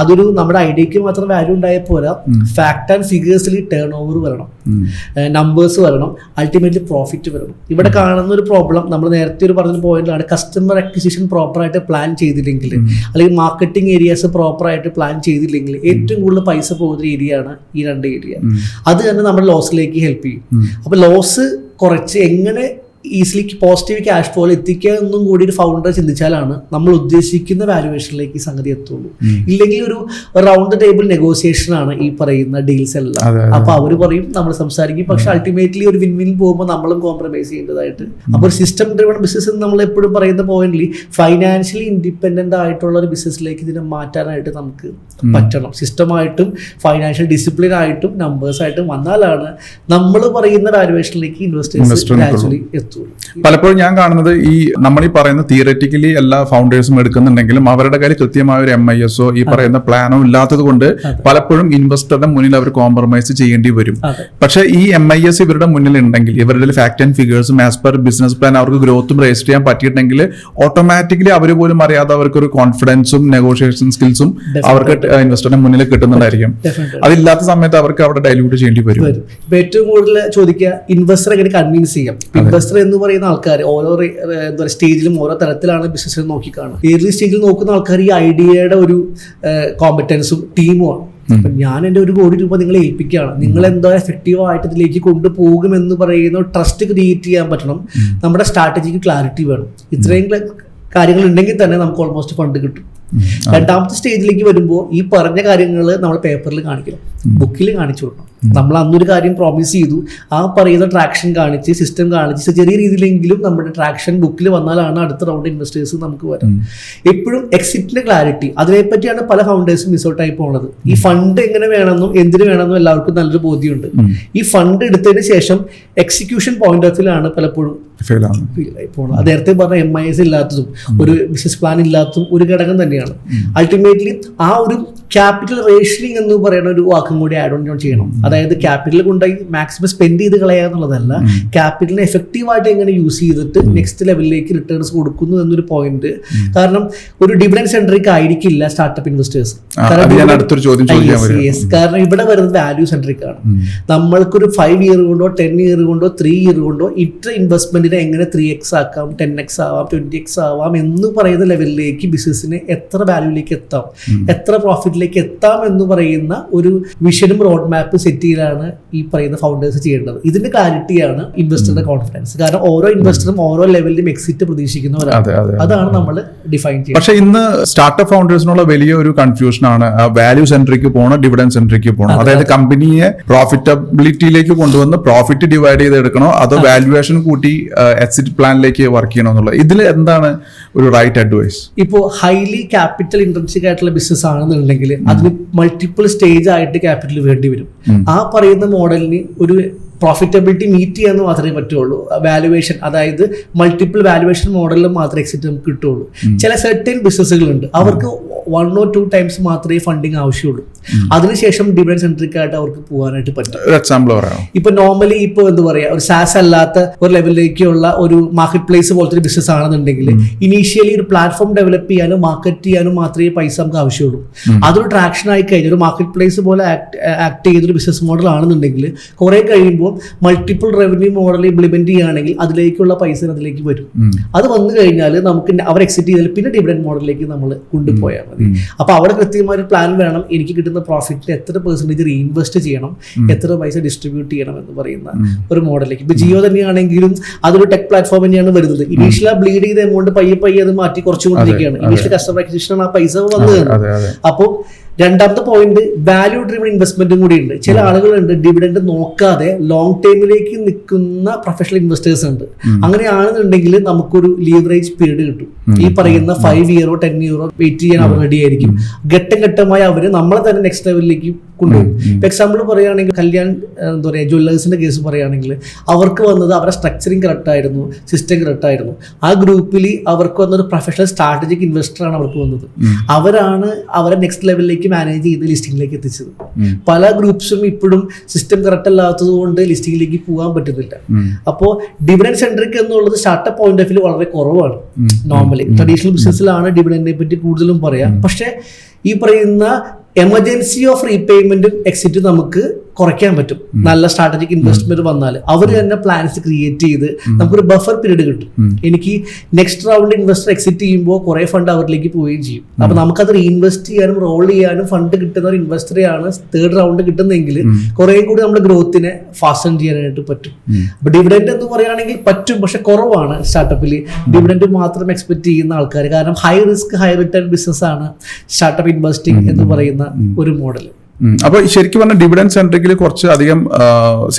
Speaker 2: അതൊരു നമ്മുടെ ഐഡിയക്ക് മാത്രം വാല്യൂ ഉണ്ടായാൽ പോരാ, ഫാക്ട് ആൻഡ് ഫിഗേഴ്സിൽ ടേൺ ഓവർ വരണം, നമ്പേഴ്സ് വരണം, അൾട്ടിമേറ്റ്ലി പ്രോഫിറ്റ് വരണം. ഇവിടെ കാണുന്ന ഒരു പ്രോബ്ലം നമ്മൾ നേരത്തെ ഒരു പറഞ്ഞ പോയിന്റാണ്, കസ്റ്റമർ അക്വിസിഷൻ പ്രോപ്പറായിട്ട് പ്ലാൻ ചെയ്തില്ലെങ്കിൽ അല്ലെങ്കിൽ മാർക്കറ്റിംഗ് ഏരിയാസ് പ്രോപ്പറായിട്ട് പ്ലാൻ ചെയ്തില്ലെങ്കിൽ ഏറ്റവും കൂടുതൽ പൈസ പോകുന്ന ഏരിയയാണ് ഈ 2 ഏരിയ. അത് തന്നെ നമ്മുടെ ലോസിലേക്ക് ഹെൽപ്പ് ചെയ്യും. അപ്പോൾ ലോസ് കുറച്ച് എങ്ങനെ ഈസിലി പോസിറ്റീവ് ക്യാഷ് ഫ്ലോ എത്തിക്കുക എന്നും കൂടി ഒരു ഫൗണ്ടർ ചിന്തിച്ചാലാണ് നമ്മൾ ഉദ്ദേശിക്കുന്ന വാല്യുവേഷനിലേക്ക് സംഗതി എത്തുള്ളൂ. ഇല്ലെങ്കിൽ ഒരു റൗണ്ട് ടേബിൾ നെഗോസിയേഷൻ ആണ് ഈ പറയുന്ന ഡീൽസ് എല്ലാം. അപ്പൊ അവർ പറയും, നമ്മൾ സംസാരിക്കും, പക്ഷെ അൾട്ടിമേറ്റ്ലി ഒരു വിൻ വിൻ പോകുമ്പോൾ നമ്മളും കോംപ്രമൈസ് ചെയ്യേണ്ടതായിട്ട്. അപ്പോൾ ഒരു സിസ്റ്റം ഡ്രിവൺ ബിസിനസ് നമ്മൾ എപ്പോഴും പറയുന്ന പോയിന്റിൽ ഫൈനാൻഷ്യലി ഇൻഡിപെൻഡന്റ് ആയിട്ടുള്ള ഒരു ബിസിനസ്സിലേക്ക് ഇതിനെ മാറ്റാനായിട്ട് നമുക്ക് പറ്റണം. സിസ്റ്റമായിട്ടും ഫൈനാൻഷ്യൽ ഡിസിപ്ലിൻ ആയിട്ടും നമ്പേഴ്സ് ആയിട്ടും വന്നാലാണ് നമ്മൾ പറയുന്ന വാല്യുവേഷനിലേക്ക് ഇൻവെസ്റ്റേഴ്സ് ഗ്രാജുവലി എത്തും.
Speaker 1: പലപ്പോഴും ഞാൻ കാണുന്നത് ഈ നമ്മൾ ഈ പറയുന്ന തിയററ്റിക്കലി എല്ലാ ഫൗണ്ടേഴ്സും എടുക്കുന്നുണ്ടെങ്കിലും അവരുടെ കയ്യിൽ കൃത്യമായ ഒരു MIS-ഓ ഈ പറയുന്ന പ്ലാനോ ഇല്ലാത്തത് കൊണ്ട് പലപ്പോഴും ഇൻവെസ്റ്ററുടെ മുന്നിൽ അവർ കോംപ്രമൈസ് ചെയ്യേണ്ടി വരും. പക്ഷേ ഈ MIS ഇവരുടെ മുന്നിൽ ഉണ്ടെങ്കിൽ, ഇവരുടെ ഫാക്ട് ആൻഡ് ഫിഗേഴ്സും ആസ് പെർ ബിസിനസ് പ്ലാൻ അവർക്ക് ഗ്രോത്തും രജിസ്റ്റർ ചെയ്യാൻ പറ്റിയിട്ടുണ്ടെങ്കിൽ ഓട്ടോമാറ്റിക്കലി അവർ പോലും അറിയാതെ അവർക്കൊരു കോൺഫിഡൻസും നെഗോഷിയേഷൻ സ്കിൽസും അവർക്ക് ഇൻവെസ്റ്ററുടെ മുന്നിൽ കിട്ടുന്നുണ്ടായിരിക്കും. അതില്ലാത്ത സമയത്ത് അവർക്ക് അവിടെ ഡൈല്യൂട്ട് ചെയ്യേണ്ടി വരും.
Speaker 2: ഏറ്റവും കൂടുതൽ ചോദിക്കുക ഇൻവെസ്റ്റർ എങ്ങനെ കൺവിൻസ് ചെയ്യാം. ഇൻവെസ്റ്റർ എന്ന് പറയുന്ന ആൾക്കാർ ഓരോ എന്താ സ്റ്റേജിലും ഓരോ തരത്തിലാണ് ബിസിനസ്സിൽ നോക്കിക്കാണുക. ഏർലി സ്റ്റേജിൽ നോക്കുന്ന ആൾക്കാർ ഈ ഐഡിയയുടെ ഒരു കോമ്പറ്റൻസും ടീമുമാണ്. ഞാൻ എൻ്റെ 1 കോടി രൂപ നിങ്ങളെ ഏൽപ്പിക്കുകയാണ്, നിങ്ങൾ എന്തോ എഫക്റ്റീവായിട്ട് ഇതിലേക്ക് കൊണ്ടുപോകുമെന്ന് പറയുന്ന ട്രസ്റ്റ് ക്രിയേറ്റ് ചെയ്യാൻ പറ്റണം. നമ്മുടെ സ്ട്രാറ്റജിക്ക് ക്ലാരിറ്റി വേണം. ഇത്രയും കാര്യങ്ങൾ ഉണ്ടെങ്കിൽ തന്നെ നമുക്ക് ഓൾമോസ്റ്റ് ഫണ്ട് കിട്ടും. രണ്ടാമത്തെ സ്റ്റേജിലേക്ക് വരുമ്പോൾ ഈ പറഞ്ഞ കാര്യങ്ങൾ നമ്മൾ പേപ്പറിൽ കാണിക്കണം, ബുക്കിൽ കാണിച്ചു കൊടുക്കണം. നമ്മൾ അന്നൊരു കാര്യം പ്രോമിസ് ചെയ്തു, ആ പറയുന്ന ട്രാക്ഷൻ കാണിച്ച് സിസ്റ്റം കാണിച്ച് ചെറിയ രീതിയിലെങ്കിലും നമ്മുടെ ട്രാക്ഷൻ ബുക്കിൽ വന്നാലാണ് അടുത്ത റൗണ്ട് ഇൻവെസ്റ്റേഴ്സ് നമുക്ക് വരാം. എപ്പോഴും എക്സിറ്റിന്റെ ക്ലാരിറ്റി, അതിനെപ്പറ്റിയാണ് പല ഫൗണ്ടേഴ്സും മിസ്ഔട്ട് ആയി പോകുന്നത്. ഈ ഫണ്ട് എങ്ങനെ വേണമെന്നും എന്തിനു വേണമെന്നും എല്ലാവർക്കും നല്ലൊരു ബോധ്യമുണ്ട്. ഈ ഫണ്ട് എടുത്തതിന് ശേഷം എക്സിക്യൂഷൻ പോയിന്റ് ഓഫ് വ്യൂലാണ് പലപ്പോഴും ഫെയിൽ ആയി പോകുന്നത്. അത് നേരത്തെ പറഞ്ഞ MIS ഇല്ലാത്തതും ഒരു ബിസിനസ് പ്ലാൻ ഇല്ലാത്തതും ഒരു ഘടകം തന്നെയാണ്. അൾട്ടിമേറ്റ്ലി ആ ഒരു ക്യാപിറ്റൽ റേഷനിങ് എന്ന് പറയുന്ന ഒരു വാക്കും കൂടി ആഡ് ഓൺ ചെയ്യണം. അതായത് ക്യാപിറ്റൽ കൊണ്ടായി മാക്സിമം സ്പെൻഡ് ചെയ്ത് കളയുക എന്നുള്ളതല്ല, ക്യാപിറ്റലിനെ എഫക്റ്റീവായിട്ട് എങ്ങനെ യൂസ് ചെയ്തിട്ട് നെക്സ്റ്റ് ലെവലിലേക്ക് റിട്ടേൺസ് കൊടുക്കുന്നു എന്നൊരു പോയിന്റ്. കാരണം ഒരു ഡിവിഡൻഡ് സെൻട്രിക് ആയിരിക്കില്ല സ്റ്റാർട്ടപ്പ് ഇൻവെസ്റ്റേഴ്സ്. കാരണം ഇവിടെ വരുന്നത് വാല്യൂ സെൻട്രിക് ആണ്. നമ്മൾക്കൊരു 5 ഇയർ കൊണ്ടോ 10 ഇയർ കൊണ്ടോ 3 ഇയർ കൊണ്ടോ ഇത്ര ഇൻവെസ്റ്റ്മെന്റിനെ എങ്ങനെ 3x ആക്കാം, 10x ആവാം, 20x ആവാം എന്ന് പറയുന്ന ലെവലിലേക്ക് ബിസിനസ്സിന് എത്ര വാല്യൂലേക്ക് എത്താം, എത്ര പ്രോഫിറ്റിലേക്ക് എത്താം എന്ന് പറയുന്ന ഒരു വിഷനും റോഡ് മാപ്പ് സെറ്റ് ചെയ്താണ് ഈ പറയുന്ന ഫൗണ്ടേഴ്സ് ചെയ്യേണ്ടത്. ഇതിന്റെ ക്ലാരിറ്റിയാണ് ഇൻവെസ്റ്ററുടെ കോൺഫിഡൻസ്. കാരണം ഓരോ ഇൻവെസ്റ്ററും ഓരോ ലെവലിലും എക്സിറ്റ് പ്രതീക്ഷിക്കുന്നവരാണ്. അതാണ് നമ്മൾ ഡിഫൈൻ ചെയ്യുന്നത്.
Speaker 1: പക്ഷേ ഇന്ന് സ്റ്റാർട്ടപ്പ് ഫൗണ്ടേഴ്സിനുള്ള വലിയ ഒരു കൺഫ്യൂഷൻ ആണ് വാല്യൂ സെൻട്രിക്ക് പോകണം, ഡിവിഡൻഡ് സെൻട്രിക്ക് പോകണം. അതായത് കമ്പനിയെ പ്രോഫിറ്റബിലിറ്റിയിലേക്ക് കൊണ്ടുവന്ന് പ്രോഫിറ്റ് ഡിവൈഡ് ചെയ്തെടുക്കണോ അതോ വാല്യുവേഷൻ കൂട്ടി എക്സിറ്റ് പ്ലാനിലേക്ക് വർക്ക് ചെയ്യണോ എന്നുള്ളത്. ഇതിൽ എന്താണ് ഒരു റൈറ്റ് അഡ്വൈസ്?
Speaker 2: ഇപ്പോൾ ഹൈലി ക്യാപിറ്റൽ ഇൻറ്റൻസിക് ആയിട്ടുള്ള ബിസിനസ് ആണെന്നുണ്ടെങ്കിൽ അതിന് മൾട്ടിപ്പിൾ സ്റ്റേജ് ആയിട്ട് ക്യാപിറ്റൽ വേണ്ടി വരും. ആ പറയുന്ന മോഡലിന് ഒരു പ്രോഫിറ്റബിലിറ്റി മീറ്റ് ചെയ്യാന്ന് മാത്രമേ പറ്റുള്ളൂ. വാല്യുവേഷൻ, അതായത് മൾട്ടിപ്പിൾ വാല്യുവേഷൻ മോഡലിൽ മാത്രമേ എക്സിറ്റ് നമുക്ക് കിട്ടുള്ളൂ. ചില സെർട്ടൻ ബിസിനസ്സുകളുണ്ട്, അവർക്ക് 1 or 2 times മാത്രമേ ഫണ്ടിങ് ആവശ്യമുള്ളൂ. അതിനുശേഷം ഡിവിഡൻഡ് സെൻട്രിക് ആയിട്ട് അവർക്ക് പോകാനായിട്ട് പറ്റും.
Speaker 1: എക്സാമ്പിൾ പറയാം.
Speaker 2: ഇപ്പൊ നോർമലി ഇപ്പൊ എന്താ പറയാ, ഒരു സാസ് അല്ലാത്ത ഒരു ലെവലിലേക്കുള്ള ഒരു മാർക്കറ്റ് പ്ലേസ് പോലത്തെ ഒരു ബിസിനസ് ആണെന്നുണ്ടെങ്കിൽ ഇനീഷ്യലി ഒരു പ്ലാറ്റ്ഫോം ഡെവലപ്പ് ചെയ്യാനും മാർക്കറ്റ് ചെയ്യാനും മാത്രമേ പൈസ നമുക്ക് ആവശ്യമുള്ളൂ. അതൊരു ട്രാക്ഷൻ ആയി കഴിഞ്ഞാൽ ഒരു മാർക്കറ്റ് പ്ലേസ് പോലെ ആക്ട് ചെയ്തൊരു ബിസിനസ് മോഡൽ ആണെന്നുണ്ടെങ്കിൽ കുറെ കഴിയുമ്പോൾ മൾട്ടിപ്പിൾ റവന്യൂ മോഡൽ ഇംപ്ലിമെന്റ് ചെയ്യുകയാണെങ്കിൽ അതിലേക്കുള്ള പൈസ അതിലേക്ക് വരും. അത് വന്നു കഴിഞ്ഞാൽ നമുക്ക് അവർ എക്സിറ്റ് ചെയ്താൽ പിന്നെ ഡിവിഡൻഡ് മോഡലിലേക്ക് നമ്മൾ കൊണ്ടുപോയാൽ മതി. അപ്പൊ അവിടെ കൃത്യമായ ഒരു പ്ലാൻ വേണം. എനിക്ക് കിട്ടുന്ന പ്രോഫിറ്റിൽ എത്ര പെർസെന്റേജ് റീഇൻവെസ്റ്റ് ചെയ്യണം, എത്ര പൈസ ഡിസ്ട്രിബ്യൂട്ട് ചെയ്യണം എന്ന് പറയുന്ന ഒരു മോഡലിലേക്ക്. ഇപ്പൊ ജിയോ തന്നെയാണെങ്കിലും അതൊരു ടെക് പ്ലാറ്റ്ഫോം തന്നെയാണ് വരുന്നത്. ഇനീഷ്യൽ ആ ബ്ലീഡ് ചെയ്ത എമൗണ്ട് പയ്യെ അത് മാറ്റി കുറച്ചുകൊണ്ടിരിക്കുകയാണ്. ഇനീഷ്യൽ കസ്റ്റമർ അക്വിസിഷൻ ആ പൈസ വന്നതാണ്. അപ്പോൾ രണ്ടാമത്തെ പോയിന്റ് വാല്യൂ ഡ്രിവൺ ഇൻവെസ്റ്റ്മെന്റും കൂടി ഉണ്ട്. ചില ആളുകളുണ്ട് ഡിവിഡൻഡ് നോക്കാതെ ലോങ് ടൈമിലേക്ക് നിൽക്കുന്ന പ്രൊഫഷണൽ ഇൻവെസ്റ്റേഴ്സ് ഉണ്ട്. അങ്ങനെയാണെന്നുണ്ടെങ്കിൽ നമുക്കൊരു ലീവറേജ് പീരീഡ് കിട്ടും. ഈ പറയുന്ന 5 year 10 year വെയിറ്റ് ചെയ്യാൻ അവർ റെഡി ആയിരിക്കും. ഘട്ടം ഘട്ടമായി അവർ നമ്മളെ തന്നെ നെക്സ്റ്റ് ലെവലിലേക്ക് കൊണ്ടുപോകും. ഇപ്പൊ എക്സാമ്പിൾ പറയുകയാണെങ്കിൽ കല്യാൺ എന്താ പറയുക ജ്വല്ലേഴ്സിന്റെ കേസ് പറയുകയാണെങ്കിൽ അവർക്ക് വന്നത് അവരുടെ സ്ട്രക്ചറിങ് കറക്റ്റ് ആയിരുന്നു, സിസ്റ്റം കറക്റ്റ് ആയിരുന്നു. ആ ഗ്രൂപ്പിൽ അവർക്ക് വന്നൊരു പ്രൊഫഷണൽ സ്ട്രാറ്റജിക് ഇൻവെസ്റ്റർ ആണ് അവർക്ക് വന്നത്. അവരാണ് അവരെ നെക്സ്റ്റ് ലെവലിലേക്ക് മാനേജ് ചെയ്ത് ലിസ്റ്റിംഗിലേക്ക് എത്തിച്ചത്. പല ഗ്രൂപ്പ്സും ഇപ്പോഴും സിസ്റ്റം കറക്റ്റ് അല്ലാത്തത് കൊണ്ട് ലിസ്റ്റിംഗിലേക്ക് പോകാൻ പറ്റുന്നില്ല. അപ്പോൾ ഡിവിഡൻഡ് സെൻട്രിക് എന്നുള്ളത് സ്റ്റാർട്ടപ്പ് പോയിന്റ് ഓഫ് വ്യൂ വളരെ കുറവാണ്. നോർമലി ട്രഡീഷണൽ ബിസിനസ്സിലാണ് ഡിവിഡൻഡിനെ പറ്റി കൂടുതലും പറയാം. പക്ഷെ ഈ പറയുന്ന എമർജൻസി ഓഫ് റീപേയ്മെന്റും എക്സിറ്റും നമുക്ക് കുറയ്ക്കാൻ പറ്റും. നല്ല സ്ട്രാറ്റജിക് ഇൻവെസ്റ്റ്മെന്റ് വന്നാൽ അവർ തന്നെ പ്ലാൻസ് ക്രിയേറ്റ് ചെയ്ത് നമുക്കൊരു ബഫർ പീരീഡ് കിട്ടും. എനിക്ക് നെക്സ്റ്റ് റൗണ്ട് ഇൻവെസ്റ്റർ എക്സിറ്റ് ചെയ്യുമ്പോൾ കുറെ ഫണ്ട് അവരിലേക്ക് പോവുകയും ചെയ്യും. അപ്പൊ നമുക്കത് റീഇൻവെസ്റ്റ് ചെയ്യാനും റോൾ ചെയ്യാനും ഫണ്ട് കിട്ടുന്ന ഒരു ഇൻവെസ്റ്ററെയാണ് തേർഡ് റൗണ്ട് കിട്ടുന്നതെങ്കിൽ കുറെ കൂടി നമ്മുടെ ഗ്രോത്തിനെ ഫാസ്റ്റൻ ചെയ്യാനായിട്ട് പറ്റും. അപ്പൊ ഡിവിഡൻഡ് എന്ന് പറയുകയാണെങ്കിൽ പറ്റും, പക്ഷെ കുറവാണ് സ്റ്റാർട്ടപ്പിൽ ഡിവിഡൻഡ് മാത്രം എക്സ്പെക്ട് ചെയ്യുന്ന ആൾക്കാർ. കാരണം high risk high return business ആണ് സ്റ്റാർട്ടപ്പ് ഇൻവെസ്റ്റിംഗ് എന്ന് പറയുന്ന ഒരു മോഡൽ.
Speaker 1: അപ്പൊ ശരിക്കും പറഞ്ഞാൽ ഡിവിഡൻഡ് സെൻട്രിക്കിൽ കുറച്ച് അധികം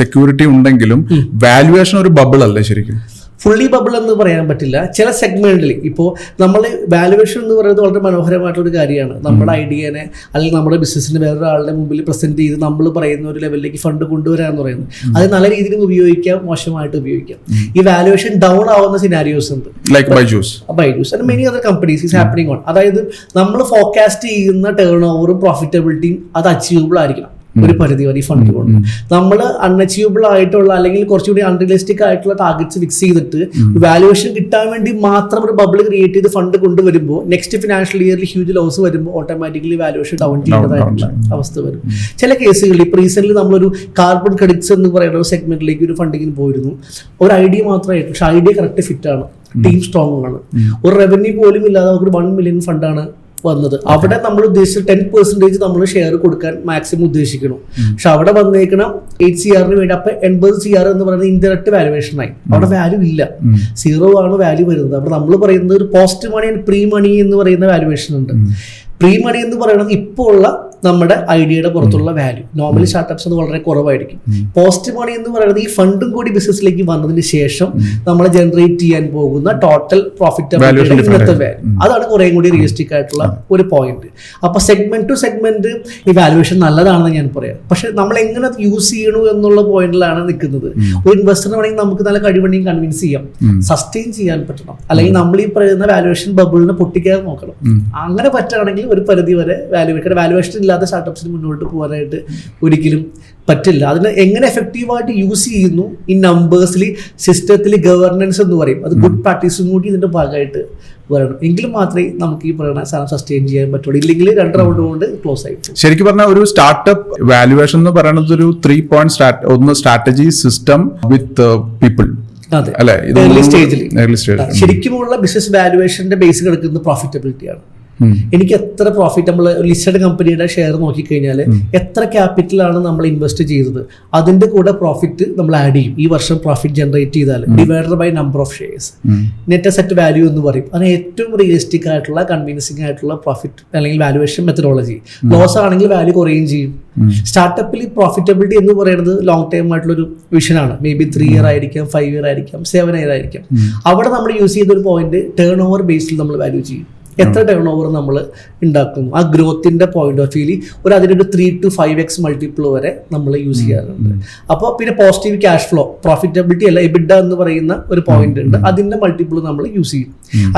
Speaker 1: സെക്യൂരിറ്റി ഉണ്ടെങ്കിലും വാല്യുവേഷൻ ഒരു ബബിൾ അല്ലേ ശരിക്കും?
Speaker 2: ഫുള്ളി ബബിൾ എന്ന് പറയാൻ പറ്റില്ല. ചില സെഗ്മെന്റിൽ ഇപ്പോൾ നമ്മൾ വാല്യുവേഷൻ എന്ന് പറയുന്നത് വളരെ മനോഹരമായിട്ടൊരു കാര്യമാണ്. നമ്മുടെ ഐഡിയനെ അല്ലെങ്കിൽ നമ്മുടെ ബിസിനസ്സിന് വേറൊരാളുടെ മുമ്പിൽ പ്രസന്റ് ചെയ്ത് നമ്മൾ പറയുന്ന ഒരു ലെവലിലേക്ക് ഫണ്ട് കൊണ്ടുവരിക എന്ന് പറയുന്നത് അത് നല്ല രീതിയിൽ ഉപയോഗിക്കാം, മോശമായിട്ട് ഉപയോഗിക്കാം. ഈ വാല്യുവേഷൻ ഡൗൺ ആവുന്ന സിനാരിയോസ് ഉണ്ട്.
Speaker 1: Like Byju's
Speaker 2: and many other companies is happening on. അതായത് നമ്മൾ ഫോർകാസ്റ്റ് ചെയ്യുന്ന ടേൺ ഓവറും പ്രോഫിറ്റബിലിറ്റിയും അത് അച്ചീവബിൾ ആയിരിക്കണം ഒരു പരിധി വരെ. ഈ ഫണ്ട് കൊണ്ട് നമ്മൾ അൺഅച്ചീവബിൾ ആയിട്ടുള്ള അല്ലെങ്കിൽ കുറച്ചുകൂടി അൺറിയലിസ്റ്റിക് ആയിട്ടുള്ള ടാർഗറ്റ്സ് ഫിക്സ് ചെയ്തിട്ട് വാല്യുവേഷൻ കിട്ടാൻ വേണ്ടി മാത്രം ഒരു ബബിൾ ക്രിയേറ്റ് ചെയ്ത് ഫണ്ട് കൊണ്ടുവരുമ്പോൾ നെക്സ്റ്റ് ഫിനാൻഷ്യൽ ഇയറിൽ ഹ്യൂജ് ലോസ് വരുമ്പോൾ ഓട്ടോമാറ്റിക്കലി വാല്യുവേഷൻ ഡൗൺ ചെയ്യേണ്ടതായിട്ടുള്ള അവസ്ഥ വരും. ചില കേസുകളിൽ ഇപ്പോൾ റീസെന്റ് നമ്മളൊരു കാർബൺ ക്രെഡിറ്റ്സ് എന്ന് പറയുന്ന ഒരു സെഗ്മെന്റിലേക്ക് ഒരു ഫണ്ടിങ്ങിന് പോയിരുന്നു. ഒരു ഐഡിയ മാത്രമായിട്ട്, പക്ഷെ ഐഡിയ കറക്റ്റ് ഫിറ്റ് ആണ്, ടീം സ്ട്രോങ് ആണ്, ഒരു റവന്യൂ പോലും ഇല്ലാതെ അവർക്ക് 1 million ഫണ്ടാണ് വന്നത്. അവിടെ നമ്മൾ ഉദ്ദേശിച്ച 10% നമ്മൾ ഷെയർ കൊടുക്കാൻ മാക്സിമം ഉദ്ദേശിക്കണം. പക്ഷെ അവിടെ വന്നേക്കണം 8 CR വേണ്ടി. അപ്പൊ 80 CR എന്ന് പറയുന്നത് ഇൻഡയറക്റ്റ് വാല്യുവേഷൻ ആയി. അവിടെ വാല്യൂ ഇല്ല, 0 ആണ് വാല്യൂ വരുന്നത്. അവിടെ നമ്മൾ പറയുന്നത് ഒരു പോസ്റ്റ് മണി ആൻഡ് പ്രീ മണി എന്ന് പറയുന്ന വാല്യുവേഷൻ ഉണ്ട്. പ്രീ മണി എന്ന് പറയുന്നത് ഇപ്പോൾ ഉള്ള നമ്മുടെ ഐഡിയയുടെ പുറത്തുള്ള വാല്യൂ. നോർമലി സ്റ്റാർട്ടപ്സ് അത് വളരെ കുറവായിരിക്കും. പോസ്റ്റ് മണി എന്ന് പറയുന്നത് ഈ ഫണ്ടും കൂടി ബിസിനസ്സിലേക്ക് വന്നതിന് ശേഷം നമ്മൾ ജനറേറ്റ് ചെയ്യാൻ പോകുന്ന ടോട്ടൽ പ്രോഫിറ്റബിലിറ്റി ഇന്നത്തെ വാല്യൂ. അതാണ് കുറേ കൂടി റിയലിസ്റ്റിക് ആയിട്ടുള്ള ഒരു പോയിന്റ്. അപ്പൊ സെഗ്മെന്റ് ടു സെഗ്മെന്റ് ഈ വാല്യുവേഷൻ നല്ലതാണെന്ന് ഞാൻ പറയാം. പക്ഷെ നമ്മൾ എങ്ങനെ അത് യൂസ് ചെയ്യണു എന്നുള്ള പോയിന്റിലാണ് നിൽക്കുന്നത്. ഒരു ഇൻവെസ്റ്ററിന് വേണമെങ്കിൽ നമുക്ക് നല്ല കഴിവുണ്ടെങ്കിൽ കൺവിൻസ് ചെയ്യാം, സസ്റ്റെയിൻ ചെയ്യാൻ പറ്റണം. അല്ലെങ്കിൽ നമ്മൾ ഈ പറയുന്ന വാല്യുവേഷൻ ബബിളിനെ പൊട്ടിക്കാതെ നോക്കണം. അങ്ങനെ പറ്റുകയാണെങ്കിൽ ഒരു പരിധി വരെ വാല്യുവേഷൻ ഇല്ലാത്ത സ്റ്റാർട്ടപ്സിന് മുന്നോട്ട് പോകാനായിട്ട് ഒരിക്കലും പറ്റില്ല. അതിന് എങ്ങനെ എഫക്റ്റീവായിട്ട് യൂസ് ചെയ്യുന്നു ഈ നമ്പേഴ്സിൽ, സിസ്റ്റത്തിൽ, ഗവർണൻസ് എന്ന് പറയും, അത് ഗുഡ് പ്രാക്ടീസും കൂടി ഇതിന്റെ ഭാഗമായിട്ട് വരണം. എങ്കിലും മാത്രമേ നമുക്ക് ഈ പറയുന്ന സാധനം സസ്റ്റെയിൻ ചെയ്യാൻ പറ്റുള്ളൂ. ഇല്ലെങ്കിൽ 2 റൗണ്ട് കൊണ്ട് ക്ലോസ് ആയി. ശരിക്കും
Speaker 1: പറഞ്ഞാൽ ഒരു സ്റ്റാർട്ടപ്പ് വാല്യുവേഷൻ എന്ന് പറയുന്നത് ഒരു 3 point ഒന്ന് സ്ട്രാറ്റജി, സിസ്റ്റം വിത്ത് പീപ്പിൾ.
Speaker 2: അതെ, ഏർലി സ്റ്റേജിൽ ശരിക്കുമുള്ള ബിസിനസ് വാല്യുവേഷന്റെ ബേസ് കിടക്കുന്നത് പ്രോഫിറ്റബിലിറ്റിയാണ്. എനിക്ക് എത്ര പ്രോഫിറ്റ്, നമ്മൾ ലിസ്റ്റഡ് കമ്പനിയുടെ ഷെയർ നോക്കിക്കഴിഞ്ഞാൽ എത്ര ക്യാപിറ്റലാണ് നമ്മൾ ഇൻവെസ്റ്റ് ചെയ്തത്, അതിന്റെ കൂടെ പ്രോഫിറ്റ് നമ്മൾ ആഡ് ചെയ്യും. ഈ വർഷം പ്രോഫിറ്റ് ജനറേറ്റ് ചെയ്താൽ divided by number of shares, net asset value എന്ന് പറയും. അതിന് ഏറ്റവും റിയലിസ്റ്റിക് ആയിട്ടുള്ള കൺവിൻസിംഗ് ആയിട്ടുള്ള പ്രോഫിറ്റ് അല്ലെങ്കിൽ വാല്യുവേഷൻ മെത്തഡോളജി. ലോസ് ആണെങ്കിൽ വാല്യൂ കുറയുകയും ചെയ്യും. സ്റ്റാർട്ടപ്പിൽ പ്രോഫിറ്റബിലിറ്റി എന്ന് പറയുന്നത് ലോങ് ടൈം ആയിട്ടുള്ള ഒരു വിഷനാണ്. മേ ബി 3 year ആയിരിക്കാം, 5 year ആയിരിക്കാം, 7 year ആയിരിക്കാം. അവിടെ നമ്മൾ യൂസ് ചെയ്ത ഒരു പോയിന്റ് ടേൺ ഓവർ ബേസിൽ നമ്മൾ വാല്യൂ ചെയ്യും. എത്ര ടേൺ ഓവർ നമ്മൾ ഉണ്ടാക്കുന്നു, ആ ഗ്രോത്തിന്റെ പോയിന്റ് ഓഫ് വ്യൂലി അതിനൊരു 3 to 5x മൾട്ടിപ്പിൾ വരെ നമ്മൾ യൂസ് ചെയ്യാറുണ്ട്. അപ്പോൾ പിന്നെ പോസിറ്റീവ് ക്യാഷ് ഫ്ലോ, പ്രോഫിറ്റബിലിറ്റി അല്ല എബിഡ എന്ന് പറയുന്ന ഒരു പോയിന്റ് ഉണ്ട്, അതിന്റെ മൾട്ടിപ്പിൾ നമ്മൾ യൂസ് ചെയ്യും.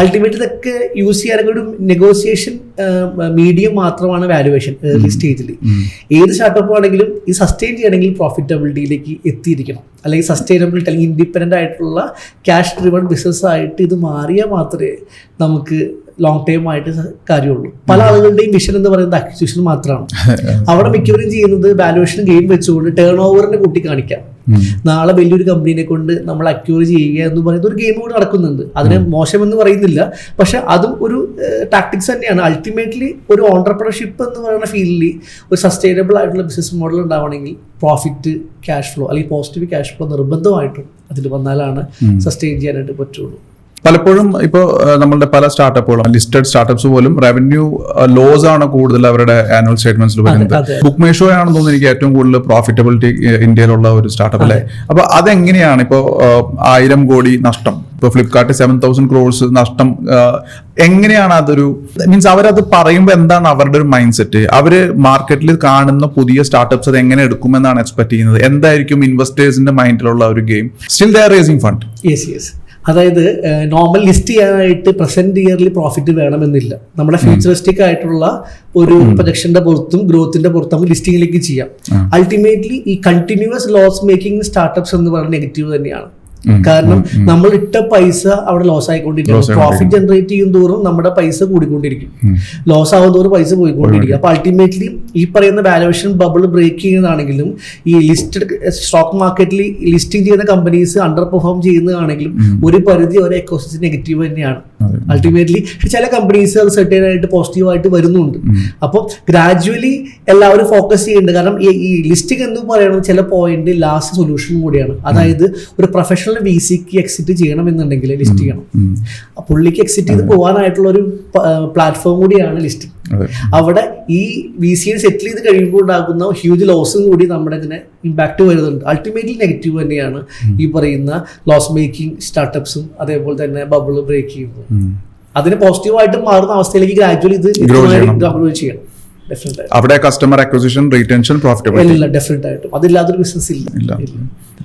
Speaker 2: അൾട്ടിമേറ്റ്ലി ഇതൊക്കെ യൂസ് ചെയ്യാനൊക്കെ ഒരു നെഗോസിയേഷൻ മീഡിയം മാത്രമാണ് വാല്യുവേഷൻ ഏർലി സ്റ്റേജിൽ. ഏത് സ്റ്റാർട്ടപ്പ് ആണെങ്കിലും ഈ സസ്റ്റെയിൻ ചെയ്യണമെങ്കിൽ പ്രോഫിറ്റബിലിറ്റിയിലേക്ക് എത്തിയിരിക്കണം, അല്ലെങ്കിൽ സസ്റ്റൈനബിലിറ്റി അല്ലെങ്കിൽ ഇൻഡിപെൻഡന്റ് ആയിട്ടുള്ള ക്യാഷ് ഡ്രിവൺ ബിസിനസ് ആയിട്ട് ഇത് മാറിയാൽ മാത്രമേ നമുക്ക് ലോങ് ടൈം ആയിട്ട് കാര്യമുള്ളൂ. പല ആളുകളുടെയും വിഷൻ എന്ന് പറയുന്നത് അക്വിസിഷൻ മാത്രമാണ്. അവിടെ മിക്കവരും ചെയ്യുന്നത് വാല്യുവേഷൻ ഗെയിൻ വെച്ചുകൊണ്ട് ടേൺ ഓവറിനെ കൂട്ടി കാണിക്കാം. നാളെ വലിയൊരു കമ്പനീനെ കൊണ്ട് നമ്മൾ അക്യൂർ ചെയ്യുക എന്ന് പറയുന്നത് ഒരു ഗെയിം കൂടെ നടക്കുന്നുണ്ട്. അതിനെ മോശമെന്ന് പറയുന്നില്ല, പക്ഷെ അതും ഒരു ടാക്ടിക്സ് തന്നെയാണ്. അൾട്ടിമേറ്റ്ലി ഒരു ഓൺടർപ്രണർഷിപ്പ് എന്ന് പറയുന്ന ഫീൽഡിൽ ഒരു സസ്റ്റൈനബിൾ ആയിട്ടുള്ള ബിസിനസ് മോഡൽ ഉണ്ടാവണമെങ്കിൽ പ്രോഫിറ്റ്, ക്യാഷ് ഫ്ലോ അല്ലെങ്കിൽ പോസിറ്റീവ് ക്യാഷ് ഫ്ലോ നിർബന്ധമായിട്ടും അതിൽ വന്നാലാണ് സസ്റ്റെയിൻ ചെയ്യാനായിട്ട് പറ്റുള്ളൂ.
Speaker 1: പലപ്പോഴും ഇപ്പോൾ നമ്മളുടെ പല സ്റ്റാർട്ടപ്പുകളും ലിസ്റ്റഡ് സ്റ്റാർട്ടപ്സ് പോലും റവന്യൂ ലോസ് ആണ് കൂടുതൽ അവരുടെ ആനുവൽ സ്റ്റേറ്റ്മെന്റ്സിൽ വരുന്നത്. ബുക്ക് മൈ ഷോ ആണെന്ന് തോന്നുന്നു എനിക്ക് ഏറ്റവും കൂടുതൽ പ്രോഫിറ്റബിലിറ്റി ഇന്ത്യയിലുള്ള ഒരു സ്റ്റാർട്ടപ്പ് അല്ലേ. അപ്പൊ അതെങ്ങനെയാണ് ഇപ്പോൾ 1000 കോടി നഷ്ടം, ഇപ്പോൾ ഫ്ലിപ്കാർട്ട് 7,000 crores നഷ്ടം, എങ്ങനെയാണ് അതൊരു മീൻസ് അവരത് പറയുമ്പോൾ എന്താണ് അവരുടെ ഒരു മൈൻഡ് സെറ്റ്? അവര് മാർക്കറ്റിൽ കാണുന്ന പുതിയ സ്റ്റാർട്ടപ്സ് അത് എങ്ങനെ എടുക്കുമെന്നാണ് എക്സ്പെക്ട് ചെയ്യുന്നത്? എന്തായിരിക്കും ഇൻവെസ്റ്റേഴ്സിന്റെ മൈൻഡിലുള്ള ഒരു game? Still they are raising fund.
Speaker 2: Yes. അതായത് നോർമൽ ലിസ്റ്റ് ചെയ്യാനായിട്ട് പ്രസന്റ് ഇയർലി പ്രോഫിറ്റ് വേണമെന്നില്ല. നമ്മുടെ ഫ്യൂച്ചറിസ്റ്റിക് ആയിട്ടുള്ള ഒരു പ്രൊജക്ഷന്റെ പുറത്തും ഗ്രോത്തിന്റെ പുറത്തും നമുക്ക് ലിസ്റ്റിംഗിലേക്ക് ചെയ്യാം. അൾട്ടിമേറ്റ്ലി ഈ കണ്ടിന്യൂസ് ലോസ് മേക്കിംഗ് സ്റ്റാർട്ടപ്സ് എന്ന് പറയുന്നത് നെഗറ്റീവ് തന്നെയാണ്. കാരണം നമ്മൾ ഇട്ട പൈസ അവിടെ ലോസ് ആയിക്കൊണ്ടിരിക്കും. പ്രോഫിറ്റ് ജനറേറ്റ് ചെയ്യും തോറും നമ്മുടെ പൈസ കൂടിക്കൊണ്ടിരിക്കും, ലോസ് ആവും തോറും പൈസ പോയിക്കൊണ്ടിരിക്കും. അപ്പൊ അൾട്ടിമേറ്റ്ലി ഈ പറയുന്ന വാല്യുവേഷൻ ബബിൾ ബ്രേക്ക് ചെയ്യുന്നതാണെങ്കിലും ഈ ലിസ്റ്റഡ് സ്റ്റോക്ക് മാർക്കറ്റിൽ ലിസ്റ്റിംഗ് ചെയ്യുന്ന കമ്പനീസ് അണ്ടർ പെർഫോം ചെയ്യുന്നതാണെങ്കിലും ഒരു പരിധി വരെ എക്കോസിസ്റ്റം നെഗറ്റീവ് തന്നെയാണ്. അൾട്ടിമേറ്റ്ലി ചില കമ്പനീസ് അത് സെർട്ടൈൻ ആയിട്ട് പോസിറ്റീവായിട്ട് വരുന്നുണ്ട്. അപ്പോൾ ഗ്രാജുവലി എല്ലാവരും ഫോക്കസ് ചെയ്യുന്നുണ്ട്. കാരണം ഈ ലിസ്റ്റിംഗ് എന്ന് പറയുന്നത് ചില പോയിന്റ് ലാസ്റ്റ് സൊല്യൂഷൻ കൂടിയാണ്. അതായത് ഒരു പ്രൊഫഷണൽ VCക്ക് എക്സിറ്റ് ചെയ്യണമെന്നുണ്ടെങ്കിൽ ലിസ്റ്റ് ചെയ്യണം. പുള്ളിക്ക് എക്സിറ്റ് ചെയ്ത് പോകാനായിട്ടുള്ള ഒരു പ്ലാറ്റ്ഫോം കൂടിയാണ് ലിസ്റ്റിംഗ്. അവിടെ ഈ VC സെറ്റിൽ ചെയ്ത് കഴിയുമ്പോൾ ഉണ്ടാകുന്ന ഹ്യൂജ് ലോസും കൂടി നമ്മുടെ ഇതിനെ ഇമ്പാക്ട് വരുന്നുണ്ട്. അൾട്ടിമേറ്റ്ലി നെഗറ്റീവ് തന്നെയാണ് ഈ പറയുന്ന ലോസ് മേക്കിംഗ് സ്റ്റാർട്ടപ്സും അതേപോലെ തന്നെ ബബിൾ ബ്രേക്ക് ചെയ്യുന്നത്. അതിന് പോസിറ്റീവായിട്ട് മാറുന്ന അവസ്ഥയിലേക്ക് ഗ്രാജുവലി ഇത് ഗ്രോ ചെയ്യണം.
Speaker 1: അവിടെ customer acquisition, retention, profitability
Speaker 2: definite ആയിട്ടും അതില്ലാത്തൊരു ബിസിനസ് ഇല്ല.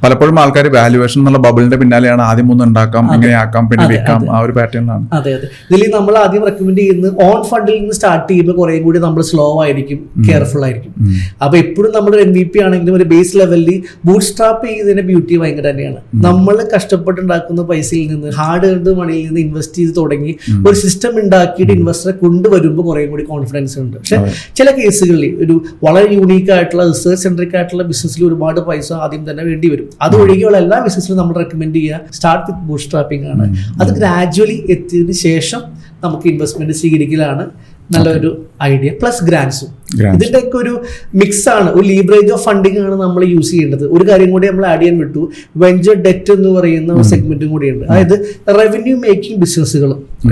Speaker 1: പലപ്പോഴും ആൾക്കാർ വാല്യുവേഷൻ എന്നുള്ള ബബിളിന്റെ പിന്നാലെയാണ് ആദ്യം ഒന്ന് ഉണ്ടാക്കാം, ഇങ്ങനെയാക്കാം, പിന്നെ വിൽക്കാം, ആ ഒരു പാറ്റേണിലാണ്.
Speaker 2: അതെ. ഇതിൽ നമ്മൾ ആദ്യം റെക്കമെൻഡ് ചെയ്യുന്നത് ഓൺ ഫണ്ടിൽ നിന്ന് സ്റ്റാർട്ട് ചെയ്യുമ്പോൾ കുറെ കൂടി നമ്മൾ സ്ലോ ആയിരിക്കും, കെയർഫുൾ ആയിരിക്കും. അപ്പൊ എപ്പോഴും നമ്മുടെ MVP ആണെങ്കിലും ഒരു ബേസ് ലെവലിൽ ബൂട്ട് സ്ട്രാപ്പ് ചെയ്യുന്നതിന്റെ ബ്യൂട്ടി ഭയങ്കര തന്നെയാണ്. നമ്മൾ കഷ്ടപ്പെട്ടുണ്ടാക്കുന്ന പൈസയിൽ നിന്ന്, ഹാർഡ് ഏൺഡ് മണിയിൽ നിന്ന് ഇൻവെസ്റ്റ് ചെയ്ത് തുടങ്ങി ഒരു സിസ്റ്റം ഉണ്ടാക്കിയിട്ട് ഇൻവെസ്റ്ററെ കൊണ്ടുവരുമ്പോൾ കുറെ കൂടി കോൺഫിഡൻസ് ഉണ്ട്. പക്ഷെ ചില കേസുകളിൽ ഒരു വളരെ യൂണീക്ക് ആയിട്ടുള്ള റിസർച്ച് സെൻട്രിക് ആയിട്ടുള്ള ബിസിനസ്സിൽ ഒരുപാട് പൈസ ആദ്യം തന്നെ വേണ്ടി വരും. അതൊഴികെയുള്ള എല്ലാ ബിസിനസ്സിലും നമ്മൾ റെക്കമെൻഡ് ചെയ്യുക സ്റ്റാർട്ട് വിത്ത് ബൂട്ട് സ്ട്രാപ്പിംഗ് ആണ്. അത് ഗ്രാജുവലി എത്തിയതിനു ശേഷം നമുക്ക് ഇൻവെസ്റ്റ്മെന്റ് സ്വീകരിക്കലാണ് നല്ലൊരു ഐഡിയ. പ്ലസ് ഗ്രാൻസും ഇതിൻ്റെയൊക്കെ ഒരു മിക്സ് ആണ്, ഒരു ലീവറേജ് ഓഫ് ഫണ്ടിങ് ആണ് നമ്മൾ യൂസ് ചെയ്യേണ്ടത്. ഒരു കാര്യം കൂടി നമ്മൾ ആഡ് ചെയ്യാൻ വിട്ടു, വെഞ്ചർ ഡെറ്റ് എന്ന് പറയുന്ന ഒരു സെഗ്മെന്റും കൂടിയുണ്ട്. അതായത് റവന്യൂ മേക്കിംഗ് ബിസിനസ്സുകൾ,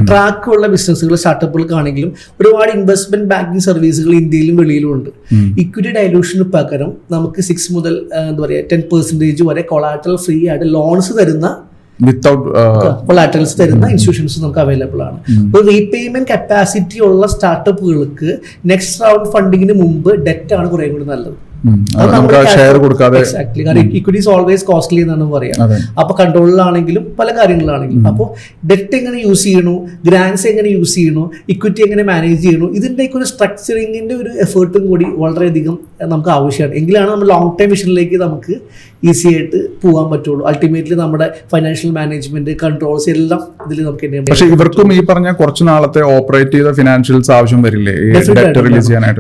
Speaker 2: ട്രാക്കുള്ള ബിസിനസ്സുകൾ, സ്റ്റാർട്ടപ്പുകൾക്കാണെങ്കിലും ഒരുപാട് ഇൻവെസ്റ്റ്മെന്റ് ബാങ്കിങ് സർവീസുകൾ ഇന്ത്യയിലും വെളിയിലും ഉണ്ട്. ഇക്വിറ്റി ഡൈലൂഷന് പകരം നമുക്ക് 6 മുതൽ 10% വരെ കൊളാറ്ററൽ ഫ്രീ ആയിട്ട് ലോൺസ് തരുന്ന കൊളാറ്ററൽസ് തരുന്ന ഇൻസ്റ്റിറ്റ്യൂഷൻസ് നമുക്ക് അവൈലബിൾ ആണ്. ഒരു റീപേയ്മെന്റ് കപ്പാസിറ്റി ഉള്ള സ്റ്റാർട്ടപ്പുകൾക്ക് നെക്സ്റ്റ് റൗണ്ട് ഫണ്ടിങ്ങിന് മുമ്പ് ഡെറ്റ് ആണ് കുറെ കൂടി നല്ലത്. ഇക്വിറ്റി ഓൾവേസ് കോസ്റ്റ്ലി എന്നാണ് പറയാ. അപ്പൊ കൺട്രോളിലാണെങ്കിലും പല കാര്യങ്ങളിലാണെങ്കിലും. അപ്പോൾ ഡെറ്റ് എങ്ങനെ യൂസ് ചെയ്യണു, ഗ്രാൻസ് എങ്ങനെ യൂസ് ചെയ്യണു, ഇക്വിറ്റി എങ്ങനെ മാനേജ് ചെയ്യണു, ഇതിൻ്റെയൊക്കെ ഒരു സ്ട്രക്ചറിങ്ങിന്റെ ഒരു എഫേർട്ടും കൂടി വളരെയധികം നമുക്ക് ആവശ്യമാണ്. എങ്കിലാണ് നമ്മൾ ലോങ് ടൈം വിഷനിലേക്ക് നമുക്ക് ഈസി ആയിട്ട് പോകാൻ പറ്റുള്ളൂ. അൾട്ടിമേറ്റ്ലി നമ്മുടെ ഫൈനാൻഷ്യൽ മാനേജ്മെന്റ്, കൺട്രോൾസ് എല്ലാം ഇതിൽ നമുക്ക്.
Speaker 1: പക്ഷേ ഇവർക്കും ഈ പറഞ്ഞ കുറച്ച് നാളത്തെ ഓപ്പറേറ്റ് ചെയ്ത ഫിനാൻഷ്യൽസ് ആവശ്യം വരില്ലേ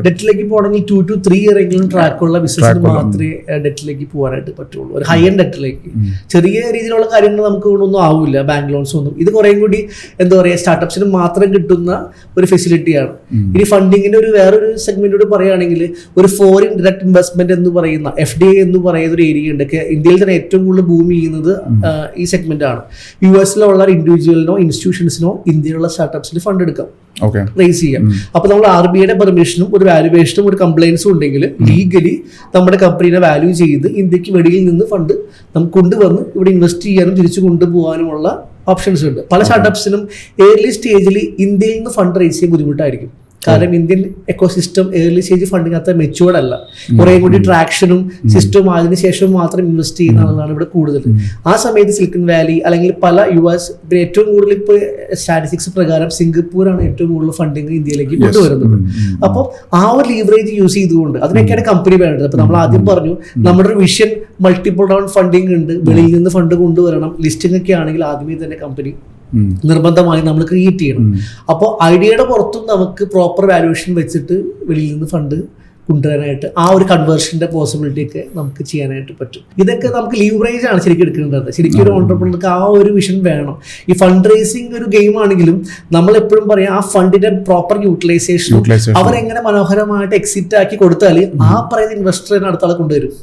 Speaker 2: ഡെറ്റിലേക്ക് പോകണമെങ്കിൽ 2 to 3 ഇയർ എങ്കിലും ട്രാക്ക് ബിസിനസ്സിന് മാത്രമേ ഡെറ്റിലേക്ക് പോകാനായിട്ട് പറ്റുള്ളൂ. ഒരു ഹൈ എൻഡ് ഡെറ്റിലേക്ക് ചെറിയ രീതിയിലുള്ള കാര്യങ്ങൾ നമുക്ക് ഒന്നും ആവില്ല, ബാങ്ക് ലോൺസ് ഒന്നും. ഇത് കുറേ കൂടി എന്താ പറയുക സ്റ്റാർട്ടപ്സിന് മാത്രം കിട്ടുന്ന ഒരു ഫെസിലിറ്റിയാണ്. ഇനി ഫണ്ടിങ്ങിന്റെ ഒരു വേറൊരു സെഗ്മെന്റോട് പറയുകയാണെങ്കിൽ ഒരു ഫോറിൻ ഡയറക്ട് ഇൻവെസ്റ്റ്മെന്റ് എന്ന് പറയുന്ന FDI എന്ന് പറയുന്ന ഒരു ഏരിയ ഉണ്ട്. ഇന്ത്യയിൽ തന്നെ ഏറ്റവും കൂടുതൽ ഭൂമി ചെയ്യുന്നത് ഈ സെഗ്മെന്റ് ആണ്. US-ലുള്ള ഇൻഡിവിജ്വലിനോ ഇൻസ്റ്റിറ്റ്യൂഷൻസിനോ ഇന്ത്യയിലുള്ള സ്റ്റാർട്ടപ്സിന് ഫണ്ട് എടുക്കാം, റേസ് ചെയ്യാം. അപ്പൊ നമ്മൾ RBIയുടെ പെർമിഷനും ഒരു വാല്യുവേഷനും ഒരു കംപ്ലൈൻസും ഉണ്ടെങ്കിൽ ലീഗലി നമ്മുടെ കമ്പനീനെ വാല്യൂ ചെയ്ത് ഇന്ത്യക്ക് വെളിയിൽ നിന്ന് ഫണ്ട് നമുക്ക് കൊണ്ടുവന്ന് ഇവിടെ ഇൻവെസ്റ്റ് ചെയ്യാനും തിരിച്ചു കൊണ്ടുപോകാനുമുള്ള ഓപ്ഷൻസ് ഉണ്ട്. പല സ്റ്റാർട്ടപ്സിനും ഏർലി സ്റ്റേജിൽ ഇന്ത്യയിൽ നിന്ന് ഫണ്ട് റേസ് ചെയ്യാൻ ബുദ്ധിമുട്ടായിരിക്കും. കാരണം Indian ecosystem early stage funding അത്ര മെച്ചുവേർഡ് അല്ല. കുറെ കൂടി ട്രാക്ഷനും സിസ്റ്റവും അതിന് ശേഷം മാത്രം ഇൻവെസ്റ്റ് ചെയ്യുന്ന ആളുകളാണ് ഇവിടെ കൂടുതൽ. ആ സമയത്ത് സിലിക്കൺ വാലി അല്ലെങ്കിൽ പല US, ഏറ്റവും കൂടുതൽ ഇപ്പോൾ സ്റ്റാറ്റിസ്റ്റിക്സ് പ്രകാരം സിംഗപ്പൂരാണ് ഏറ്റവും കൂടുതൽ ഫണ്ടിങ് ഇന്ത്യയിലേക്ക് കൊണ്ടുവരുന്നത്. അപ്പോൾ ആ ഒരു ലീവറേജ് യൂസ് ചെയ്തുകൊണ്ട് അതിനൊക്കെയാണ് കമ്പനി വേണ്ടത്. അപ്പൊ നമ്മൾ ആദ്യം പറഞ്ഞു നമ്മുടെ ഒരു വിഷൻ മൾട്ടിപ്പിൾ റൗണ്ട് ഫണ്ടിങ് ഉണ്ട്, വെളിയിൽ നിന്ന് ഫണ്ട് കൊണ്ടുവരണം. ലിസ്റ്റിംഗ് ഒക്കെ ആണെങ്കിൽ ആദ്യമേ തന്നെ കമ്പനി നിർബന്ധമായി നമ്മൾ ക്രിയേറ്റ് ചെയ്യണം. അപ്പോൾ ഐഡിയയുടെ പുറത്തും നമുക്ക് പ്രോപ്പർ വാല്യൂവേഷൻ വെച്ചിട്ട് വെളിയിൽ നിന്ന് ഫണ്ട് കൊണ്ടുവരാനായിട്ട് ആ ഒരു കൺവേർഷന്റെ പോസിബിലിറ്റി ഒക്കെ നമുക്ക് ചെയ്യാനായിട്ട് പറ്റും. ഇതൊക്കെ നമുക്ക് ലീവറേജ് ആണ് ശരിക്കും എടുക്കേണ്ടത്. ശരിക്കും ഒരു ഓൺട്രപ്രണർക്ക് ആ ഒരു വിഷൻ വേണം. ഈ ഫണ്ട് റേസിംഗ് ഒരു ഗെയിം ആണെങ്കിലും നമ്മൾ എപ്പോഴും പറയാം ആ ഫണ്ടിന്റെ പ്രോപ്പർ യൂട്ടിലൈസേഷനും അവരെങ്ങനെ മനോഹരമായിട്ട് എക്സിറ്റ് ആക്കി കൊടുത്താൽ ആ പറയുന്ന ഇൻവെസ്റ്ററിനെ അടുത്താളെ കൊണ്ടുവരും.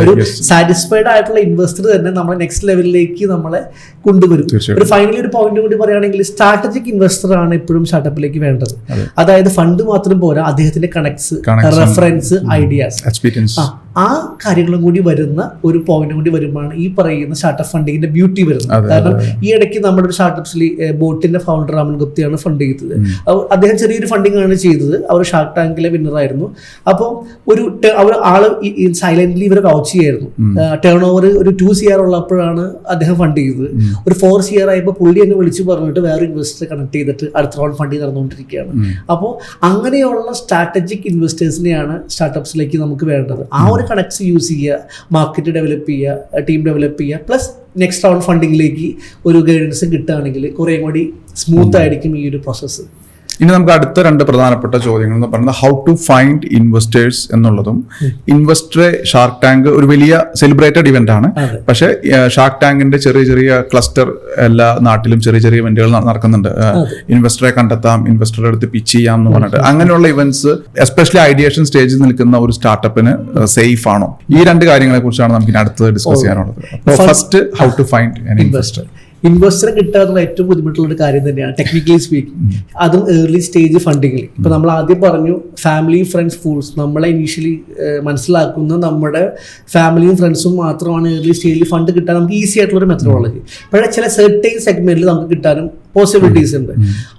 Speaker 2: ഒരു സാറ്റിസ്ഫൈഡ് ആയിട്ടുള്ള ഇൻവെസ്റ്റർ തന്നെ നമ്മളെ നെക്സ്റ്റ് ലെവലിലേക്ക് നമ്മളെ കൊണ്ടുവരും. ഒരു ഫൈനലി ഒരു പോയിന്റ് കൂടി പറയുകയാണെങ്കിൽ സ്ട്രാറ്റജിക് ഇൻവെസ്റ്റർ ആണ് എപ്പോഴും സ്റ്റാർട്ടപ്പിലേക്ക് വേണ്ടത്. അതായത് ഫണ്ട് മാത്രം പോരാ, അദ്ദേഹത്തിന്റെ കണക്ട്സ്, റെഫറൻസ്, ഐഡിയാസ്, ആ കാര്യങ്ങളും കൂടി വരുന്ന ഒരു പോയിന്റ് കൂടി വരുമ്പോഴാണ് ഈ പറയുന്ന സ്റ്റാർട്ടപ്പ് ഫണ്ടിങ്ങിന്റെ ബ്യൂട്ടി വരുന്നത്. കാരണം ഈ ഇടയ്ക്ക് നമ്മുടെ ഒരു സ്റ്റാർട്ടപ്സിൽ ബോട്ടിന്റെ ഫൗണ്ടർ അമൻ ഗുപ്തയാണ് ഫണ്ട് ചെയ്തത്. അദ്ദേഹം ചെറിയൊരു ഫണ്ടിങ് ആണ് ചെയ്തത്. അവർ ഷാർക്ക് ടാങ്കിലെ വിന്നർ ആയിരുന്നു. അപ്പോൾ ഒരു ആള് സൈലന്റ്ലി ഇവരെ വാച്ച് ചെയ്യായിരുന്നു. ടേൺ ഓവർ ഒരു 2 CR ഉള്ളപ്പോഴാണ് അദ്ദേഹം ഫണ്ട് ചെയ്തത്. ഒരു 4 CR ആയപ്പോൾ പുള്ളി എന്നെ വിളിച്ചു പറഞ്ഞിട്ട് വേറെ ഇൻവെസ്റ്റർ കണക്ട് ചെയ്തിട്ട് അടുത്ത റൗണ്ട് ഫണ്ടിങ് നടന്നുകൊണ്ടിരിക്കുകയാണ്. അപ്പോൾ അങ്ങനെയുള്ള സ്ട്രാറ്റജിക് ഇൻവെസ്റ്റേഴ്സിനെയാണ് സ്റ്റാർട്ടപ്സിലേക്ക് നമുക്ക് വേണ്ടത്. ആ ഒരു കണക്ട്സ് യൂസ് ചെയ്യുക, മാർക്കറ്റ് ഡെവലപ്പ് ചെയ്യുക, ടീം ഡെവലപ്പ് ചെയ്യുക, പ്ലസ് നെക്സ്റ്റ് റൗണ്ട് ഫണ്ടിങ്ങിലേക്ക് ഒരു ഗൈഡൻസ് കിട്ടുകയാണെങ്കിൽ കുറേ കൂടി സ്മൂത്ത് ആയിരിക്കും ഈ ഒരു പ്രോസസ്സ്.
Speaker 1: ഇനി നമുക്ക് അടുത്ത 2 പ്രധാനപ്പെട്ട ചോദ്യങ്ങൾ എന്ന് പറയുന്നത് ഹൗ ടു ഫൈൻഡ് ഇൻവെസ്റ്റേഴ്സ് എന്നുള്ളതും. ഇൻവെസ്റ്ററെ ഷാർക്ക് ടാങ്ക് ഒരു വലിയ സെലിബ്രേറ്റഡ് ഇവന്റ് ആണ്. പക്ഷെ ഷാർക്ക് ടാങ്കിന്റെ ചെറിയ ചെറിയ ക്ലസ്റ്റർ എല്ലാ നാട്ടിലും ചെറിയ ചെറിയ ഇവന്റുകൾ നടക്കുന്നുണ്ട്. ഇൻവെസ്റ്ററെ കണ്ടെത്താം, ഇൻവെസ്റ്ററുടെ അടുത്ത് പിച്ച് ചെയ്യാം എന്ന് പറഞ്ഞിട്ട് അങ്ങനെയുള്ള ഇവന്റ്സ് എസ്പെഷ്യലി ഐഡിയേഷൻ സ്റ്റേജിൽ നിൽക്കുന്ന ഒരു സ്റ്റാർട്ടപ്പിന് സേഫ് ആണോ? ഈ 2 കാര്യങ്ങളെ കുറിച്ചാണ് നമുക്ക് ഇനി അടുത്തത് ഡിസ്കസ് ചെയ്യാനുള്ളത്. First, how to find an investor.
Speaker 2: ഇൻവെസ്റ്ററെ കിട്ടുക എന്നുള്ള ഏറ്റവും ബുദ്ധിമുട്ടുള്ള ഒരു കാര്യം തന്നെയാണ് ടെക്നിക്കലി സ്പീക്കിംഗ്. അതും ഏർലി സ്റ്റേജ് ഫണ്ടിങ്ങിൽ. ഇപ്പൊ നമ്മൾ ആദ്യം പറഞ്ഞു ഫാമിലി, ഫ്രണ്ട്സ്, ഫൂൾസ്. നമ്മളെ ഇനീഷ്യലി മനസ്സിലാക്കുന്ന നമ്മുടെ ഫാമിലിയും ഫ്രണ്ട്സും മാത്രമാണ് ഏർലി സ്റ്റേജിൽ ഫണ്ട് കിട്ടാൻ നമുക്ക് ഈസി ആയിട്ടുള്ള ഒരു മെത്തഡോളജി. പക്ഷേ ചില സെർട്ടൈൻ സെഗ്മെന്റിൽ നമുക്ക് കിട്ടാനും പോസിബിലിറ്റീസ് ഉണ്ട്.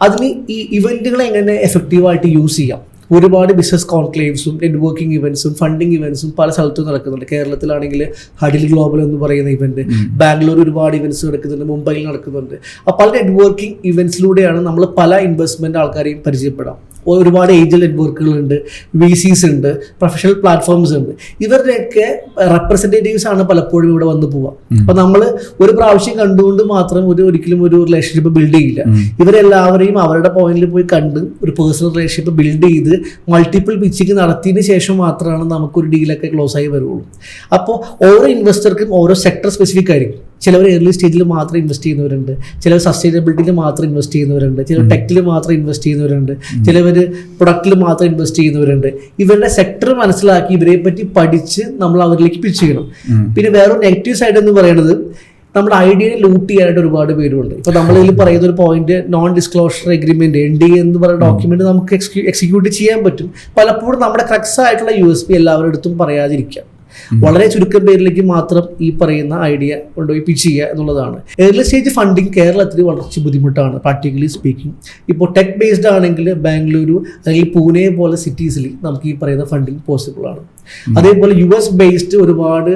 Speaker 2: അതിന് ഈ ഇവന്റുകളെ എങ്ങനെ എഫക്റ്റീവായിട്ട് യൂസ് ചെയ്യാം. ഒരുപാട് ബിസിനസ് കോൺക്ലേവ്സും നെറ്റ്വർക്കിംഗ് ഇവന്റ്സും ഫണ്ടിങ് ഇവന്റ്സും പല സ്ഥലത്തും നടക്കുന്നുണ്ട്. കേരളത്തിലാണെങ്കിൽ ഹഡിൽ ഗ്ലോബൽ എന്ന് പറയുന്ന ഇവന്റ്, ബാംഗ്ലൂർ ഒരുപാട് ഇവന്റ്സ് നടക്കുന്നുണ്ട്, മുംബൈയിൽ നടക്കുന്നുണ്ട്. അപ്പോൾ പല നെറ്റ്വർക്കിംഗ് ഇവന്റ്സിലൂടെയാണ് നമ്മൾ പല ഇൻവെസ്റ്റ്മെന്റ് ആൾക്കാരെയും പരിചയപ്പെടാം. ഒരുപാട് ഏഞ്ചൽ നെറ്റ്വർക്കുകളുണ്ട്, VCs ഉണ്ട്, പ്രൊഫഷണൽ പ്ലാറ്റ്ഫോംസ് ഉണ്ട്. ഇവരുടെയൊക്കെ റെപ്രസെൻറ്റേറ്റീവ്സ് ആണ് പലപ്പോഴും ഇവിടെ വന്നു പോവുക. അപ്പൊ നമ്മൾ ഒരു പ്രാവശ്യം കണ്ടുകൊണ്ട് മാത്രം ഒരിക്കലും ഒരു റിലേഷൻഷിപ്പ് ബിൽഡ് ചെയ്യില്ല. ഇവരെല്ലാവരെയും അവരുടെ പോയിന്റിൽ പോയി കണ്ട് ഒരു പേഴ്സണൽ റിലേഷൻഷിപ്പ് ബിൽഡ് ചെയ്ത് മൾട്ടിപ്പിൾ പിച്ചിങ് നടത്തിയതിന് ശേഷം മാത്രമാണ് നമുക്കൊരു ഡീലൊക്കെ ക്ലോസ് ആയി വരുള്ളൂ. അപ്പോൾ ഓരോ ഇൻവെസ്റ്റർക്കും ഓരോ സെക്ടർ സ്പെസിഫിക് ആയിരിക്കും. ചിലവർ ഏർലി സ്റ്റേജിൽ മാത്രം ഇൻവെസ്റ്റ് ചെയ്യുന്നവരുണ്ട്, ചിലവർ സസ്റ്റൈനബിലിറ്റിയിൽ മാത്രം ഇൻവെസ്റ്റ് ചെയ്യുന്നവരുണ്ട്, ചിലർ ടെക്കിൽ മാത്രം ഇൻവെസ്റ്റ് ചെയ്യുന്നവരുണ്ട്, ചിലവർ പ്രൊഡക്റ്റിൽ മാത്രം ഇൻവെസ്റ്റ് ചെയ്യുന്നവരുണ്ട്. ഇവരുടെ സെക്ടർ മനസ്സിലാക്കി ഇവരെ പറ്റി പഠിച്ച് നമ്മൾ അവരിലേക്ക് പിച്ച് ചെയ്യണം. പിന്നെ വേറൊരു നെഗറ്റീവ് സൈഡ് എന്ന് പറയുന്നത് നമ്മുടെ ഐഡിയയെ ലൂട്ട് ചെയ്യാനായിട്ട് ഒരുപാട് പേരുണ്ട്. ഇപ്പൊ നമ്മളിതിൽ പറയുന്ന ഒരു point non disclosure agreement NDA എന്ന് പറയുന്ന ഡോക്യുമെന്റ് നമുക്ക് എക്സിക്യൂട്ട് ചെയ്യാൻ പറ്റും. പലപ്പോഴും നമ്മുടെ ക്രക്സ് ആയിട്ടുള്ള USP എല്ലാവരുടെ അടുത്തും പറയാതിരിക്കാം. വളരെ ചുരുക്കം പേരിലേക്ക് മാത്രം ഈ പറയുന്ന ഐഡിയ കൊണ്ടുപോയി പിച്ച് ചെയ്യുക എന്നുള്ളതാണ്. ഏർലി സ്റ്റേജ് ഫണ്ടിങ് കേരളത്തിൽ വളരെ ബുദ്ധിമുട്ടാണ് പ്രാക്ടിക്കലി സ്പീക്കിംഗ്. ഇപ്പോൾ ടെക് ബേസ്ഡ് ആണെങ്കിൽ ബാംഗ്ലൂരു അല്ലെങ്കിൽ പൂനെ പോലെ സിറ്റീസിൽ നമുക്ക് ഈ പറയുന്ന ഫണ്ടിങ് പോസിബിൾ ആണ്. അതേപോലെ US ബേസ്ഡ് ഒരുപാട്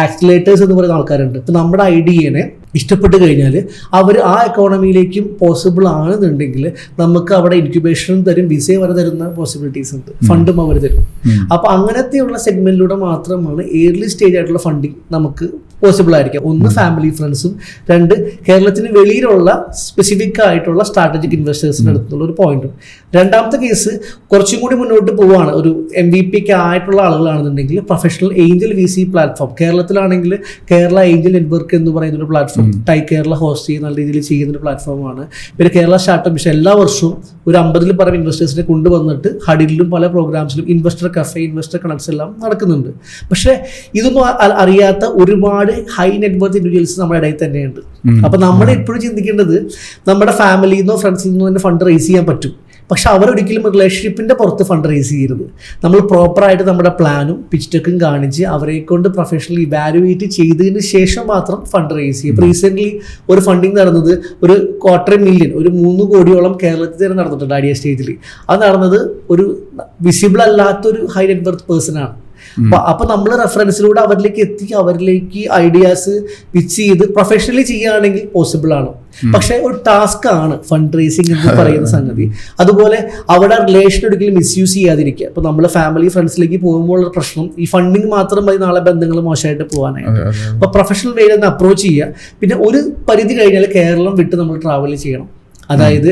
Speaker 2: ആക്സിലേറ്റേഴ്സ് എന്ന് പറയുന്ന ആൾക്കാരുണ്ട്. ഇപ്പം നമ്മുടെ ഐഡിയനെ ഇഷ്ടപ്പെട്ട് കഴിഞ്ഞാൽ അവർ ആ എക്കോണമിയിലേക്കും പോസിബിൾ ആണെന്നുണ്ടെങ്കിൽ നമുക്ക് അവിടെ ഇൻക്യുബേഷനും തരും, വിസയും വരെ തരുന്ന പോസിബിലിറ്റീസ് ഉണ്ട്, ഫണ്ടും അവർ തരും. അപ്പോൾ അങ്ങനത്തെയുള്ള സെഗ്മെന്റിലൂടെ മാത്രമാണ് ഏർലി സ്റ്റേജ് ആയിട്ടുള്ള ഫണ്ടിങ് നമുക്ക് പോസിബിൾ ആയിരിക്കും. ഒന്ന് ഫാമിലി ഫ്രണ്ട്സും, 2 കേരളത്തിന് വെളിയിലുള്ള സ്പെസിഫിക് ആയിട്ടുള്ള സ്ട്രാറ്റജിക് ഇൻവെസ്റ്റേഴ്സിൻ്റെ അടുത്തുള്ള ഒരു പോയിന്റും. രണ്ടാമത്തെ കേസ് കുറച്ചും കൂടി മുന്നോട്ട് പോവുകയാണ്. ഒരു MVP ആയിട്ടുള്ള ആളുകളാണെന്നുണ്ടെങ്കിൽ പ്രൊഫഷണൽ ഏഞ്ചൽ VC പ്ലാറ്റ്ഫോം. കേരളത്തിലാണെങ്കിൽ കേരള ഏഞ്ചൽ നെറ്റ്വർക്ക് എന്ന് പറയുന്ന ഒരു പ്ലാറ്റ്ഫോം ടൈ കേരള ഹോസ്റ്റ് ചെയ്യുന്ന നല്ല രീതിയിൽ ചെയ്യുന്ന ഒരു പ്ലാറ്റ്ഫോമാണ്. പിന്നെ കേരള സ്റ്റാർട്ടപ്പ് മിഷൻ എല്ലാ വർഷവും ഒരു 50-ൽ പരം ഇൻവെസ്റ്റേഴ്സിനെ കൊണ്ടുവന്നിട്ട് ഹഡിലും പല പ്രോഗ്രാംസിലും ഇൻവെസ്റ്റർ കഫേ, ഇൻവെസ്റ്റർ കണക്ട്സ് എല്ലാം നടക്കുന്നുണ്ട്. പക്ഷേ ഇതൊന്നും അറിയാത്ത ഒരുപാട് ഹൈ നെറ്റ്വർത്ത് ഇൻഡിവിജ്വൽസ് നമ്മുടെ ഇടയിൽ തന്നെയുണ്ട്. അപ്പൊ നമ്മൾ എപ്പോഴും ചിന്തിക്കേണ്ടത് നമ്മുടെ ഫാമിലിയിൽ നിന്നോ ഫ്രണ്ട്സിൽ നിന്നോ തന്നെ ഫണ്ട് റേസ് ചെയ്യാൻ പറ്റും. പക്ഷെ അവരൊരിക്കലും റിലേഷൻഷിപ്പിന്റെ പുറത്ത് ഫണ്ട് റേസ് ചെയ്യരുത്. നമ്മൾ പ്രോപ്പറായിട്ട് നമ്മുടെ പ്ലാനും പിച്ച് ഡെക്കും കാണിച്ച് അവരെ കൊണ്ട് പ്രൊഫഷണലി ഇവാലുവേറ്റ് ചെയ്തതിന് ശേഷം മാത്രം ഫണ്ട് റേസ് ചെയ്യും. ഇപ്പോൾ റീസെന്റ് ഒരു ഫണ്ടിങ് നടന്നത് ഒരു 250,000,000, ഒരു 3 കോടിയോളം കേരളത്തിൽ തന്നെ നടന്നിട്ടുണ്ട് ഐഡിയ സ്റ്റേജിൽ. അത് നടന്നത് ഒരു വിസിബിൾ അല്ലാത്തൊരു ഹൈ നെറ്റ് വർത്ത് പേഴ്സൺ ആണ്. അപ്പൊ നമ്മൾ റെഫറൻസിലൂടെ അവരിലേക്ക് എത്തി അവരിലേക്ക് ഐഡിയാസ് പിച്ച് ചെയ്ത് പ്രൊഫഷണലി ചെയ്യുകയാണെങ്കിൽ പോസിബിൾ ആണ്. പക്ഷെ ഒരു ടാസ്ക് ആണ് ഫണ്ട് റേസിംഗ് എന്ന് പറയുന്ന സംഗതി. അതുപോലെ അവിടെ റിലേഷൻ ഒരിക്കലും മിസ്യൂസ് ചെയ്യാതിരിക്കുക. ഇപ്പൊ നമ്മള് ഫാമിലി ഫ്രണ്ട്സിലേക്ക് പോകുമ്പോൾ പ്രശ്നം ഈ ഫണ്ടിങ് മാത്രം മതി നാളെ ബന്ധങ്ങൾ മോശമായിട്ട് പോകാനായിട്ട്. അപ്പൊ പ്രൊഫഷണൽ വേയിൽ ഒന്ന് അപ്രോച്ച് ചെയ്യുക. പിന്നെ ഒരു പരിധി കഴിഞ്ഞാൽ കേരളം വിട്ട് നമ്മൾ ട്രാവൽ ചെയ്യണം. അതായത്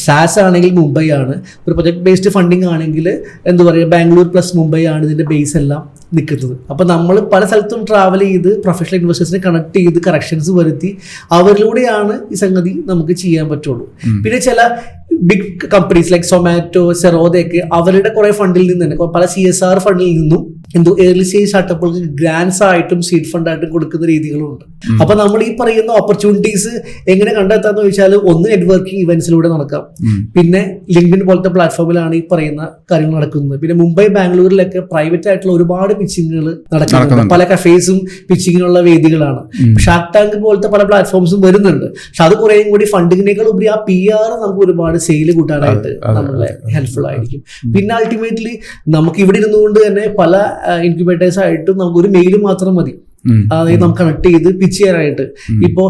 Speaker 2: സാസ് ആണെങ്കിൽ മുംബൈ ആണ്, ഒരു പ്രൊജക്ട് ബേസ്ഡ് ഫണ്ടിങ് ആണെങ്കിൽ എന്താ പറയുക ബാംഗ്ലൂർ പ്ലസ് മുംബൈ ആണ് ഇതിന്റെ ബേസ് എല്ലാം നിൽക്കുന്നത്. അപ്പോൾ നമ്മൾ പല സ്ഥലത്തും ട്രാവൽ ചെയ്ത് പ്രൊഫഷണൽ ഇൻവെസ്റ്റേഴ്സിനെ കണക്ട് ചെയ്ത് കറക്ഷൻസ് വരുത്തി അവരിലൂടെയാണ് ഈ സംഗതി നമുക്ക് ചെയ്യാൻ പറ്റുള്ളൂ. പിന്നെ ചില ബിഗ് കമ്പനീസ് ലൈക്ക് സൊമാറ്റോ, സെറോദയൊക്കെ അവരുടെ കുറെ ഫണ്ടിൽ നിന്ന് തന്നെ പല CSR ഫണ്ടിൽ നിന്നും ഏർലി സ്റ്റേജ് സ്റ്റാർട്ടപ്പുകൾക്ക് ഗ്രാൻസ് ആയിട്ടും സീഡ് ഫണ്ടായിട്ടും കൊടുക്കുന്ന രീതികളുണ്ട്. അപ്പൊ നമ്മൾ ഈ പറയുന്ന ഓപ്പർച്യൂണിറ്റീസ് എങ്ങനെ കണ്ടെത്താന്ന് ചോദിച്ചാൽ ഒന്ന് നെറ്റ്വർക്കിംഗ് ഇവന്റ്സിലൂടെ നടക്കാം. പിന്നെ ലിങ്ക്ഡിൻ പോലത്തെ പ്ലാറ്റ്ഫോമിലാണ് ഈ പറയുന്ന കാര്യങ്ങൾ നടക്കുന്നത്. പിന്നെ മുംബൈ ബാംഗ്ലൂരിലൊക്കെ പ്രൈവറ്റ് ആയിട്ടുള്ള ഒരുപാട് പിച്ചിങ്ങുകൾ നടക്കുന്നുണ്ട്. പല കഫേസും പിച്ചിങ്ങിനുള്ള വേദികളാണ്. ഷാർക്ക് ടാങ്ക് പോലത്തെ പല പ്ലാറ്റ്ഫോംസും വരുന്നുണ്ട്. പക്ഷെ അത് കുറേയും കൂടി ഫണ്ടിങ്ങിനേക്കാൾ ഉപരി ആ PR നമുക്ക് ഒരുപാട് സെയിൽ കൂട്ടാനായിട്ട് നമ്മളെ ഹെൽപ്ഫുൾ ആയിരിക്കും. പിന്നെ അൾട്ടിമേറ്റ്ലി നമുക്ക് ഇവിടെ ഇരുന്നുകൊണ്ട് തന്നെ പല ഇൻക്യുബേറ്റേഴ്സ് ആയിട്ടും നമുക്ക് ഒരു മെയിൽ മാത്രം മതി. അതായത് നമുക്ക് കണക്ട് ചെയ്ത് പിച്ച് ചെയ്യാനായിട്ട്. ഇപ്പോ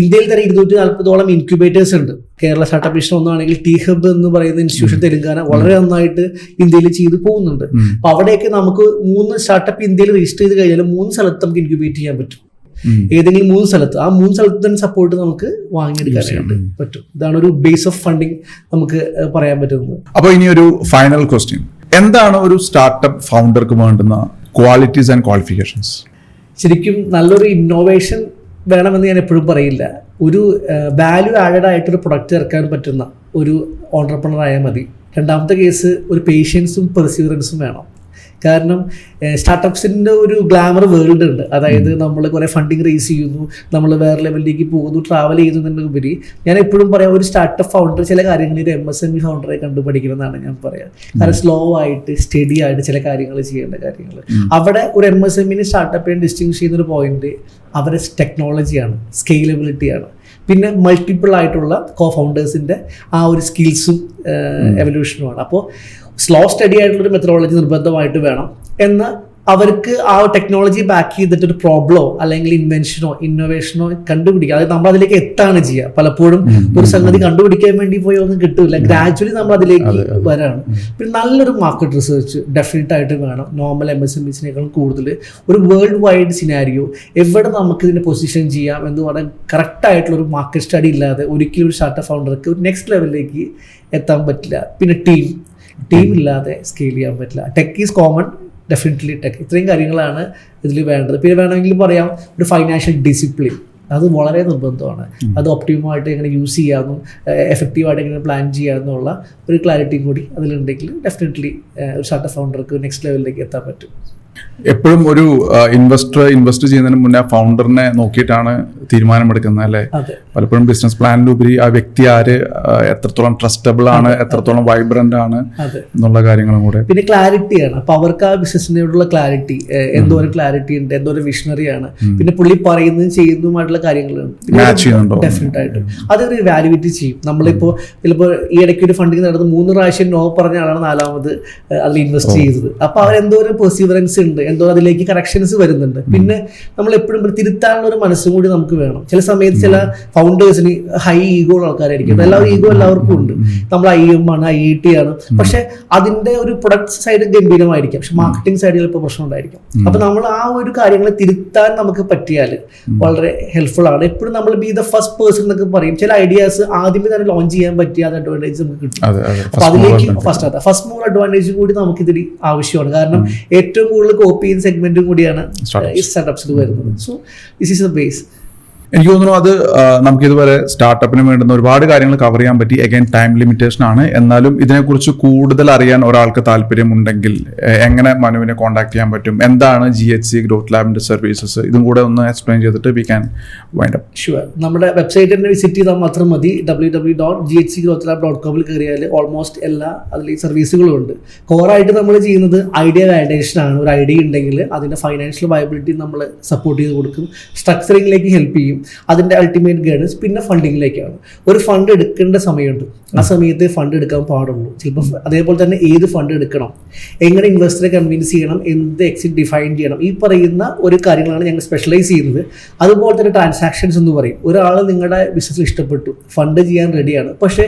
Speaker 2: ഇന്ത്യയിൽ തന്നെ 240ഓളം ഇൻക്യുബേറ്റേഴ്സ് ഉണ്ട്. കേരള സ്റ്റാർട്ടപ്പ് മിഷൻ ഒന്നാണെങ്കിൽ ടി ഹബ് എന്ന് പറയുന്ന ഇൻസ്റ്റിറ്റ്യൂഷൻ തെലുങ്കാന വളരെ നന്നായിട്ട് ഇന്ത്യയിൽ ചെയ്ത് പോകുന്നുണ്ട്. അപ്പൊ അവിടെയൊക്കെ നമുക്ക് 3 സ്റ്റാർട്ടപ്പ് ഇന്ത്യയിൽ രജിസ്റ്റർ ചെയ്ത് കഴിഞ്ഞാൽ 3 സ്ഥലത്ത് നമുക്ക് ഇൻക്യുബേറ്റ് ചെയ്യാൻ പറ്റും. ഏതെങ്കിലും 3 സ്ഥലത്ത് ആ 3 സ്ഥലത്ത് തന്നെ സപ്പോർട്ട് നമുക്ക് വാങ്ങിയെടുക്കാനായിട്ട് പറ്റും. ഇതാണ് ഒരു ബേസ് ഓഫ് ഫണ്ടിങ് നമുക്ക് പറയാൻ പറ്റുന്നത്.
Speaker 1: അപ്പോൾ ഇനി ഒരു ഫൈനൽ ക്വസ്റ്റ്യൻ, എന്താണ് ഒരു സ്റ്റാർട്ടപ്പ് ഫൗണ്ടർക്ക് വേണ്ടുന്ന ക്വാളിറ്റീസ് ആൻഡ് ക്വാളിഫിക്കേഷൻസ്?
Speaker 2: ശരിക്കും നല്ലൊരു ഇന്നോവേഷൻ വേണമെന്ന് ഞാൻ എപ്പോഴും പറയില്ല. ഒരു വാല്യൂ ആഡഡ് ആയിട്ടൊരു പ്രൊഡക്റ്റ് ഇറക്കാൻ പറ്റുന്ന ഒരു ഓൺട്രപ്രണർ ആയാൽ മതി. രണ്ടാമത്തെ കേസ് ഒരു പേഷ്യൻസും പെർസീവറൻസും വേണം. കാരണം സ്റ്റാർട്ടപ്സിൻ്റെ ഒരു ഗ്ലാമർ വേൾഡ് ഉണ്ട്. അതായത് നമ്മൾ കുറേ ഫണ്ടിങ് റേസ് ചെയ്യുന്നു, നമ്മൾ വേറെ ലെവലിലേക്ക് പോകുന്നു, ട്രാവൽ ചെയ്യുന്നതിനുപരി ഞാൻ എപ്പോഴും പറയാം ഒരു സ്റ്റാർട്ടപ്പ് ഫൗണ്ടർ ചില കാര്യങ്ങൾ ഒരു MSME ഫൗണ്ടറെ കണ്ടുപഠിക്കണമെന്നാണ് ഞാൻ പറയാം. കാരണം സ്ലോ ആയിട്ട് സ്റ്റഡി ആയിട്ട് ചില കാര്യങ്ങൾ ചെയ്യേണ്ട കാര്യങ്ങൾ. അവിടെ ഒരു MSME സ്റ്റാർട്ടപ്പിനെ ഡിസ്റ്റിങ്ഷ് ചെയ്യുന്നൊരു പോയിന്റ് അവരുടെ ടെക്നോളജിയാണ്, സ്കെയിലബിലിറ്റിയാണ്. പിന്നെ മൾട്ടിപ്പിൾ ആയിട്ടുള്ള ഫൗണ്ടേഴ്സിൻ്റെ ആ ഒരു സ്കിൽസും എവല്യൂഷനുമാണ്. അപ്പോൾ സ്ലോ സ്റ്റഡി ആയിട്ടുള്ളൊരു മെത്തഡോളജി നിർബന്ധമായിട്ട് വേണം. എന്നാൽ അവർക്ക് ആ ടെക്നോളജി ബാക്ക് ചെയ്തിട്ട് ഒരു പ്രോബ്ലമോ അല്ലെങ്കിൽ ഇൻവെൻഷനോ ഇന്നോവേഷനോ കണ്ടുപിടിക്കുക. അതായത് നമ്മൾ അതിലേക്ക് എത്താണ് ചെയ്യുക. പലപ്പോഴും ഒരു സംഗതി കണ്ടുപിടിക്കാൻ വേണ്ടി പോയി ഒന്നും കിട്ടില്ല. ഗ്രാജുവലി നമ്മൾ അതിലേക്ക് വരാണ്. പിന്നെ നല്ലൊരു മാർക്കറ്റ് റിസർച്ച് ഡെഫിനറ്റ് ആയിട്ട് വേണം. നോർമൽ MSMEസിനേക്കാൾ കൂടുതൽ ഒരു വേൾഡ് വൈഡ് സിനാരിയോ എവിടെ നമുക്ക് ഇതിനെ പൊസിഷൻ ചെയ്യാം എന്ന് പറഞ്ഞാൽ കറക്റ്റായിട്ടുള്ളൊരു മാർക്കറ്റ് സ്റ്റഡി ഇല്ലാതെ ഒരിക്കലും ഒരു സ്റ്റാർട്ടപ്പ് ഫൗണ്ടർക്ക് ഒരു നെക്സ്റ്റ് ലെവലിലേക്ക് എത്താൻ പറ്റില്ല. പിന്നെ ടീം ഇല്ലാതെ സ്കെയിൽ ചെയ്യാൻ പറ്റില്ല. Tech is common, definitely tech. ഇത്രയും കാര്യങ്ങളാണ് ഇതിൽ വേണ്ടത്. പിന്നെ വേണമെങ്കിൽ പറയാം ഒരു ഫൈനാൻഷ്യൽ ഡിസിപ്ലിൻ, അത് വളരെ നിർബന്ധമാണ്. അത് ഒപ്റ്റിമമായിട്ട് എങ്ങനെ യൂസ് ചെയ്യാമെന്നും എഫക്റ്റീവായിട്ട് എങ്ങനെ പ്ലാൻ ചെയ്യാമെന്നുള്ള ഒരു ക്ലാരിറ്റിയും കൂടി അതിലുണ്ടെങ്കിൽ ഡെഫിനറ്റ്ലി ഒരു സ്റ്റാർട്ടപ്പ് ഫൗണ്ടർക്ക് നെക്സ്റ്റ് ലെവലിലേക്ക് എത്താൻ പറ്റും.
Speaker 1: എപ്പോഴും ഒരു ഇൻവെസ്റ്റ് ചെയ്യുന്നതിന് മുന്നേ ഫൗണ്ടറിനെ നോക്കിയിട്ടാണ് തീരുമാനമെടുക്കുന്നത് അല്ലേ? പലപ്പോഴും ബിസിനസ് പ്ലാനിലുപരി ആ വ്യക്തി ആര്, എത്രത്തോളം ട്രസ്റ്റബിൾ ആണ്, എത്രത്തോളം വൈബ്രന്റ് ആണ് എന്നുള്ള കാര്യങ്ങളും കൂടെ.
Speaker 2: പിന്നെ ക്ലാരിറ്റിയാണ്. അപ്പൊ അവർക്ക് ആ ബിസിനസിനോടുള്ള ക്ലാരിറ്റി, എന്തോരം ക്ലാരിറ്റി ഉണ്ട്, എന്തോരം വിഷണറിയാണ്, പിന്നെ പുള്ളി പറയുന്നതും ചെയ്യുന്നതുമായിട്ടുള്ള കാര്യങ്ങളുണ്ട്. ഡെഫിനറ്റ് ആയിട്ടും അതൊരു വാല്യുവേറ്റ് ചെയ്യും. നമ്മളിപ്പോ ചിലപ്പോൾ ഈ ഇടയ്ക്ക് ഒരു ഫണ്ടിങ് നടന്ന് 3 പ്രാവശ്യം നോ പറഞ്ഞ ആളാണ് 4ാമത് അതിൽ ഇൻവെസ്റ്റ് ചെയ്തത്. അപ്പൊ അവരെന്തോരം പെർസീവറൻസ് ഉണ്ട്, എന്തോ അതിലേക്ക് കറക്ഷൻസ് വരുന്നുണ്ട്. പിന്നെ നമ്മൾ എപ്പോഴും തിരുത്താനുള്ള ഒരു മനസ്സും കൂടി നമുക്ക് വേണം. ചില സമയത്ത് ചില ഫൗണ്ടേഴ്സിന് ഹൈ ഈഗോ ഉള്ള ആൾക്കാരായിരിക്കും. എല്ലാവരും ഈഗോ എല്ലാവർക്കും ഉണ്ട്. നമ്മൾ IIM ആണ്, IIT ആണ്. പക്ഷെ അതിന്റെ ഒരു പ്രൊഡക്റ്റ് സൈഡ് ഗംഭീരമായിരിക്കും, പക്ഷെ മാർക്കറ്റിംഗ് സൈഡിൽ ചിലപ്പോൾ പ്രശ്നം ഉണ്ടായിരിക്കും. അപ്പൊ നമ്മൾ ആ ഒരു കാര്യങ്ങളെ തിരുത്താൻ നമുക്ക് പറ്റിയാൽ വളരെ ഹെൽപ്ഫുൾ ആണ്. എപ്പോഴും നമ്മൾ ബി ദ ഫസ്റ്റ് പേഴ്സൺ എന്നൊക്കെ പറയും. ചില ഐഡിയാസ് ആദ്യമേ തന്നെ ലോഞ്ച് ചെയ്യാൻ പറ്റിയ അത് അഡ്വാൻറ്റേജ് നമുക്ക് കിട്ടും. അപ്പൊ അതിലേക്ക് ഫസ്റ്റ് മൂവർ അഡ്വാൻറ്റേജ് കൂടി നമുക്ക് ഇതിൽ ആവശ്യമാണ്. കാരണം ഏറ്റവും കൂടുതൽ കോപ്പി ചെയ്യുന്ന സെഗ്മെന്റും കൂടിയാണ് ഈ സ്റ്റാർട്ടപ്സിൽ വരുന്നത്. So this is the base.
Speaker 1: എനിക്ക് തോന്നുന്നു അത് നമുക്ക് ഇതുവരെ സ്റ്റാർട്ടപ്പിന് വേണ്ടുന്ന ഒരുപാട് കാര്യങ്ങൾ കവർ ചെയ്യാൻ പറ്റി. അഗൈൻ ടൈം ലിമിറ്റേഷൻ ആണ്. എന്നാലും ഇതിനെക്കുറിച്ച് കൂടുതൽ അറിയാൻ ഒരാൾക്ക് താല്പര്യമുണ്ടെങ്കിൽ എങ്ങനെ മനുവിനെ കോൺടാക്ട് ചെയ്യാൻ പറ്റും, എന്താണ് GHC ഗ്രോത്ത് ലാബിന്റെ സർവീസസ്, ഇതും കൂടെ ഒന്ന് എക്സ്പ്ലെയിൻ ചെയ്തിട്ട് we can wind up.
Speaker 2: Sure. നമ്മുടെ വെബ്സൈറ്റ് തന്നെ വിസിറ്റ് ചെയ്താൽ മാത്രം മതി. www.ghcgrowthlab.com കയറിയാൽ ഓൾമോസ്റ്റ് എല്ലാ അതിൽ സർവീസുകളും ഉണ്ട്. കോറായിട്ട് നമ്മൾ ചെയ്യുന്നത് ഐഡിയ വാലിഡേഷൻ ആണ്. ഒരു ഐഡിയ ഉണ്ടെങ്കിൽ അതിൻ്റെ ഫൈനാൻഷ്യൽ വയബിലിറ്റി നമ്മൾ സപ്പോർട്ട് ചെയ്ത് കൊടുക്കും, സ്ട്രക്ചറിങ്ങിലേക്ക് ഹെൽപ്പ് ചെയ്യും, അതിൻ്റെ അൾട്ടിമേറ്റ് ഗൈഡൻസ്, പിന്നെ ഫണ്ടിങ്ങിലേക്കാണ്. ഒരു ഫണ്ട് എടുക്കേണ്ട സമയമുണ്ട്, ആ സമയത്ത് ഫണ്ട് എടുക്കാൻ പാടുള്ളൂ. ചിലപ്പോൾ അതേപോലെ തന്നെ ഏത് ഫണ്ട് എടുക്കണം, എങ്ങനെ ഇൻവെസ്റ്ററെ കൺവിൻസ് ചെയ്യണം, എന്ത് എക്സിറ്റ് ഡിഫൈൻ ചെയ്യണം, ഈ പറയുന്ന ഒരു കാര്യങ്ങളാണ് ഞങ്ങൾ സ്പെഷ്യലൈസ് ചെയ്യുന്നത്. അതുപോലെ തന്നെ ട്രാൻസാക്ഷൻസ് എന്ന് പറയും. ഒരാൾ നിങ്ങളുടെ ബിസിനസ് ഇഷ്ടപ്പെട്ടു, ഫണ്ട് ചെയ്യാൻ റെഡിയാണ്, പക്ഷേ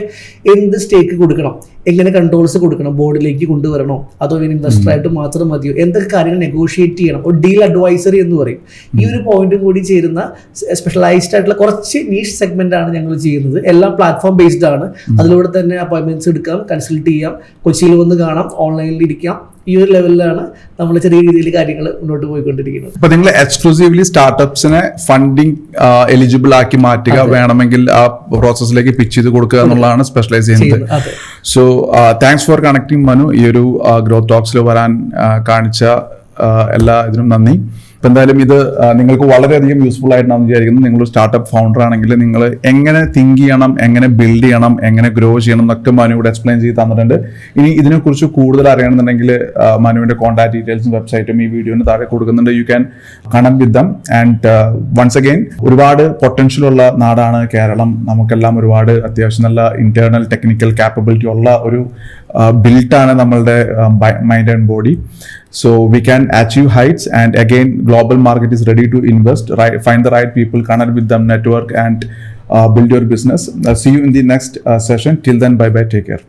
Speaker 2: എന്ത് സ്റ്റേക്ക് കൊടുക്കണം, എങ്ങനെ കൺട്രോൾസ് കൊടുക്കണം, ബോർഡിലേക്ക് കൊണ്ടുവരണോ അതോ ഇൻവെസ്റ്ററായിട്ട് മാത്രം മതിയോ, എന്തൊക്കെ കാര്യങ്ങൾ നെഗോഷിയേറ്റ് ചെയ്യണം, ഒരു ഡീൽ അഡ്വൈസറി എന്ന് പറയും. ഈ ഒരു പോയിന്റും കൂടി ചേരുന്ന സ്പെഷ്യലൈസ്ഡ് ആയിട്ടുള്ള കുറച്ച് നീഷ് സെഗ്മെന്റ് ആണ് ഞങ്ങൾ ചെയ്യുന്നത്. എല്ലാം പ്ലാറ്റ്ഫോം ബേസ്ഡ് ആണ്. അതിലൂടെ തന്നെ അപ്പോയിന്റ്മെന്റ്സ് എടുക്കാം, കൺസൾട്ട് ചെയ്യാം, കൊച്ചിയിൽ വന്ന് കാണാം, ഓൺലൈനിൽ ഇരിക്കാം. ഈ ഒരു ലെവലിലാണ് നമ്മൾ ചെറിയ രീതിയിൽ കാര്യങ്ങൾ മുന്നോട്ട് പോയിക്കൊണ്ടിരിക്കുന്നത്.
Speaker 1: അപ്പൊ നിങ്ങൾ എക്സ്ക്ലൂസീവ്ലി സ്റ്റാർട്ടപ്സിനെ ഫണ്ടിങ് എലിജിബിൾ ആക്കി മാറ്റുക, വേണമെങ്കിൽ ആ പ്രോസസ്സിലേക്ക് പിച്ച് ചെയ്ത് കൊടുക്കുക എന്നുള്ളതാണ് സ്പെഷ്യലൈസ് ചെയ്യുന്നത്. So thanks for connecting Manu. ഈ ഒരു ഗ്രോത്ത് ടോക്സിൽ വരാൻ കാണിച്ച എല്ലാ ഇതിനും നന്ദി. ഇപ്പം എന്തായാലും ഇത് നിങ്ങൾക്ക് വളരെയധികം യൂസ്ഫുൾ ആയിട്ടാണ് വിചാരിക്കുന്നത്. നിങ്ങളൊരു സ്റ്റാർട്ടപ്പ് ഫൗണ്ടർ ആണെങ്കിൽ നിങ്ങൾ എങ്ങനെ തിങ്ക് ചെയ്യണം, എങ്ങനെ ബിൽഡ് ചെയ്യണം, എങ്ങനെ ഗ്രോ ചെയ്യണം എന്നൊക്കെ മനു ഇവിടെ എക്സ്പ്ലെയിൻ ചെയ്ത് തന്നിട്ടുണ്ട്. ഇനി ഇതിനെക്കുറിച്ച് കൂടുതൽ അറിയണമെന്നുണ്ടെങ്കിൽ മനുവിൻ്റെ കോൺടാക്ട് ഡീറ്റെയിൽസും വെബ്സൈറ്റും ഈ വീഡിയോന് താഴെ കൊടുക്കുന്നുണ്ട്. You can connect with them. And once again, ഒരുപാട് പൊട്ടൻഷ്യൽ ഉള്ള നാടാണ് കേരളം. നമുക്കെല്ലാം ഒരുപാട് അത്യാവശ്യം നല്ല ഇന്റേണൽ ടെക്നിക്കൽ കാപ്പബിലിറ്റി ഉള്ള ഒരു ബിൽട്ടാണ് നമ്മളുടെ mind and body. So we can achieve heights, and again global market is ready to invest, right? Find the right people, connect with them, network, and build your business. See you in the next session. Till then, bye bye, take care.